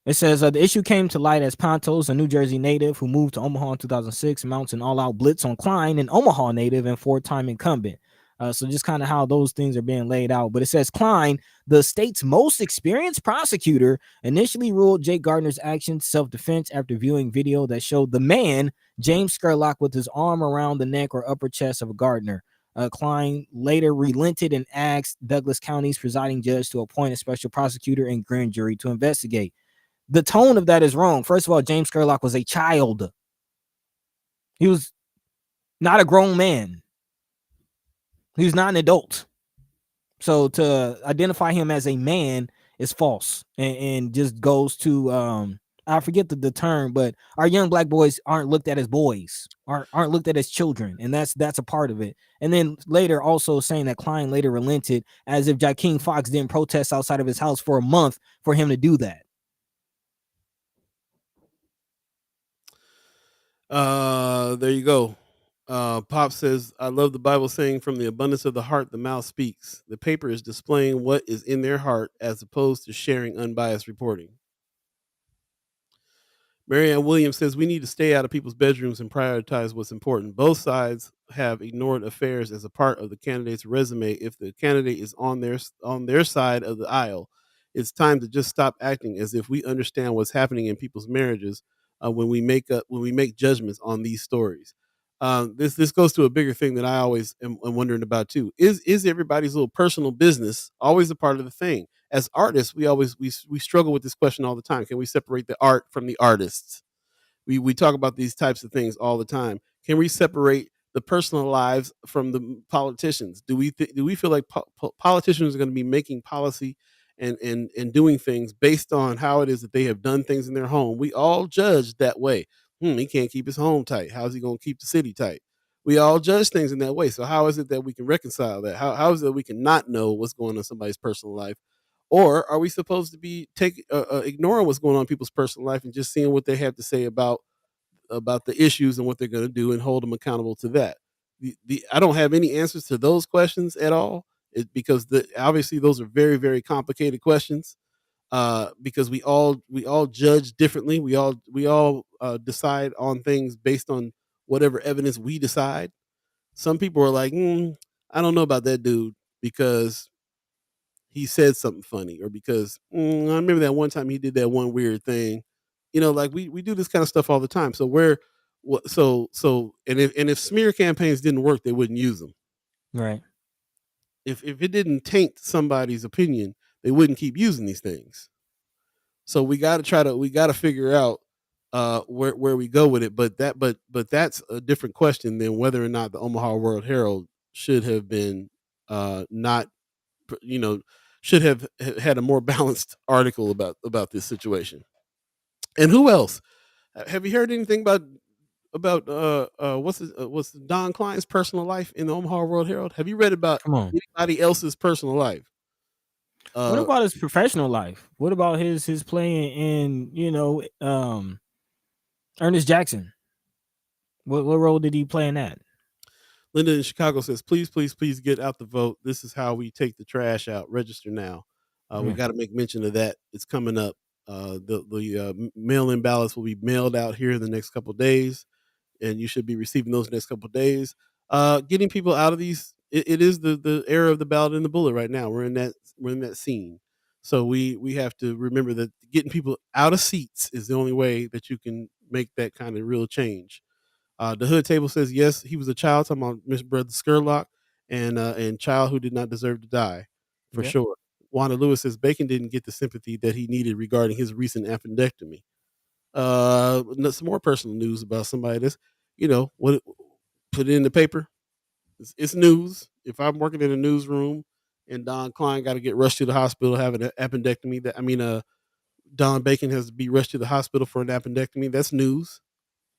It says the issue came to light as Pantos, a New Jersey native who moved to Omaha in 2006, mounts an all-out blitz on Klein, an Omaha native and four-time incumbent. So just kind of how those things are being laid out. But it says Klein, the state's most experienced prosecutor, initially ruled Jake Gardner's actions self-defense after viewing video that showed the man, James Skurlock, with his arm around the neck or upper chest of a Gardner. Klein later relented and asked Douglas County's presiding judge to appoint a special prosecutor and grand jury to investigate. The tone of that is wrong. First of all, James Skurlock was a child. He was not a grown man. He was not an adult. So to identify him as a man is false and just goes to I forget the term, but our young black boys aren't looked at as boys, aren't looked at as children, and that's a part of it. And then later also saying that Klein later relented, as if Jakeem Fox didn't protest outside of his house for a month for him to do that. There you go. Pop says, I love the Bible saying, from the abundance of the heart, the mouth speaks. The paper is displaying what is in their heart as opposed to sharing unbiased reporting. Marianne Williams says, we need to stay out of people's bedrooms and prioritize what's important. Both sides have ignored affairs as a part of the candidate's resume. If the candidate is on their side of the aisle, it's time to just stop acting as if we understand what's happening in people's marriages when we make judgments on these stories. This goes to a bigger thing that I always am wondering about too. Is everybody's little personal business always a part of the thing? As artists, we struggle with this question all the time. Can we separate the art from the artists? We talk about these types of things all the time. Can we separate the personal lives from the politicians? Do we feel like politicians are going to be making policy and doing things based on how it is that they have done things in their home. We all judge that way. He can't keep his home tight. How's he going to keep the city tight? We all judge things in that way. So how is it that we can reconcile that? How is it that we can not know what's going on in somebody's personal life? Or are we supposed to be ignoring what's going on in people's personal life and just seeing what they have to say about the issues and what they're going to do and hold them accountable to that? I don't have any answers to those questions at all, because obviously those are very, very complicated questions, because we all judge differently. We all decide on things based on whatever evidence we decide. Some people are like, I don't know about that dude because he said something funny, or because I remember that one time he did that one weird thing. Like we do this kind of stuff all the time. So and if smear campaigns didn't work, they wouldn't use them. Right. If it didn't taint somebody's opinion, they wouldn't keep using these things. So we got to figure out where we go with it. But that's a different question than whether or not the Omaha World Herald should have been not you know should have had a more balanced article about this situation. And who else? Have you heard anything about what's Don Klein's personal life in the Omaha World Herald? Have you read about Come on. anybody else's personal life? What about his professional life? What about his playing in Ernest Jackson? What role did he play in that? Linda in Chicago says, please, please, please get out the vote. This is how we take the trash out. Register now. We got to make mention of that. It's coming up. The mail-in ballots will be mailed out here in the next couple of days, and you should be receiving those next couple of days. Getting people out of these. It is the era of the ballot and the bullet right now. We're in that scene. So we have to remember that getting people out of seats is the only way that you can make that kind of real change. The Hood Table says, yes, he was a child, talking about Miss Brother Skurlock, and child who did not deserve to die, for sure. Wanda Lewis says Bacon didn't get the sympathy that he needed regarding his recent appendectomy. Some more personal news about somebody that's, what put it in the paper. It's news. If I'm working in a newsroom and Don Klein got to get rushed to the hospital having an appendectomy, Don Bacon has to be rushed to the hospital for an appendectomy. That's news.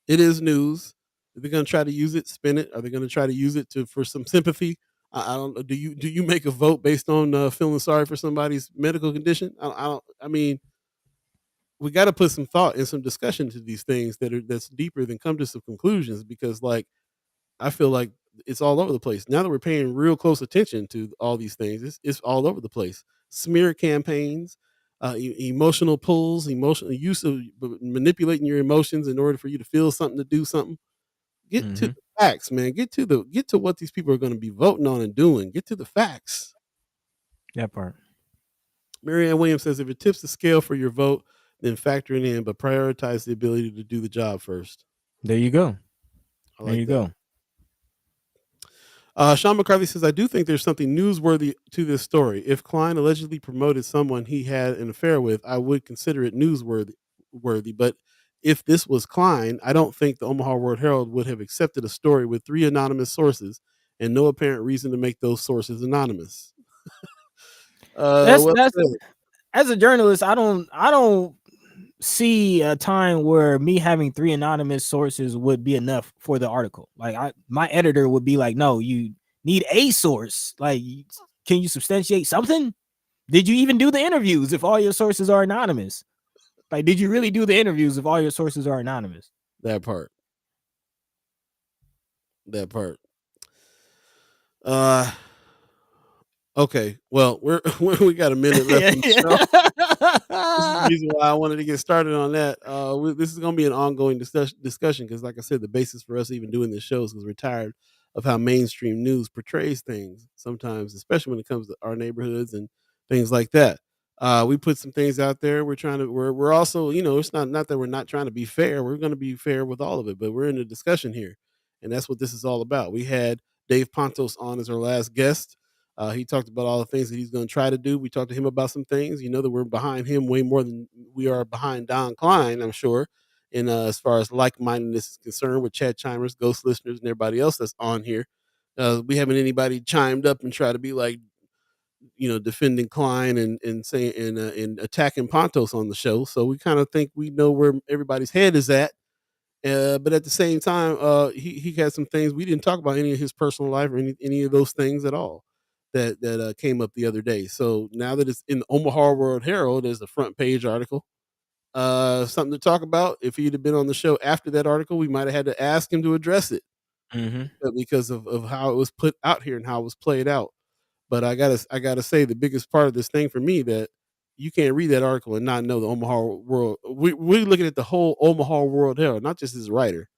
It is news. Are they going to try to use it, spin it? Are they going to try to use it for some sympathy? I don't know. Do you make a vote based on feeling sorry for somebody's medical condition? We got to put some thought and some discussion to these things that's deeper than come to some conclusions, because I feel like it's all over the place. Now that we're paying real close attention to all these things, it's all over the place. Smear campaigns, emotional pulls, emotional use of manipulating your emotions in order for you to feel something, to do something. Get to the facts, man. Get to what these people are going to be voting on and doing. Get to the facts. That part. Marianne Williams says, if it tips the scale for your vote, then factor it in, but prioritize the ability to do the job first. There you go. There you go. Sean McCarthy says, I do think there's something newsworthy to this story. If Klein allegedly promoted someone he had an affair with, I would consider it newsworthy. But if this was Klein, I don't think the Omaha World Herald would have accepted a story with 3 anonymous sources and no apparent reason to make those sources anonymous. As a journalist, I don't see a time where me having 3 anonymous sources would be enough for the article. Like my editor would be like, no, you need a source. Like, can you substantiate something? Did you even do the interviews if all your sources are anonymous? Like, did you really do the interviews if all your sources are anonymous? That part. Okay, well, we got a minute left in the show. This is the reason why I wanted to get started on that. This is going to be an ongoing discussion because, like I said, the basis for us even doing this show is because we're tired of how mainstream news portrays things sometimes, especially when it comes to our neighborhoods and things like that. We put some things out there. We're also, it's not that we're not trying to be fair. We're going to be fair with all of it, but we're in a discussion here, and that's what this is all about. We had Dave Pantos on as our last guest. He talked about all the things that he's going to try to do. We talked to him about some things. That we're behind him way more than we are behind Don Klein, I'm sure. And as far as like-mindedness is concerned, with Chad Chimers, Ghost listeners, and everybody else that's on here, we haven't anybody chimed up and try to be like, defending Klein and saying and attacking Pantos on the show. So we kind of think we know where everybody's head is at. But at the same time, he had some things we didn't talk about any of his personal life or any of those things at all that came up the other day. So now that it's in the Omaha World Herald as a front page article, something to talk about. If he'd have been on the show after that article, we might have had to ask him to address it because of how it was put out here and how it was played out. But I gotta say the biggest part of this thing for me that you can't read that article and not know the Omaha World. We're looking at the whole Omaha World Herald, not just his writer.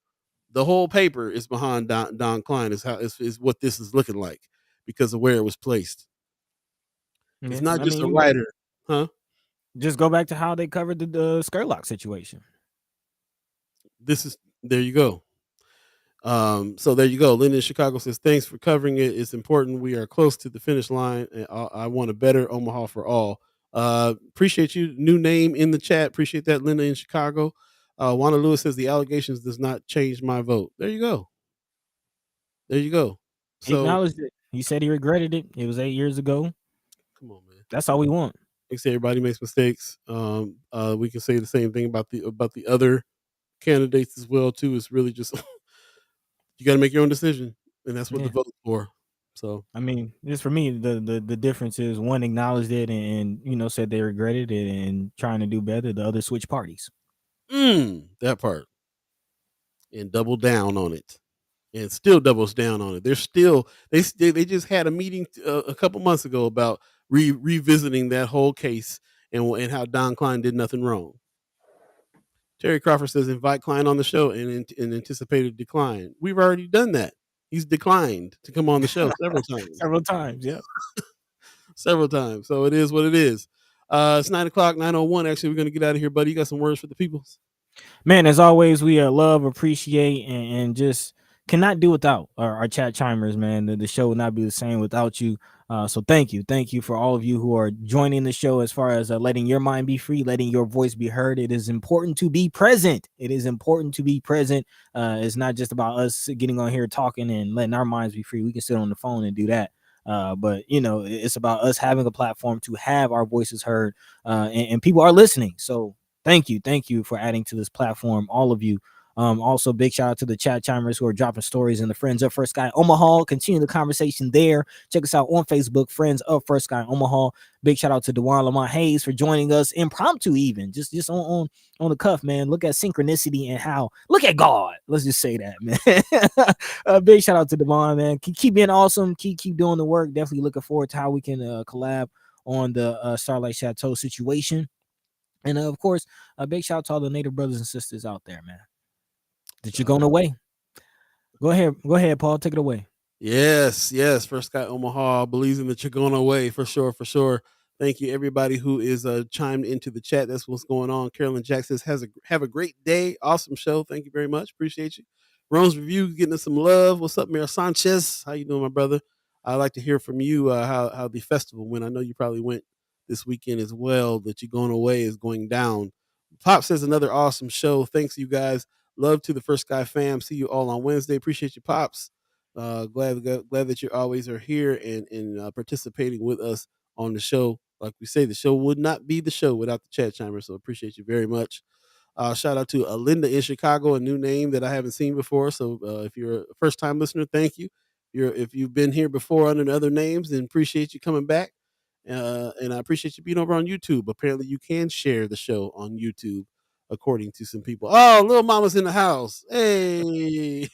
The whole paper is behind Don Klein. Is what this is looking like because of where it was placed. Yeah, it's not just a writer, huh? Just go back to how they covered the Skurlock situation. There you go. So there you go. Linda in Chicago says, thanks for covering it. It's important. We are close to the finish line. And I want a better Omaha for all. Appreciate you. New name in the chat. Appreciate that, Linda in Chicago. Wanda Lewis says the allegations does not change my vote. There you go. There you go. He acknowledged it. He said he regretted it. It was 8 years ago. Come on, man. That's all we want. Like say everybody makes mistakes. We can say the same thing about the other candidates as well too. It's really just you got to make your own decision, and that's what the vote's for. So I mean, just for me, the difference is one acknowledged it and said they regretted it and trying to do better. The other switch parties. That part, and double down on it, and still doubles down on it. They're still they just had a meeting a couple months ago about revisiting that whole case and how Don Klein did nothing wrong. Terry Crawford says invite Klein on the show in anticipated decline. We've already done that. He's declined to come on the show several times. Several times, yeah. Several times. So it is what it is. It's 9 o'clock, 9:01. Actually, we're going to get out of here, buddy. You got some words for the people? Man, as always, we love, appreciate, and just cannot do without our chat chimers, man. The show would not be the same without you. So thank you for all of you who are joining the show as far as letting your mind be free, letting your voice be heard. It is important to be present. It is important to be present. It's not just about us getting on here talking and letting our minds be free. We can sit on the phone and do that. But it's about us having a platform to have our voices heard, and people are listening. So thank you for adding to this platform, all of you. Also, big shout out to the chat chimers who are dropping stories and the Friends of First Sky Omaha. Continue the conversation there. Check us out on Facebook, Friends of First Sky Omaha. Big shout out to DeJuan Lamont Hayes for joining us impromptu, even just on the cuff, man. Look at synchronicity and how look at God. Let's just say that, man. Big shout out to Devon, man. Keep being awesome. Keep doing the work. Definitely looking forward to how we can collab on the Starlight Chateau situation. And of course, a big shout out to all the Native brothers and sisters out there, man. The Chingona Way. Go ahead, Paul. Take it away. Yes. First Sky Omaha believes in the Chingona Way for sure. Thank you, everybody who is chimed into the chat. That's what's going on. Carolyn Jackson says, have a great day. Awesome show. Thank you very much. Appreciate you. Rome's Review getting us some love. What's up, Mayor Sanchez? How you doing, my brother? I'd like to hear from you how the festival went. I know you probably went this weekend as well. The Chingona Way is going down. Pop says another awesome show. Thanks, you guys. Love to the First Sky fam. See you all on Wednesday. Appreciate you, Pops. Glad that you always are here and participating with us on the show. Like we say, the show would not be the show without the chat chimers. So appreciate you very much. Shout out to Linda in Chicago, a new name that I haven't seen before. So if you're a first time listener, thank you. If you've been here before under other names, then appreciate you coming back. And I appreciate you being over on YouTube. Apparently, you can share the show on YouTube, according to some people. Oh, little mama's in the house. Hey,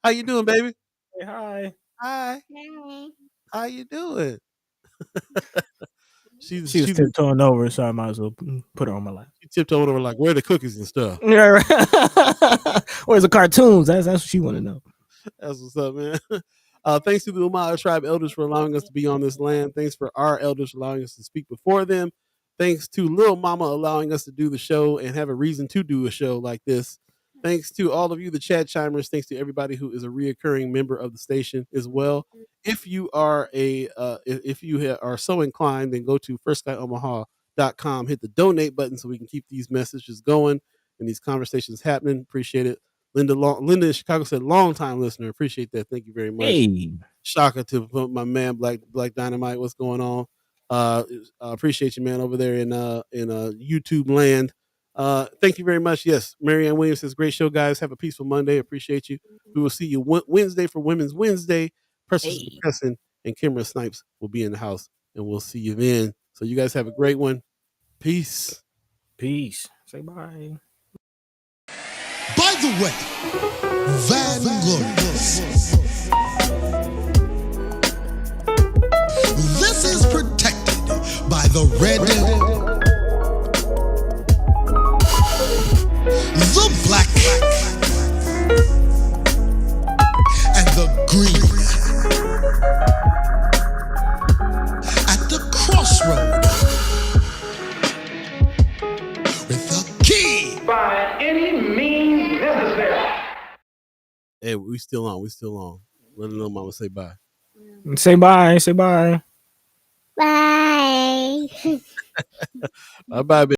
how you doing, baby? Hey, hi. Hi. How you doing? She's tiptoeing over, so I might as well put her on my lap. She tiptoeing over like, where are the cookies and stuff? Yeah, right. Where's the cartoons? That's what she want to know. That's what's up, man. Thanks to the Umayyad tribe elders for allowing us to be on this land. Thanks for our elders allowing us to speak before them. Thanks to Lil Mama allowing us to do the show and have a reason to do a show like this. Thanks to all of you, the chat chimers. Thanks to everybody who is a reoccurring member of the station as well. If you are are so inclined, then go to firstsky.omaha.com, hit the donate button so we can keep these messages going and these conversations happening. Appreciate it. Linda in Chicago said, long time listener. Appreciate that. Thank you very much. Hey. Shaka to my man Black Dynamite. What's going on? Appreciate you, man, over there in YouTube land. Thank you very much. Yes, Marianne Williams says, great show, guys. Have a peaceful Monday. Appreciate you. We will see you Wednesday for Women's Wednesday. Precious Preston and Kimra Snipes will be in the house, and we'll see you then. So you guys have a great one. Peace. Peace. Say bye. By the way, Vanglorious, this is protected by the red, the black, and the green. At the crossroad, with the key. By any means necessary. Hey, we still on. Let them know, Mama. Say bye. Say bye. Say bye. Bye. Bye, baby.